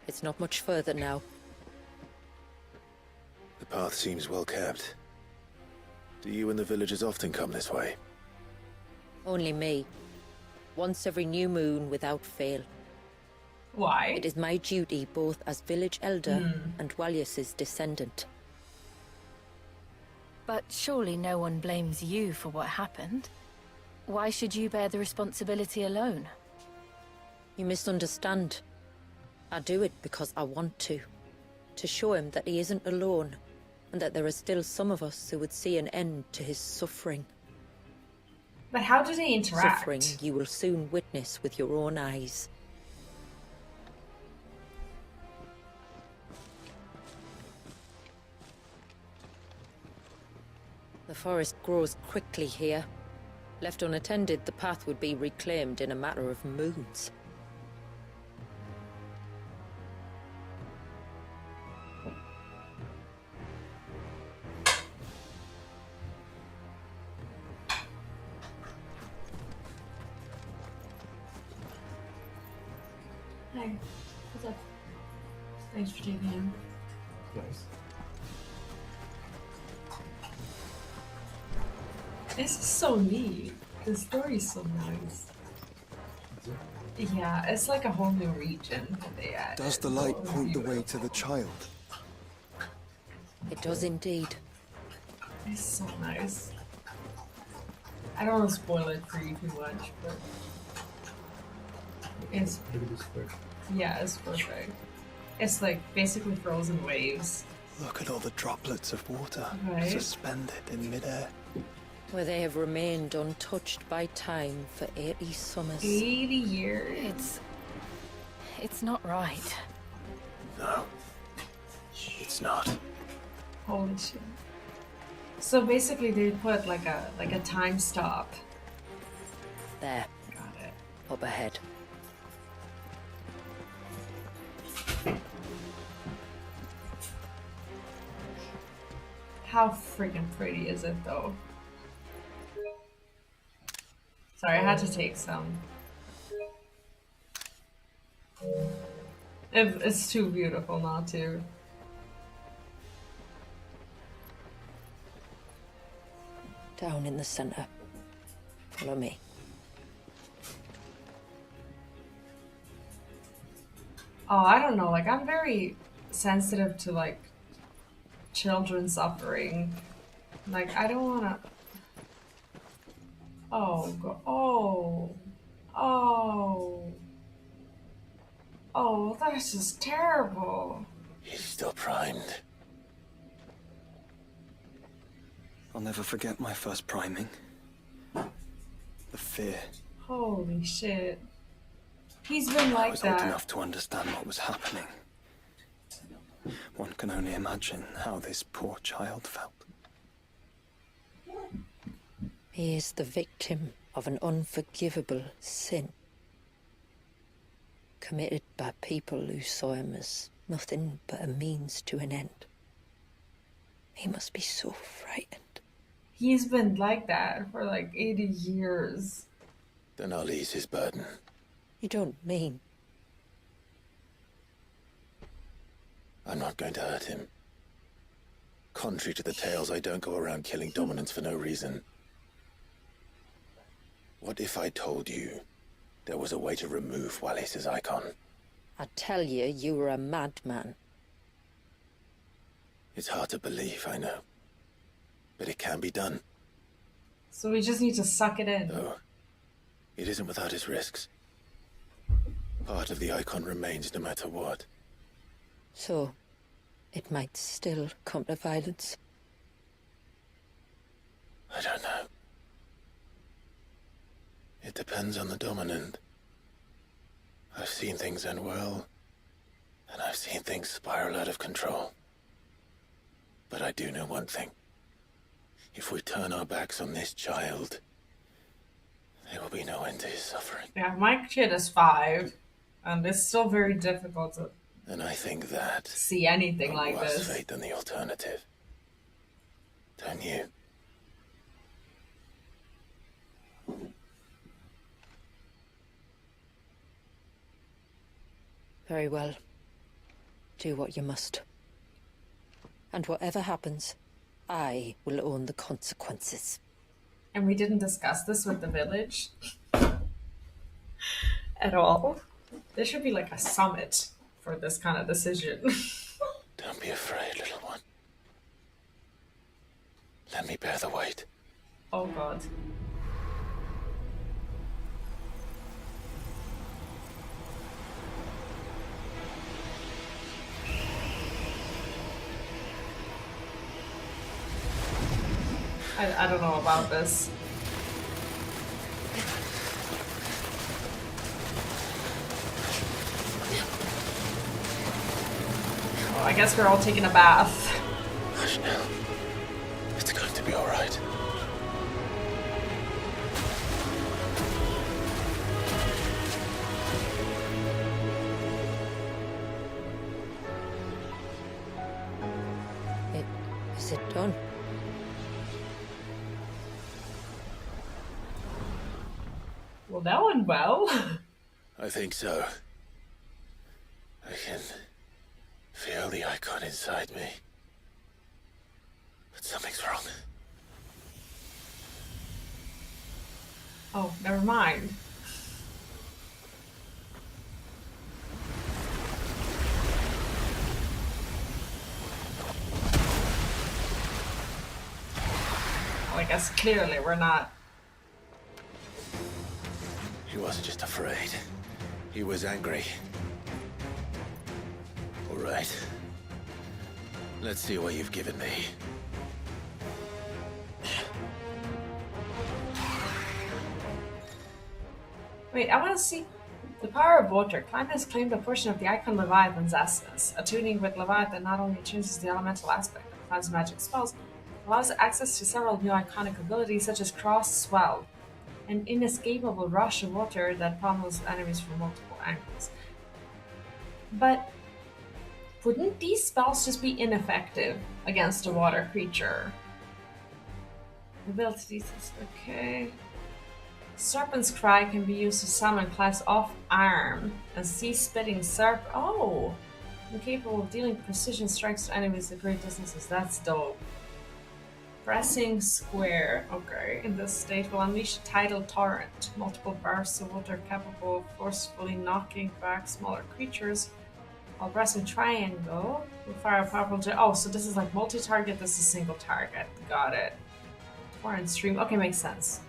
It's not much further now. The path seems well kept. Do you and the villagers often come this way? Only me. Once every new moon without fail. Why? It is my duty both as village elder and Walius's descendant. But surely no one blames you for what happened. Why should you bear the responsibility alone? You misunderstand. I do it because I want to show him that he isn't alone, and that there are still some of us who would see an end to his suffering. But how do they interact? Suffering you will soon witness with your own eyes. The forest grows quickly here. Left unattended, the path would be reclaimed in a matter of moons. Hey, what's up? Thanks for taking him. Nice. This is so neat. The story's so nice. Yeah, it's like a whole new region that they added. Does the light point the way to the child? It does indeed. It's so nice. I don't want to spoil it for you too much, but it's yeah, it's perfect. It's like basically frozen waves. Look at all the droplets of water Right. suspended in midair. Where they have remained untouched by time for 80 summers. 80 years. It's not right. No. It's not. Holy shit. So basically they put like a time stop. There. Got it. Up ahead. How freaking pretty is it though? Sorry, I had to take some. It's too beautiful not to. Down in the center. Follow me. Oh, I don't know. Like, I'm very sensitive to like children suffering. Like, I don't wanna. Oh, that's just terrible. He's still primed. I'll never forget my first priming. The fear. Holy shit. He's been I like was old that. enough to understand what was happening. One can only imagine how this poor child felt. He is the victim of an unforgivable sin. Committed by people who saw him as nothing but a means to an end. He must be so frightened. He's been like that for like 80 years. Then I'll ease his burden. You don't mean? I'm not going to hurt him. Contrary to the tales, I don't go around killing dominants for no reason. What if I told you there was a way to remove Wallis's icon? I tell you, you were a madman. It's hard to believe, I know. But it can be done. So we just need to suck it in. Though, it isn't without its risks. Part of the icon remains no matter what. So, it might still come to violence. I don't know. It depends on the dominant. I've seen things end well, and I've seen things spiral out of control. But I do know one thing. If we turn our backs on this child, there will be no end to his suffering. Yeah, my kid is 5, and it's still very difficult to And I think that see anything like worse this. fate than the alternative. Don't you? Very well. Do what you must. And whatever happens, I will own the consequences. And we didn't discuss this with the village at all. There should be like a summit for this kind of decision. Don't be afraid, little one. Let me bear the weight. Oh god. I don't know about this. Oh, I guess we're all taking a bath. Hush now. It's going to be all right. Is it done? Well, that went well. I think so. I can feel the icon inside me. But something's wrong. Oh, never mind. guess clearly we're not. He wasn't just afraid. He was angry. All right. Let's see what you've given me. Wait, I want to see the power of water. Climate has claimed a portion of the icon Leviathan's essence. Attuning with Leviathan not only changes the elemental aspect of Clime's magic spells, but allows access to several new iconic abilities such as Cross Swell, an inescapable rush of water that pummels enemies from multiple angles. But wouldn't these spells just be ineffective against a water creature? Abilities, okay. Serpent's Cry can be used to summon Clive's off-arm and sea-spitting serp. Oh! Incapable of dealing precision strikes to enemies at great distances. That's dope. Pressing square. Okay. In this state will unleash a tidal torrent. Multiple bursts of water capable of forcefully knocking back smaller creatures. While pressing triangle will fire a powerful jet. Oh, so this is like multi-target. This is single target. Got it. Torrent stream. Okay, makes sense.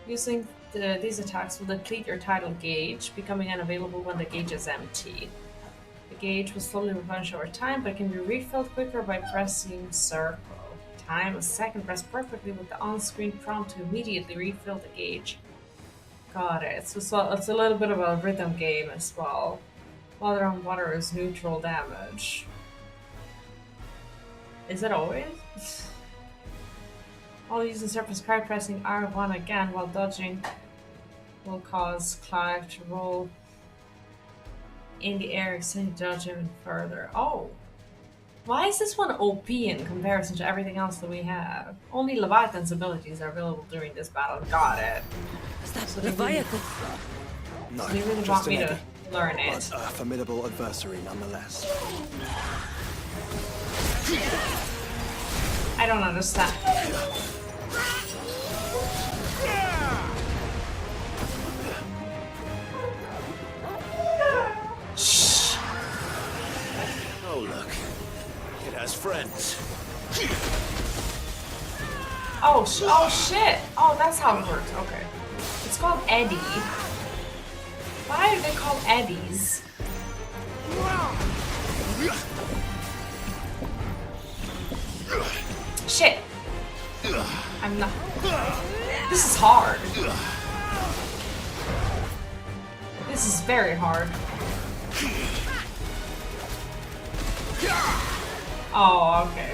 Using these attacks will deplete your tidal gauge, becoming unavailable when the gauge is empty. The gauge will slowly replenish over time, but can be refilled quicker by pressing circle. Time a second. Press perfectly with the on-screen prompt to immediately refill the gauge. Got it. So it's a little bit of a rhythm game as well. Water on water is neutral damage. Is it always? While using surface card, pressing R1 again while dodging will cause Clive to roll in the air, extending dodge even further. Oh! Why is this one OP in comparison to everything else that we have? Only Leviathan's abilities are available during this battle. Got it. Is that so Leviathan? No, so they really just want an me eddy, to learn it. but a formidable adversary nonetheless. I don't understand. Shh. Oh, look. It has friends. Oh shit! Oh, that's how it works. Okay. It's called Eddy. Why are they called Eddies? Shit! I'm not. This is hard. This is very hard. Oh, okay.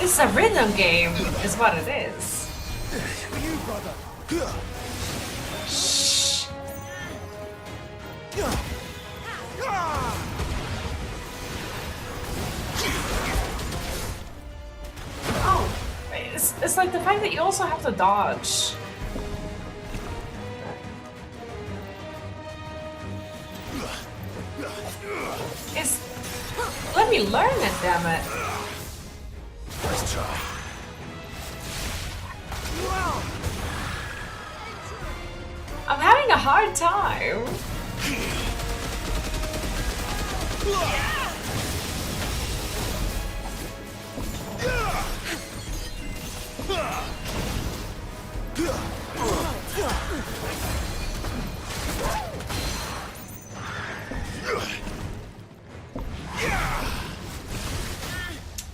It's a rhythm game, is what it is. Shh. Oh, it's like the fact that you also have to dodge. Let me learn it, damn it. Let's try. I'm having a hard time.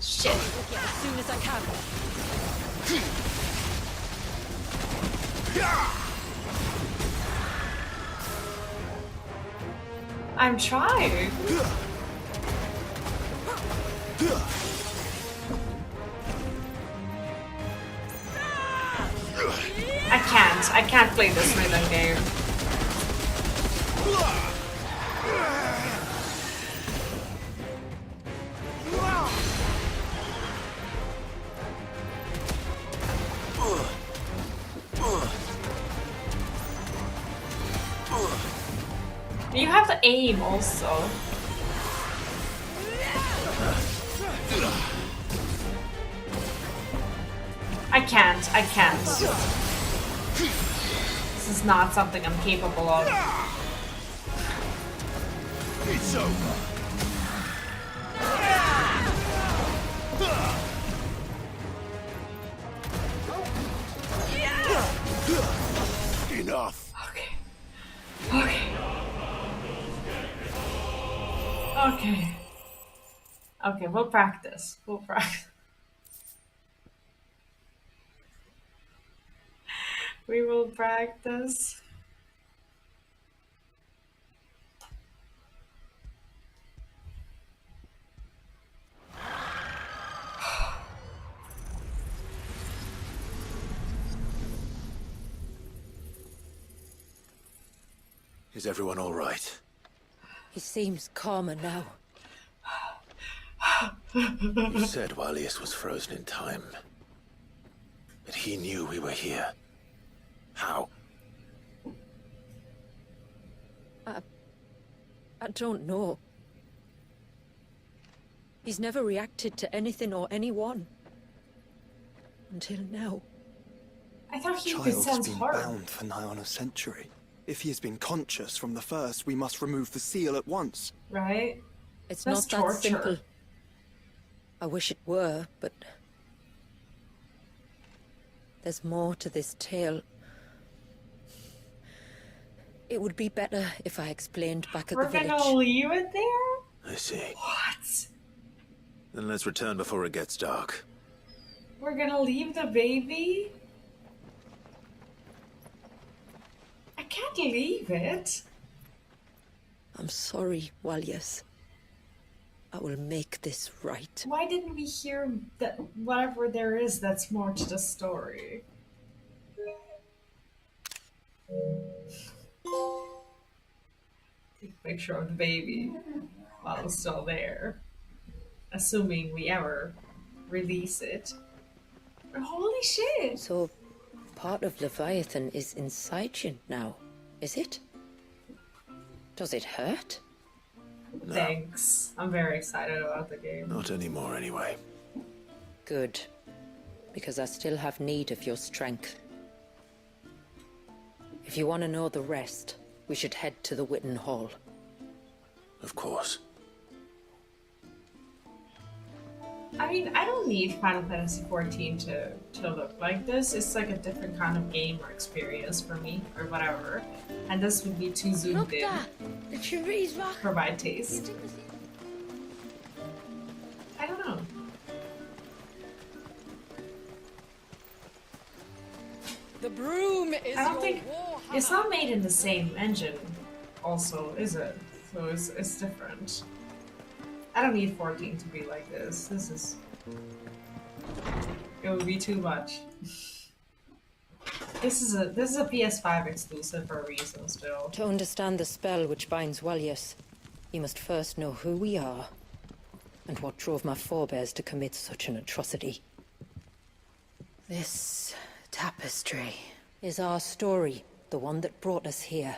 Shit. As soon as I can. I'm trying. I can't play this rhythm game. You have to aim also. I can't. This is not something I'm capable of. It's over. Okay. Okay, we'll practice. We'll practice. We will practice. Is everyone all right? He seems calmer now. You said Walius was frozen in time. But he knew we were here. How? I don't know. He's never reacted to anything or anyone. Until now. I thought he could Child's sense been horror. bound for nigh on a century. If he has been conscious from the first, we must remove the seal at once. Right? It's That's not that simple. torture. I wish it were, but... there's more to this tale. It would be better if I explained back at We're the village. gonna leave it there? I see. What? Then let's return before it gets dark. We're gonna leave the baby? I can't leave it. I'm sorry, Walius. I will make this right. Why didn't we hear that whatever there is that's more to the story? Take a picture of the baby while it's still there. Assuming we ever release it. Holy shit! So, part of Leviathan is inside you now, is it? Does it hurt? No. Thanks. I'm very excited about the game. Not anymore, anyway. Good. Because I still have need of your strength. If you want to know the rest, we should head to the Witten Hall. Of course. I mean, I don't need Final Fantasy XIV to look like this. It's like a different kind of game or experience for me, or whatever. And this would be too zoomed in The tree's rock. for my taste. I don't know. The broom is I don't your think war it's not made in the same engine. Also, is it? So it's different. I don't need 14 to be like this. This is... It would be too much. This is a PS5 exclusive for a reason still. To understand the spell which binds Walius, you must first know who we are, and what drove my forebears to commit such an atrocity. This tapestry is our story, the one that brought us here.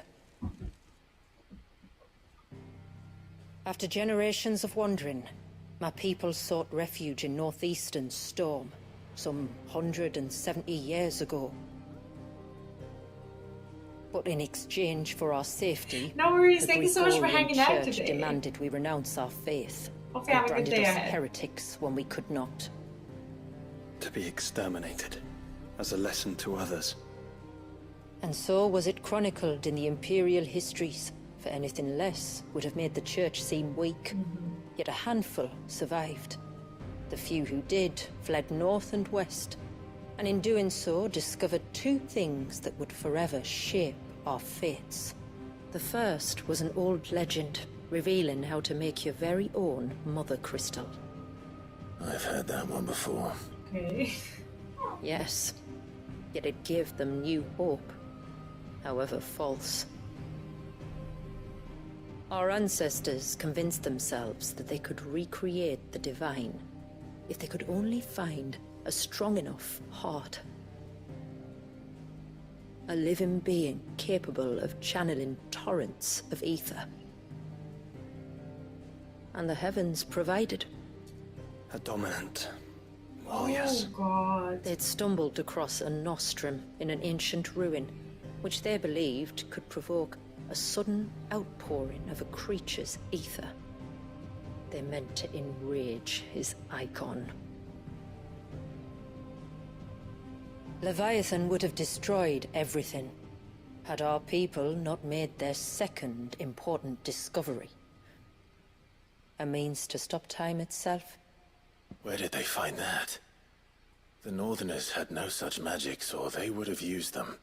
After generations of wandering, my people sought refuge in northeastern Storm, some 170 years ago. But in exchange for our safety, No worries, the thank you so much for Gregorian hanging out Church today. demanded we renounce our faith, Okay, have and a good branded day us ahead. heretics when we could not. To be exterminated, as a lesson to others. And so was it chronicled in the imperial histories, for anything less would have made the church seem weak. Yet a handful survived. The few who did fled north and west, and in doing so discovered two things that would forever shape our fates. The first was an old legend, revealing how to make your very own mother crystal. I've heard that one before. Okay. Yes, yet it gave them new hope, however false. Our ancestors convinced themselves that they could recreate the divine if they could only find a strong enough heart. A living being capable of channeling torrents of ether. And the heavens provided. A dominant. Oh god. They'd stumbled across a nostrum in an ancient ruin, which they believed could provoke a sudden outpouring of a creature's ether. They meant to enrage his icon. Leviathan would have destroyed everything, had our people not made their second important discovery. A means to stop time itself. Where did they find that? The Northerners had no such magics, or they would have used them.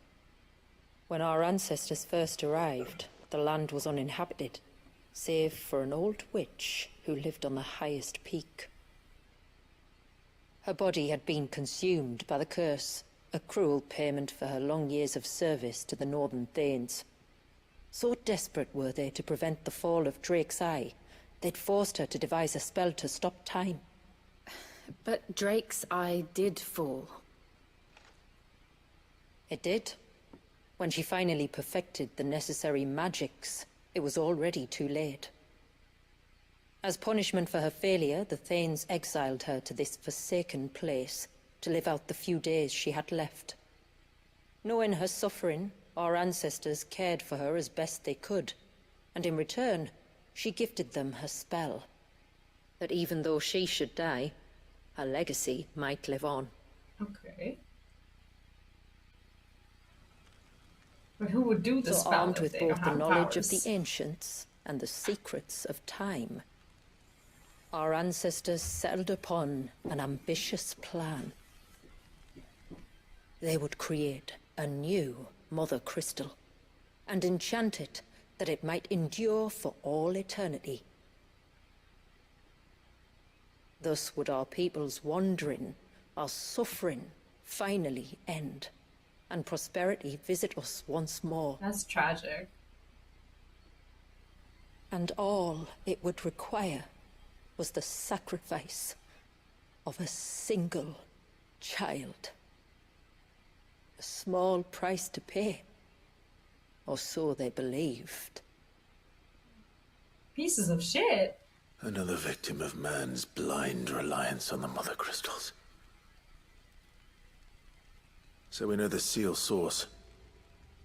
When our ancestors first arrived, the land was uninhabited, save for an old witch who lived on the highest peak. Her body had been consumed by the curse, a cruel payment for her long years of service to the Northern Thanes. So desperate were they to prevent the fall of Drake's Eye, they'd forced her to devise a spell to stop time. But Drake's Eye did fall. It did. When she finally perfected the necessary magicks, it was already too late. As punishment for her failure, the Thanes exiled her to this forsaken place to live out the few days she had left. Knowing her suffering, our ancestors cared for her as best they could, and in return, she gifted them her spell. That even though she should die, her legacy might live on. Okay. But who would do the So spell armed if with they both don't the have knowledge powers? of the ancients and the secrets of time, our ancestors settled upon an ambitious plan. They would create a new Mother Crystal and enchant it that it might endure for all eternity. Thus would our people's wandering, our suffering, finally end, and prosperity visit us once more. That's tragic. And all it would require was the sacrifice of a single child. A small price to pay, or so they believed. Pieces of shit. Another victim of man's blind reliance on the Mothercrystals. So we know the seal source.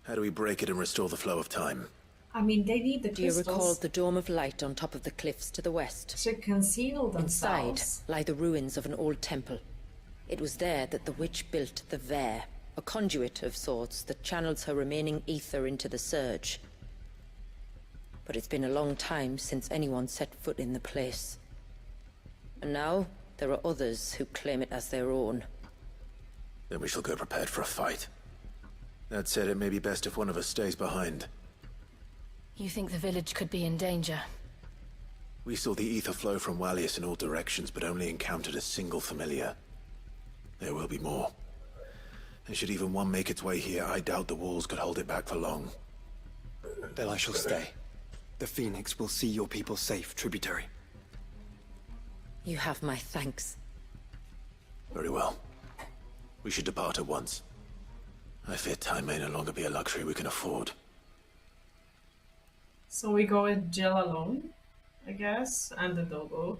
How do we break it and restore the flow of time? I mean, they need the Do you recall crystals the dome of light on top of the cliffs to the west? to conceal Inside themselves. lie the ruins of an old temple. It was there that the witch built the Ver, a conduit of sorts that channels her remaining aether into the surge. But it's been a long time since anyone set foot in the place. And now there are others who claim it as their own. Then we shall go prepared for a fight. That said, it may be best if one of us stays behind. You think the village could be in danger? We saw the ether flow from Wallius in all directions, but only encountered a single familiar. There will be more. And should even one make its way here, I doubt the walls could hold it back for long. Then I shall stay. The Phoenix will see your people safe, tributary. You have my thanks. Very well. We should depart at once. I fear time may no longer be a luxury we can afford. So we go with Jill alone, I guess, and the Dogo.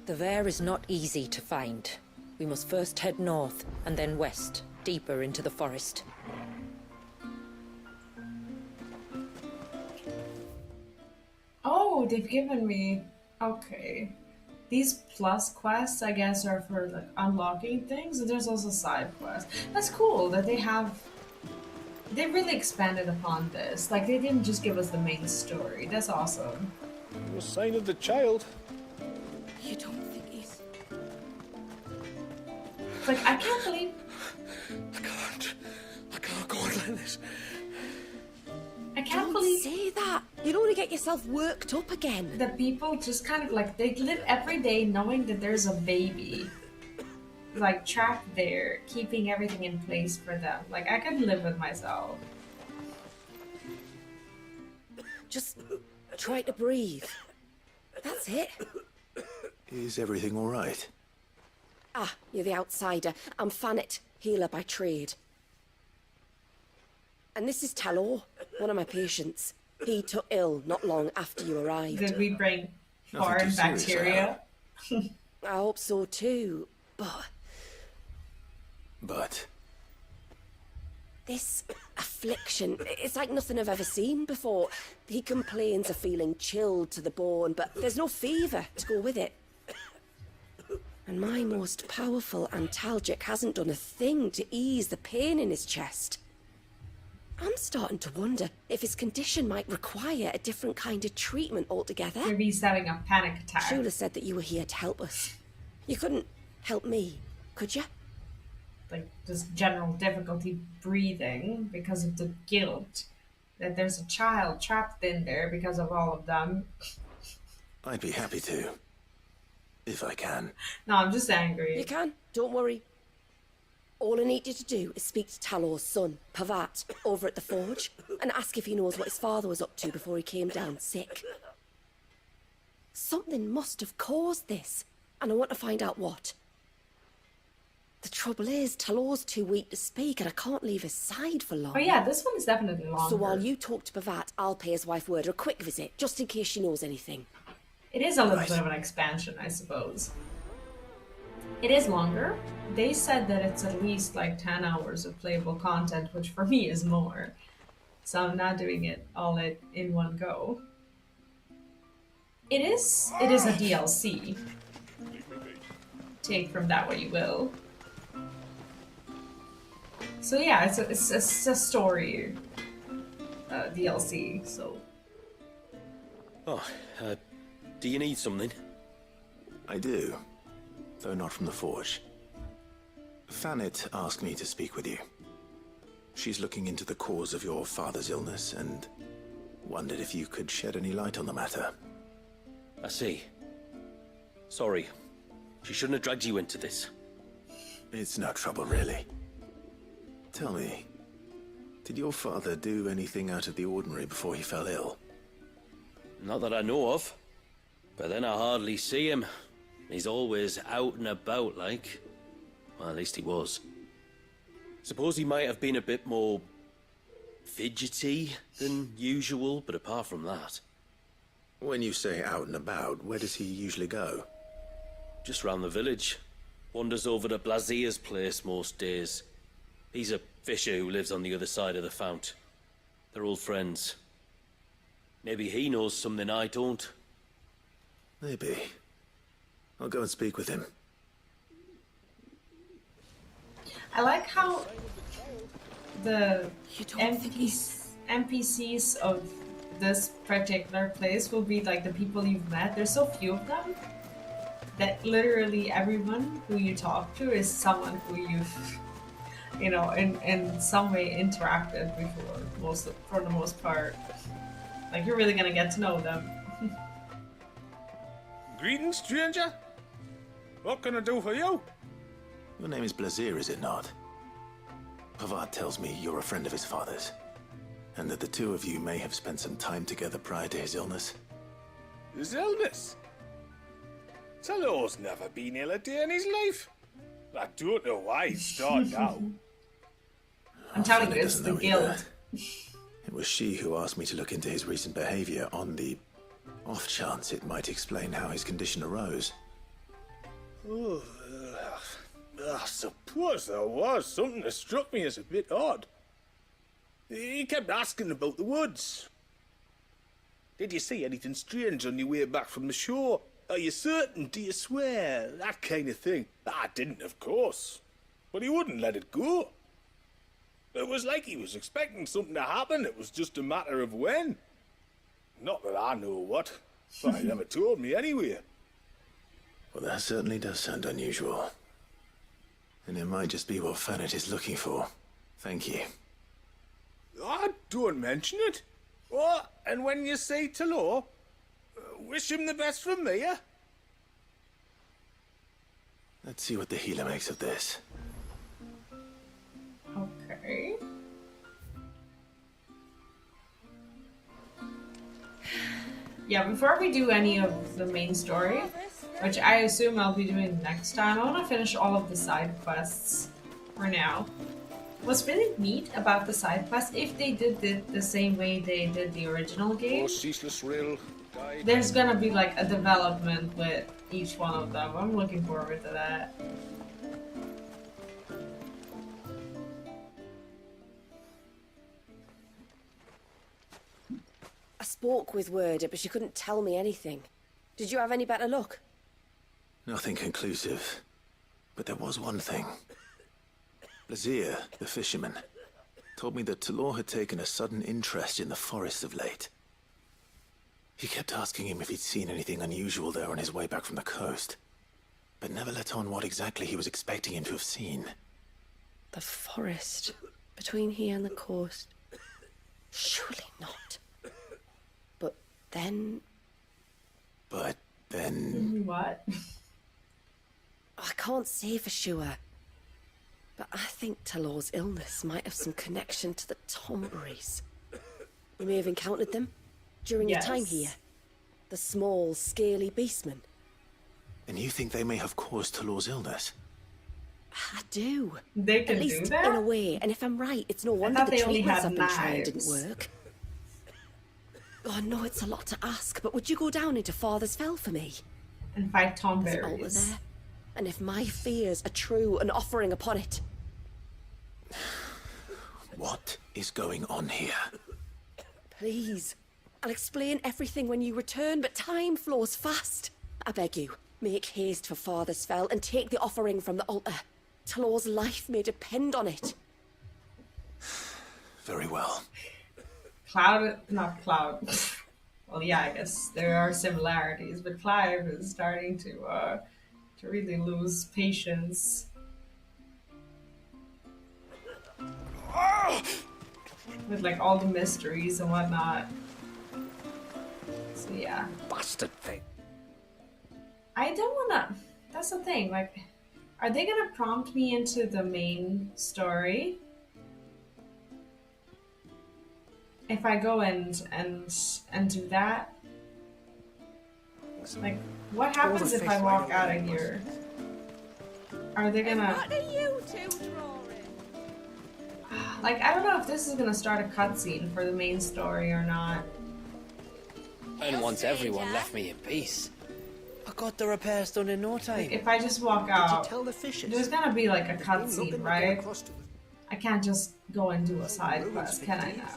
The Ver is not easy to find. We must first head north, and then west, deeper into the forest. Oh, they've given me... Okay. These plus quests, I guess, are for like unlocking things, and there's also side quests. That's cool that they have... They really expanded upon this. Like, they didn't just give us the main story. That's awesome. No sign of the child. You don't think he's... It's like, I can't believe... I can't go on like this. I can't Don't believe... say that. You don't want to get yourself worked up again. That people just kind of like, they live every day knowing that there's a baby. Like, trapped there, keeping everything in place for them. Like, I could live with myself. Just try to breathe. That's it. Is everything all right? Ah, you're the outsider. I'm Fannet, healer by trade. And this is Talor, one of my patients. He took ill not long after you arrived. Did we bring Nothing foreign too serious, bacteria? I hope so too, but... But... This affliction, it's like nothing I've ever seen before. He complains of feeling chilled to the bone, but there's no fever to go with it. And my most powerful antalgic hasn't done a thing to ease the pain in his chest. I'm starting to wonder if his condition might require a different kind of treatment altogether. Maybe he's having a panic attack. Shula said that you were here to help us. You couldn't help me, could you? Like, just general difficulty breathing because of the guilt that there's a child trapped in there because of all of them. I'd be happy to. If I can. No, I'm just angry. You can, don't worry. All I need you to do is speak to Talor's son, Pavat, over at the forge, and ask if he knows what his father was up to before he came down sick. Something must have caused this, and I want to find out what. The trouble is, Talor's too weak to speak, and I can't leave his side for long. Oh yeah, this one is definitely longer. So while you talk to Pavat, I'll pay his wife word a quick visit, just in case she knows anything. It is a little bit of an expansion, I suppose. It is longer. They said that it's at least like 10 hours of playable content, which for me is more. So I'm not doing it all in one go. It is a DLC. Take from that what you will. So yeah, it's a story DLC, so... Oh, do you need something? I do, though not from the forge. Fanit asked me to speak with you. She's looking into the cause of your father's illness and wondered if you could shed any light on the matter. I see. Sorry. She shouldn't have dragged you into this. It's no trouble, really. Tell me, did your father do anything out of the ordinary before he fell ill? Not that I know of. But then I hardly see him. He's always out and about, like. Well, at least he was. Suppose he might have been a bit more fidgety than usual, but apart from that... When you say out and about, where does he usually go? Just round the village. Wanders over to Blazier's place most days. He's a fisher who lives on the other side of the fount. They're old friends. Maybe he knows something I don't. Maybe. I'll go and speak with him. I like how the NPCs of this particular place will be like the people you've met. There's so few of them that literally everyone who you talk to is someone who you've, you know, in some way interacted before, for the most part. Like, you're really gonna get to know them. Greetings, stranger. What can I do for you? Your name is Blazier, is it not? Pavat tells me you're a friend of his father's, and that the two of you may have spent some time together prior to his illness. His illness? Talor's never been ill a day in his life. I don't know why he'd start now. I'm telling you, it's the guild. It was she who asked me to look into his recent behavior on the off chance it might explain how his condition arose. Oh, I suppose there was something that struck me as a bit odd. He kept asking about the woods. Did you see anything strange on your way back from the shore? Are you certain? Do you swear? That kind of thing. I didn't, of course. But he wouldn't let it go. It was like he was expecting something to happen. It was just a matter of when. Not that I know what. But he never told me anyway. Well, that certainly does sound unusual. And it might just be what Fanit is looking for. Thank you. I don't mention it. Oh, and when you say Talor, wish him the best from me, eh? Let's see what the healer makes of this. Okay. Yeah, before we do any of the main story, which I assume I'll be doing next time, I want to finish all of the side quests for now. What's really neat about the side quests, if they did it the same way they did the original game, ceaseless rill. there's gonna be like a development with each one of them. I'm looking forward to that. I spoke with Word, but she couldn't tell me anything. Did you have any better luck? Nothing conclusive. But there was one thing. Lazir, the fisherman, told me that Talor had taken a sudden interest in the forest of late. He kept asking him if he'd seen anything unusual there on his way back from the coast, but never let on what exactly he was expecting him to have seen. The forest between here and the coast. Surely not. But then... What? I can't say for sure. But I think Talor's illness might have some connection to the Tomberries. You may have encountered them during your time here. The small, scaly beastmen. And you think they may have caused Talor's illness? I do. They can At least do that? in a way. And if I'm right, it's no wonder the they only treatments had I've been trying didn't knives. work. Oh, I know it's a lot to ask, but would you go down into Father's Fell for me? And fight Tom There's an altar Berries. there. And if my fears are true, an offering upon it. What is going on here? Please. I'll explain everything when you return, but time flows fast. I beg you, make haste for Father's Fell and take the offering from the altar. Talor's life may depend on it. Very well. Not Cloud. Well, yeah, I guess there are similarities, but Clive is starting to really lose patience. With like all the mysteries and whatnot. So yeah. Bastard thing. I don't wanna. That's the thing. Like, are they gonna prompt me into the main story? If I go and do that, like, what happens if I walk out of here? Are they gonna? What are you two drawing? Like, I don't know if this is gonna start a cutscene for the main story or not. And once everyone left me in peace, I got the repairs done in no time. Like, if I just walk out, there's gonna be like a cutscene, right? I can't just go and do a side quest, can I now?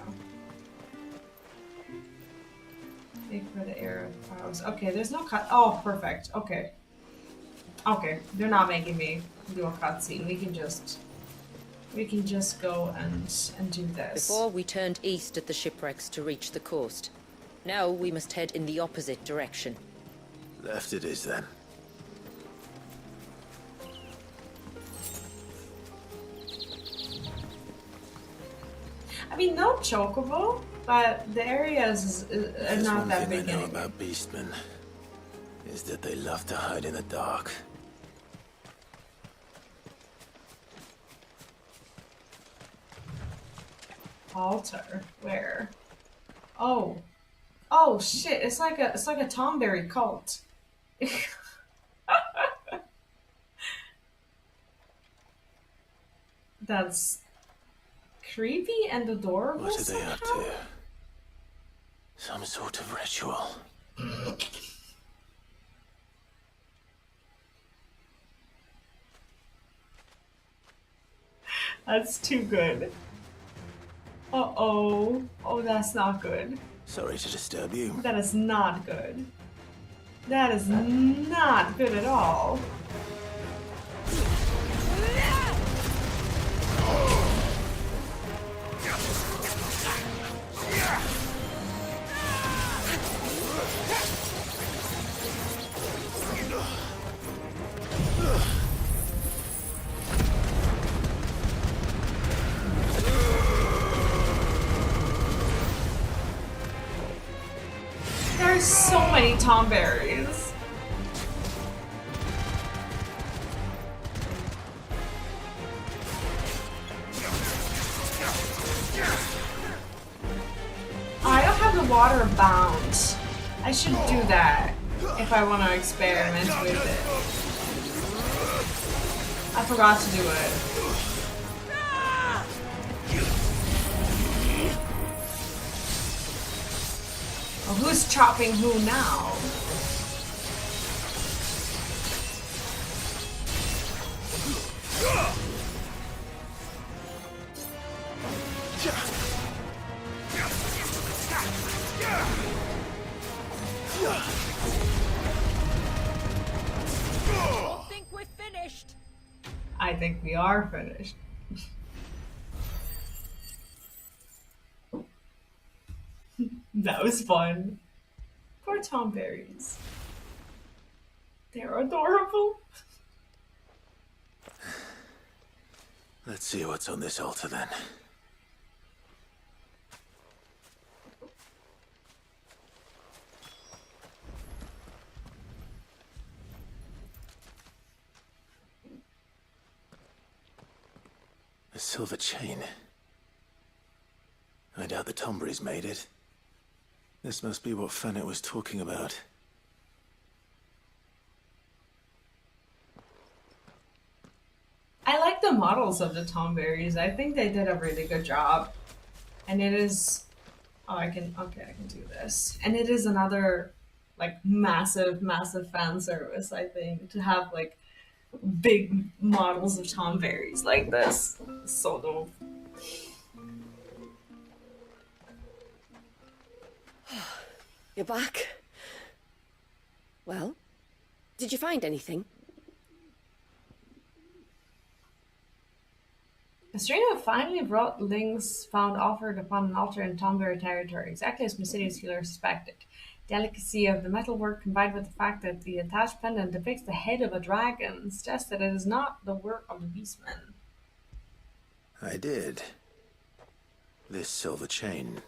Wait for the arrow files. Okay, there's no cut. Oh, perfect. Okay. Okay, they're not making me do a cutscene. We can just go and do this. Before we turned east at the shipwrecks to reach the coast. Now we must head in the opposite direction. Left it is then. I mean, no chocobo, but the areas are not that big. One thing I know about beastmen is that they love to hide in the dark. Altar? Where? Oh. Oh shit, it's like a Tomberry cult. That's creepy and adorable. What are they up somehow? to? Some sort of ritual. That's too good. Uh-oh. Oh, that's not good. Sorry to disturb you. That is not good. That is not good at all. There's so many Tomberries. I don't have the water bound. I should do that if I want to experiment with it. I forgot to do it. Well, who's chopping who now? I think we are finished. That was fun. Poor tomberries. They're adorable. Let's see what's on this altar then. A silver chain. I doubt the Tomberries made it. This must be what Fennec was talking about. I like the models of the tomberries. I think they did a really good job. And it is... Oh, I can do this. And it is another, like, massive fan service, I think, to have, like, big models of tomberries like this. So dope. You're back. Well, did you find anything? A stranger finally brought links found offered upon an altar in Tomberry territory, exactly as Mercedes Healer suspected. Delicacy of the metalwork combined with the fact that the attached pendant depicts the head of a dragon suggests that it is not the work of the beastman. I did. This silver chain.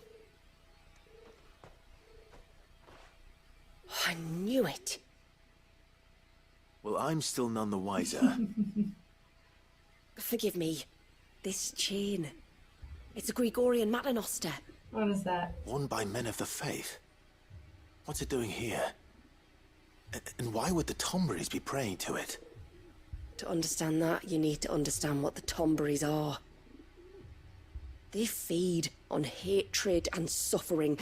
I knew it. Well, I'm still none the wiser. Forgive me. This chain. It's a Gregorian Maternoster. What is that? Worn by men of the faith. What's it doing here? And why would the Tomberries be praying to it? To understand that, you need to understand what the Tomberries are. They feed on hatred and suffering.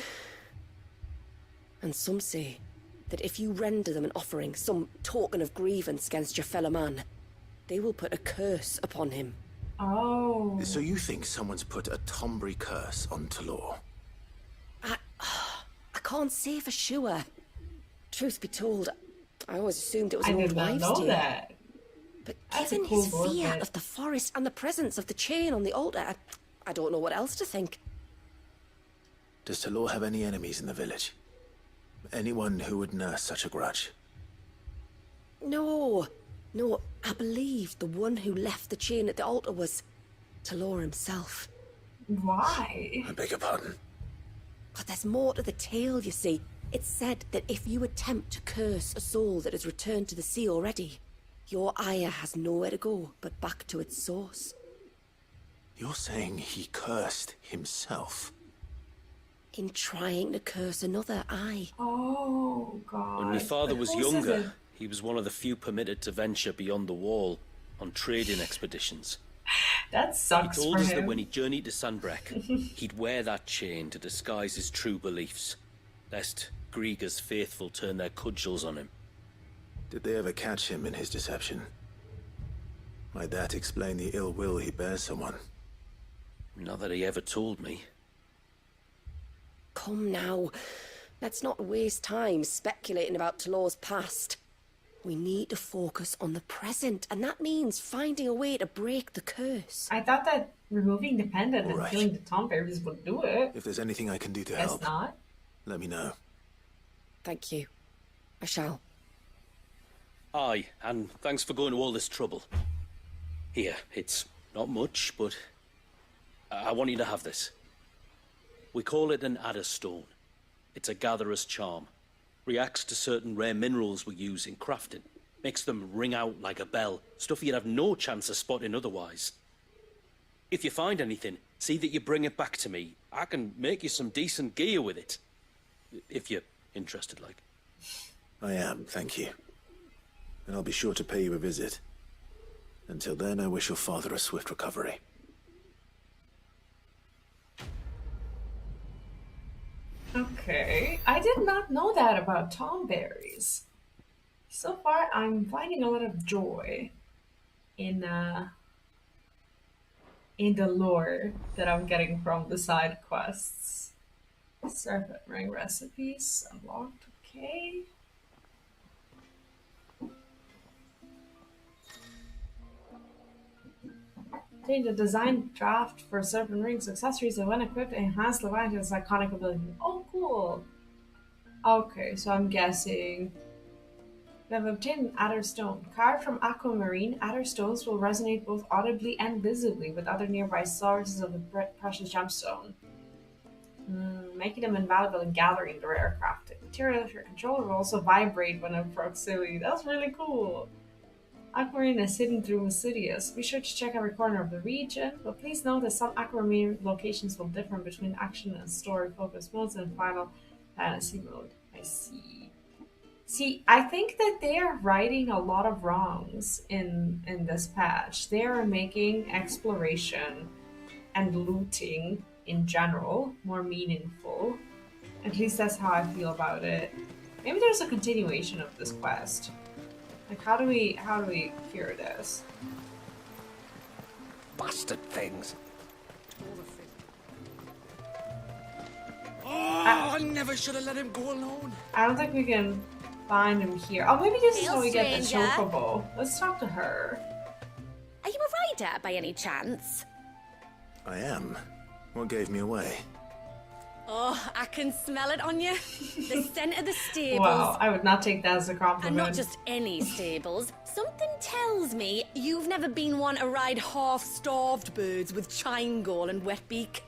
And some say that if you render them an offering, some token of grievance against your fellow man, they will put a curse upon him. Oh. So you think someone's put a Tomberry curse on Talor? I can't say for sure. Truth be told, I always assumed it was an I old did not wives' know tale. that. But That's a given cool his lore fear bit. of the forest and the presence of the chain on the altar, I don't know what else to think. Does Talor have any enemies in the village? Anyone who would nurse such a grudge? No, I believe the one who left the chain at the altar was Talor himself. Why? I beg your pardon. But there's more to the tale, you see. It's said that if you attempt to curse a soul that has returned to the sea already, your ire has nowhere to go but back to its source. You're saying he cursed himself? In trying to curse another, aye. Oh, God. When my father was Whose is it? younger, he was one of the few permitted to venture beyond the wall on trading expeditions. That sucks He told for us him. that when he journeyed to Sandbreck, he'd wear that chain to disguise his true beliefs, lest Grieger's faithful turn their cudgels on him. Did they ever catch him in his deception? Might that explain the ill will he bears someone? Not that he ever told me. Come now. Let's not waste time speculating about Talor's past. We need to focus on the present, and that means finding a way to break the curse. I thought that removing the pendant and Right. killing the tomberries would do it. If there's anything I can do to Guess help, not. let me know. Thank you. I shall. Aye, and thanks for going to all this trouble. Here, it's not much, but I want you to have this. We call it an adder stone. It's a gatherer's charm. Reacts to certain rare minerals we use in crafting. Makes them ring out like a bell. Stuff you'd have no chance of spotting otherwise. If you find anything, see that you bring it back to me. I can make you some decent gear with it. If you're interested, like. I am, thank you. And I'll be sure to pay you a visit. Until then, I wish your father a swift recovery. Okay. I did not know that about tomberries. So far, I'm finding a lot of joy in the lore that I'm getting from the side quests. Serpent ring recipes unlocked. Okay. Obtain the design draft for certain rings, accessories, and when equipped, enhance Leviathan's iconic ability. Oh, cool. Okay, so I'm guessing we have obtained an adder stone. Carved from aquamarine, adder stones will resonate both audibly and visibly with other nearby sources of the precious gemstone, making them invaluable in gathering the rare crafting. Material of your controller will also vibrate when in proximity. That's really cool. Aquamarine is hidden through Mysidius. Be sure to check every corner of the region, but please note that some aquamarine locations will differ between action and story-focused modes and Final Fantasy mode. I see. See, I think that they are righting a lot of wrongs in this patch. They are making exploration and looting in general more meaningful. At least that's how I feel about it. Maybe there's a continuation of this quest. Like, how do we cure this? Bastard things. I never should have let him go alone. I don't think we can find him here. Oh, maybe this is Hail, how we get the stranger. chocobo. Let's talk to her. Are you a rider by any chance? I am. What gave me away? Oh, I can smell it on you. The scent of the stables. Wow, I would not take that as a And compliment. not just any stables. Something tells me you've never been one to ride half-starved birds with chine gall and wet beak.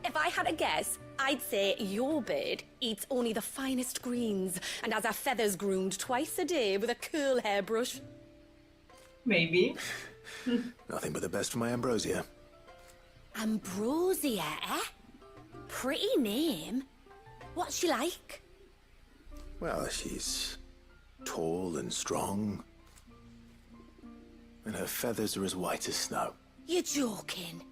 If I had a guess, I'd say your bird eats only the finest greens and has her feathers groomed twice a day with a curl hairbrush. Maybe. Nothing but the best for my ambrosia. Ambrosia, eh? Pretty name. What's she like? Well, she's tall and strong. And her feathers are as white as snow. You're joking.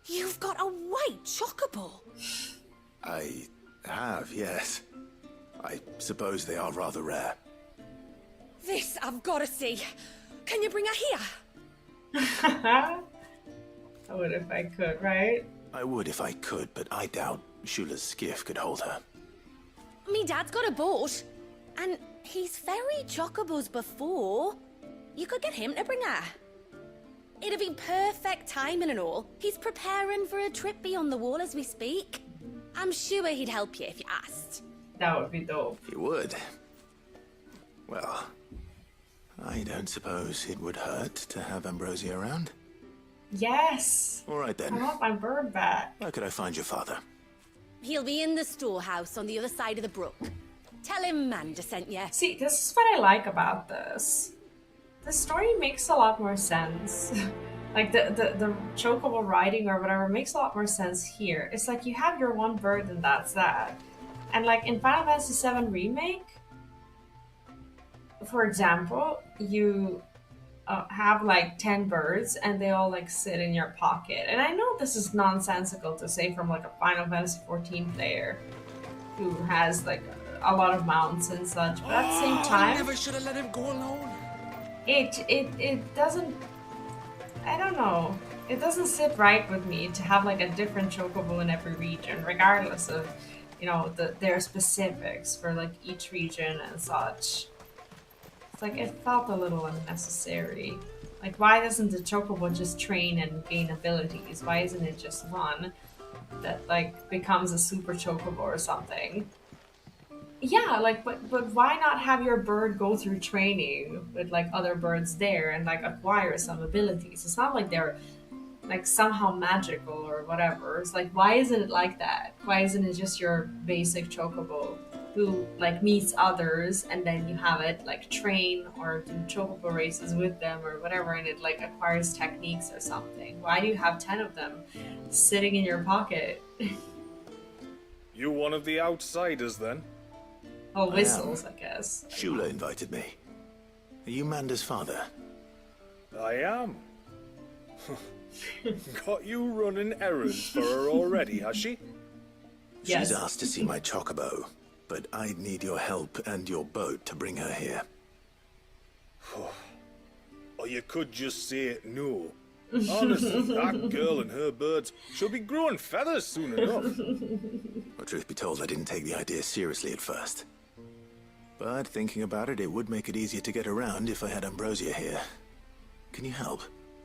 You've got a white chocobo. I have, yes. I suppose they are rather rare. This I've got to see. Can you bring her here? I would if I could, right? I would if I could, but I doubt Shula's skiff could hold her. Me dad's got a boat, and he's ferried chocobos before. You could get him to bring her. It'd be perfect timing and all. He's preparing for a trip beyond the wall as we speak. I'm sure he'd help you if you asked. That would be dope. He would. Well, I don't suppose it would hurt to have Ambrosia around. Yes! All right I then. want my bird back. Where could I find your father? He'll be in the storehouse on the other side of the brook. Tell him Manda sent you. See, this is what I like about this. The story makes a lot more sense. Like the chocobo riding or whatever makes a lot more sense here. It's like you have your one bird and that's that. And like in Final Fantasy VII Remake, for example, you have like 10 birds and they all like sit in your pocket. And I know this is nonsensical to say from like a Final Fantasy XIV player who has like a lot of mounts and such, but at the same time, I never should have let him go alone. it doesn't, I don't know, it doesn't sit right with me to have like a different chocobo in every region, regardless of, you know, their specifics for like each region and such. It's like, it felt a little unnecessary. Like, why doesn't the chocobo just train and gain abilities? Why isn't it just one that like becomes a super chocobo or something? Yeah, like, but why not have your bird go through training with like other birds there and like acquire some abilities? It's not like they're like somehow magical or whatever. It's like, why isn't it like that? Why isn't it just your basic chocobo who like meets others and then you have it like train or do chocobo races with them or whatever, and it like acquires techniques or something? Why do you have 10 of them sitting in your pocket? You one of the outsiders then? Oh, whistles, I guess. Shula invited me. Are you Manda's father? I am. Got you running errands for her already, has she? She's asked to see my chocobo, but I'd need your help and your boat to bring her here. Or you could just say no. Honestly, that girl and her birds she'll be growing feathers soon enough. Well, truth be told, I didn't take the idea seriously at first. But thinking about it, it would make it easier to get around if I had Ambrosia here. Can you help?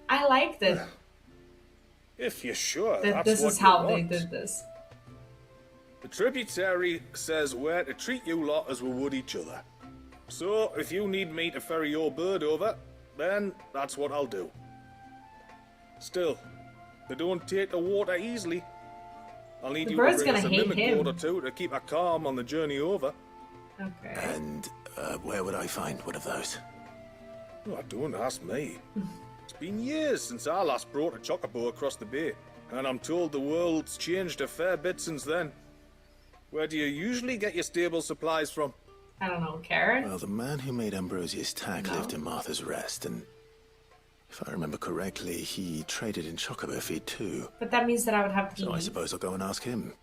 I liked it. If you're sure That that's this what is you how they want. did this. The tributary says we're to treat you lot as we would each other. So, if you need me to ferry your bird over, then that's what I'll do. Still, they don't take the water easily. I'll need The you bird's to bring us gonna a hate mimic him. board or two to keep her calm on the journey over. Okay. And where would I find one of those? Oh, don't ask me. It's been years since I last brought a chocobo across the bay, and I'm told the world's changed a fair bit since then. Where do you usually get your stable supplies from? I don't know, Karen? Well, the man who made Ambrosia's tack lived in Martha's Rest, and if I remember correctly, he traded in chocobo feed too. But that means that I would have to So I leave. suppose I'll go and ask him.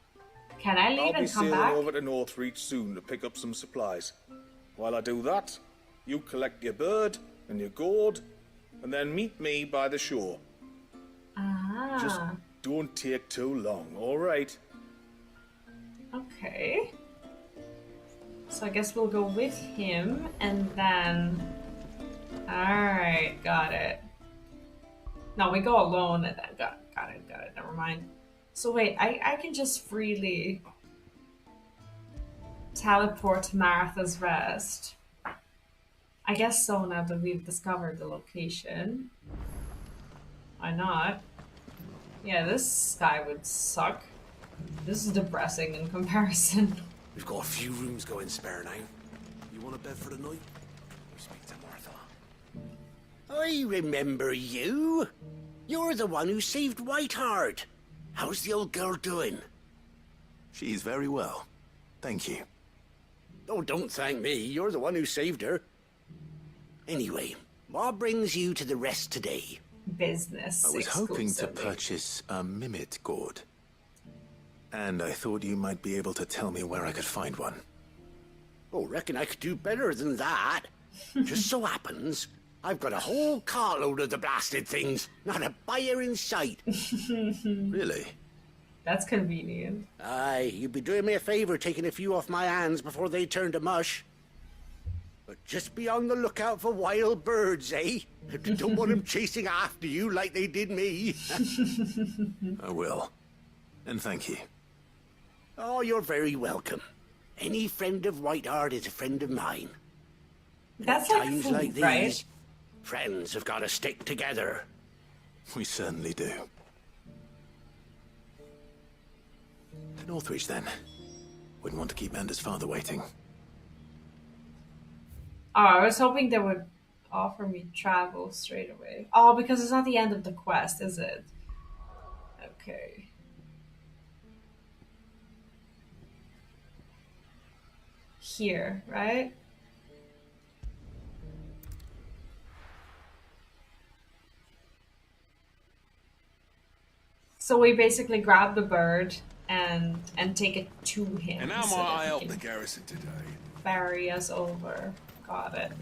Can I leave I'll be and come sailing back? over to Northreach soon to pick up some supplies. While I do that, you collect your bird and your gourd, and then meet me by the shore. Just Ah, don't take too long, alright? okay. So I guess we'll go with him, and then... Alright, got it. No, we go alone, and then got it, never mind. So wait, I can just freely teleport to Martha's Rest. I guess so, now that we've discovered the location. Why not? Yeah, this guy would suck. This is depressing in comparison. We've got a few rooms going spare now. You want a bed for the night? We speak to Martha. I remember you. You're the one who saved Whiteheart. How's the old girl doing? She's very well. Thank you. Oh, don't thank me. You're the one who saved her. Anyway, what brings you to the rest today? Business. I was hoping to exclusively. purchase a mimic gourd. And I thought you might be able to tell me where I could find one. Oh, reckon I could do better than that. Just so happens, I've got a whole carload of the blasted things. Not a buyer in sight. Really? That's convenient. Aye, you'd be doing me a favor taking a few off my hands before they turn to mush. But just be on the lookout for wild birds, eh? Don't want them chasing after you like they did me. I will. And thank you. Oh, you're very welcome. Any friend of Whiteheart is a friend of mine. That's At like times food, like these, right? friends have got to stick together. We certainly do. To Northreach, then. Wouldn't want to keep Anders' father waiting. Oh, I was hoping they would offer me travel straight away. Oh, because it's not the end of the quest, is it? Okay. Here, right? So we basically grab the bird and take it to him. And how so might that I he help can the garrison today? ferry us over. Got it.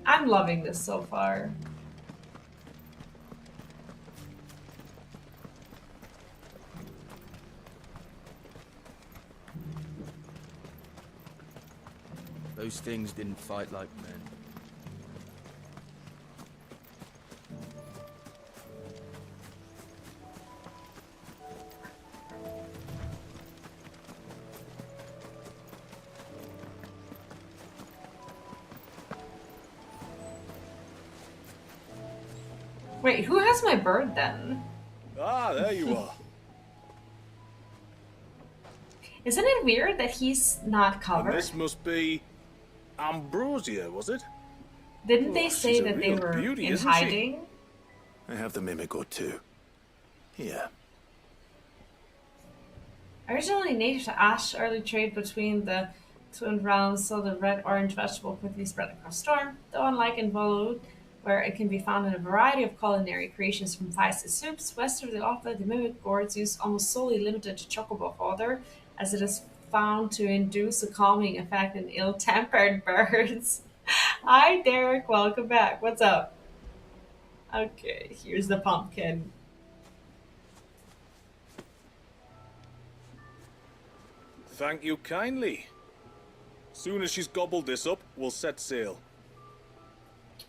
I'm loving this so far. Those things didn't fight like men. Wait, who has my bird then? Ah, there you are. Isn't it weird that he's not And covered? this must be Ambrosia, was it? Didn't they Oh, say she's a that they real were beauty, in isn't she? hiding? I have the mimic gourd too. Here. Originally native to Ash, early trade between the twin realms saw the red-orange vegetable quickly spread across Storm, though unlike in Volud, where it can be found in a variety of culinary creations from pies to soups, west of the Otla, the mimic gourds used almost solely limited to chocobo fodder, as it is found to induce a calming effect in ill-tempered birds. Hi, Derek. Welcome back. What's up? Okay, here's the pumpkin. Thank you kindly. Soon as she's gobbled this up, we'll set sail.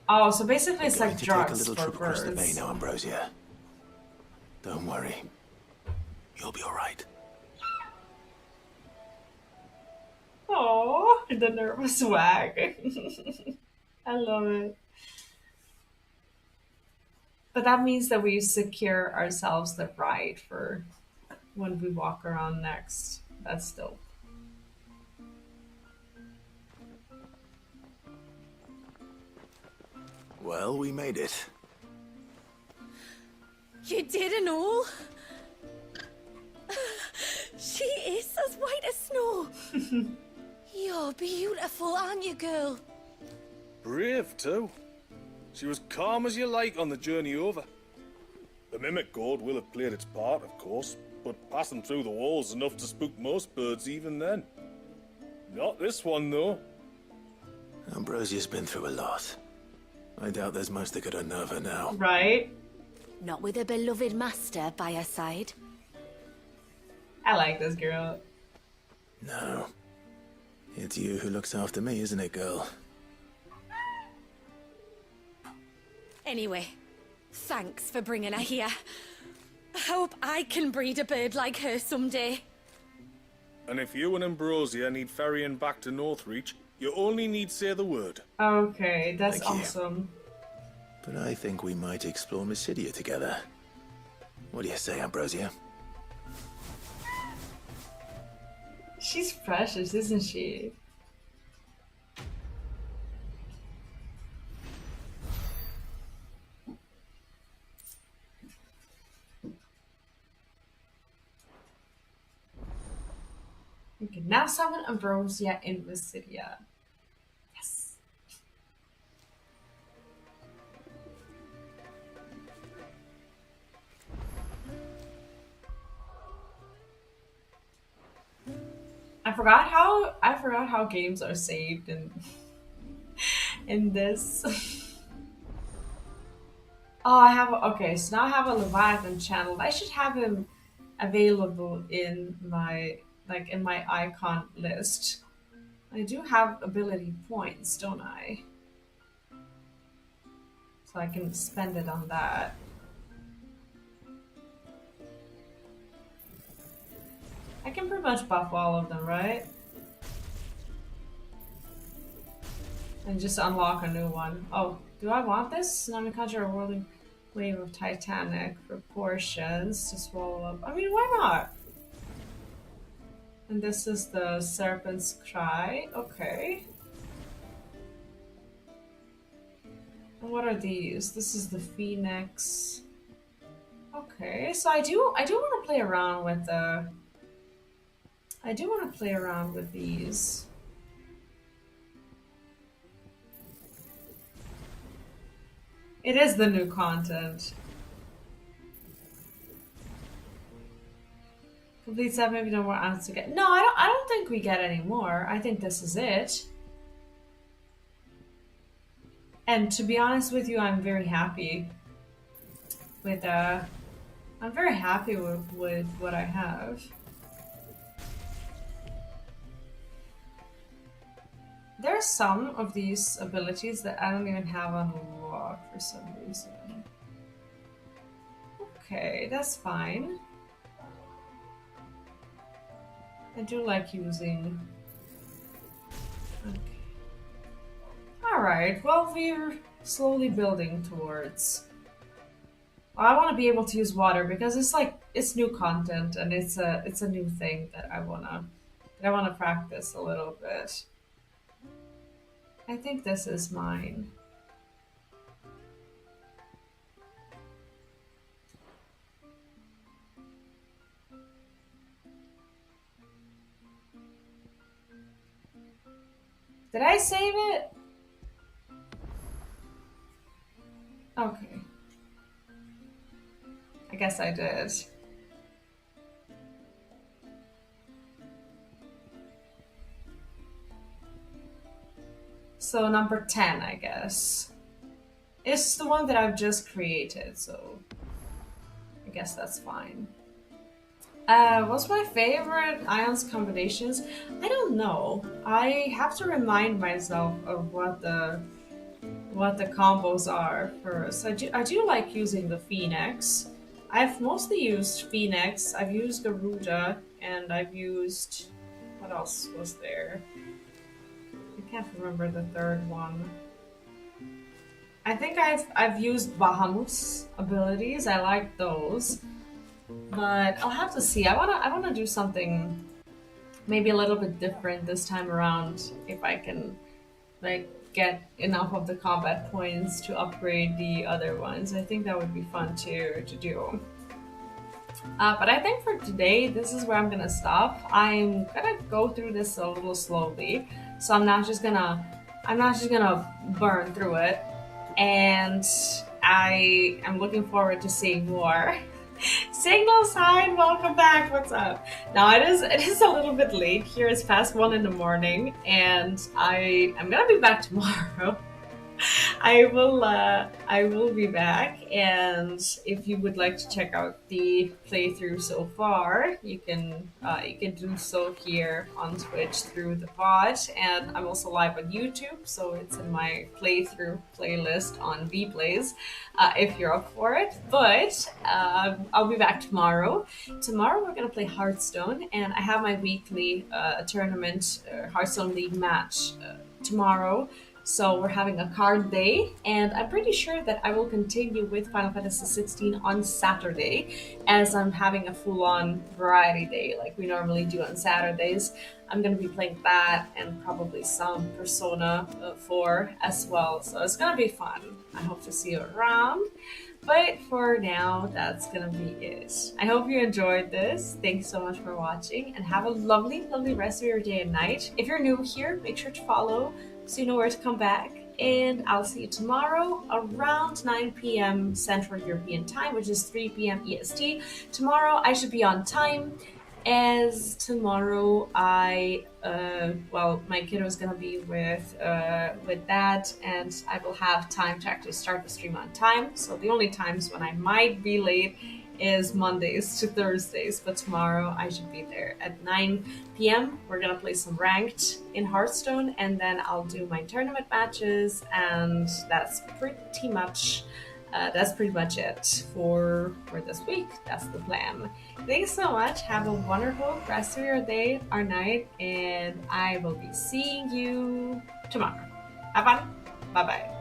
Oh, so basically it's We're like going to take a drugs little for trip across the bay birds. now, Ambrosia. Don't worry. You'll be alright. Oh, the nervous wag. I love it. But that means that we secure ourselves the ride for when we walk around next. That's dope. Well, we made it. You didn't all? She is as white as snow. You're beautiful, aren't you, girl? Brave, too. She was calm as you like on the journey over. The mimic gourd will have played its part, of course, but passing through the walls enough to spook most birds even then. Not this one, though. Ambrosia's been through a lot. I doubt there's much that could unnerve her now. Right? Not with a beloved master by her side. I like this girl. No. It's you who looks after me, isn't it, girl? Anyway, thanks for bringing her here. I hope I can breed a bird like her someday. And if you and Ambrosia need ferrying back to Northreach, you only need say the word. Okay, that's Thank you. awesome. But I think we might explore Mysidia together. What do you say, Ambrosia? She's precious, isn't she? We can now summon Ambrosia in Mysidia. Yes. I forgot how games are saved in this. Oh, okay, so now I have a Leviathan channel. I should have him available in my icon list. I do have ability points, don't I? So I can spend it on that. I can pretty much buff all of them, right? And just unlock a new one. Oh, do I want this? Now we conjure a whirling wave of titanic proportions to swallow up. I mean, why not? And this is the Serpent's Cry. Okay. And what are these? This is the Phoenix. Okay, so I do want to play around with the. I do want to play around with these. It is the new content. Complete set, maybe no more ads to get. No, I don't think we get any more. I think this is it. And to be honest with you, I'm very happy with I'm very happy with what I have. There are some of these abilities that I don't even have unlocked for some reason. Okay, that's fine. I do like using... Okay. Alright, well, we're slowly building towards... Well, I want to be able to use water because it's new content and it's a new thing that I wanna practice a little bit. I think this is mine. Did I save it? Okay. I guess I did. So number 10, I guess. It's the one that I've just created, so I guess that's fine. What's my favorite Ions combinations? I don't know. I have to remind myself of what the combos are first. I do like using the Phoenix. I've mostly used Phoenix. I've used Garuda, and I've used, what else was there? I can't remember the third one. I think I've used Bahamut's abilities. I like those. But I'll have to see. I wanna do something maybe a little bit different this time around if I can like get enough of the combat points to upgrade the other ones. I think that would be fun to do. But I think for today, this is where I'm gonna stop. I'm gonna go through this a little slowly, so I'm not just gonna burn through it. And I am looking forward to seeing more. Signal sign, welcome back. What's up? Now it is a little bit late here. It's past 1 in the morning, and I'm gonna be back tomorrow. I will be back, and if you would like to check out the playthrough so far, you can do so here on Twitch through the VOD, and I'm also live on YouTube, so it's in my playthrough playlist on VPlays if you're up for it. But I'll be back tomorrow. Tomorrow we're gonna play Hearthstone, and I have my weekly tournament Hearthstone League match tomorrow. So we're having a card day, and I'm pretty sure that I will continue with Final Fantasy XVI on Saturday, as I'm having a full-on variety day like we normally do on Saturdays. I'm going to be playing that and probably some Persona 4 as well, so it's going to be fun. I hope to see you around. But for now, that's going to be it. I hope you enjoyed this. Thanks so much for watching, and have a lovely, lovely rest of your day and night. If you're new here, make sure to follow so you know where to come back, and I'll see you tomorrow around 9 p.m. Central European Time, which is 3 p.m. EST. Tomorrow I should be on time, as tomorrow my kiddo is gonna be with dad, and I will have time to actually start the stream on time. So the only times when I might be late is Mondays to Thursdays, but tomorrow I should be there at 9 p.m. We're gonna play some ranked in Hearthstone, and then I'll do my tournament matches, and that's pretty much it for this week. That's the plan. Thanks so much. Have a wonderful rest of your day or night, and I will be seeing you tomorrow. Have fun. Bye bye.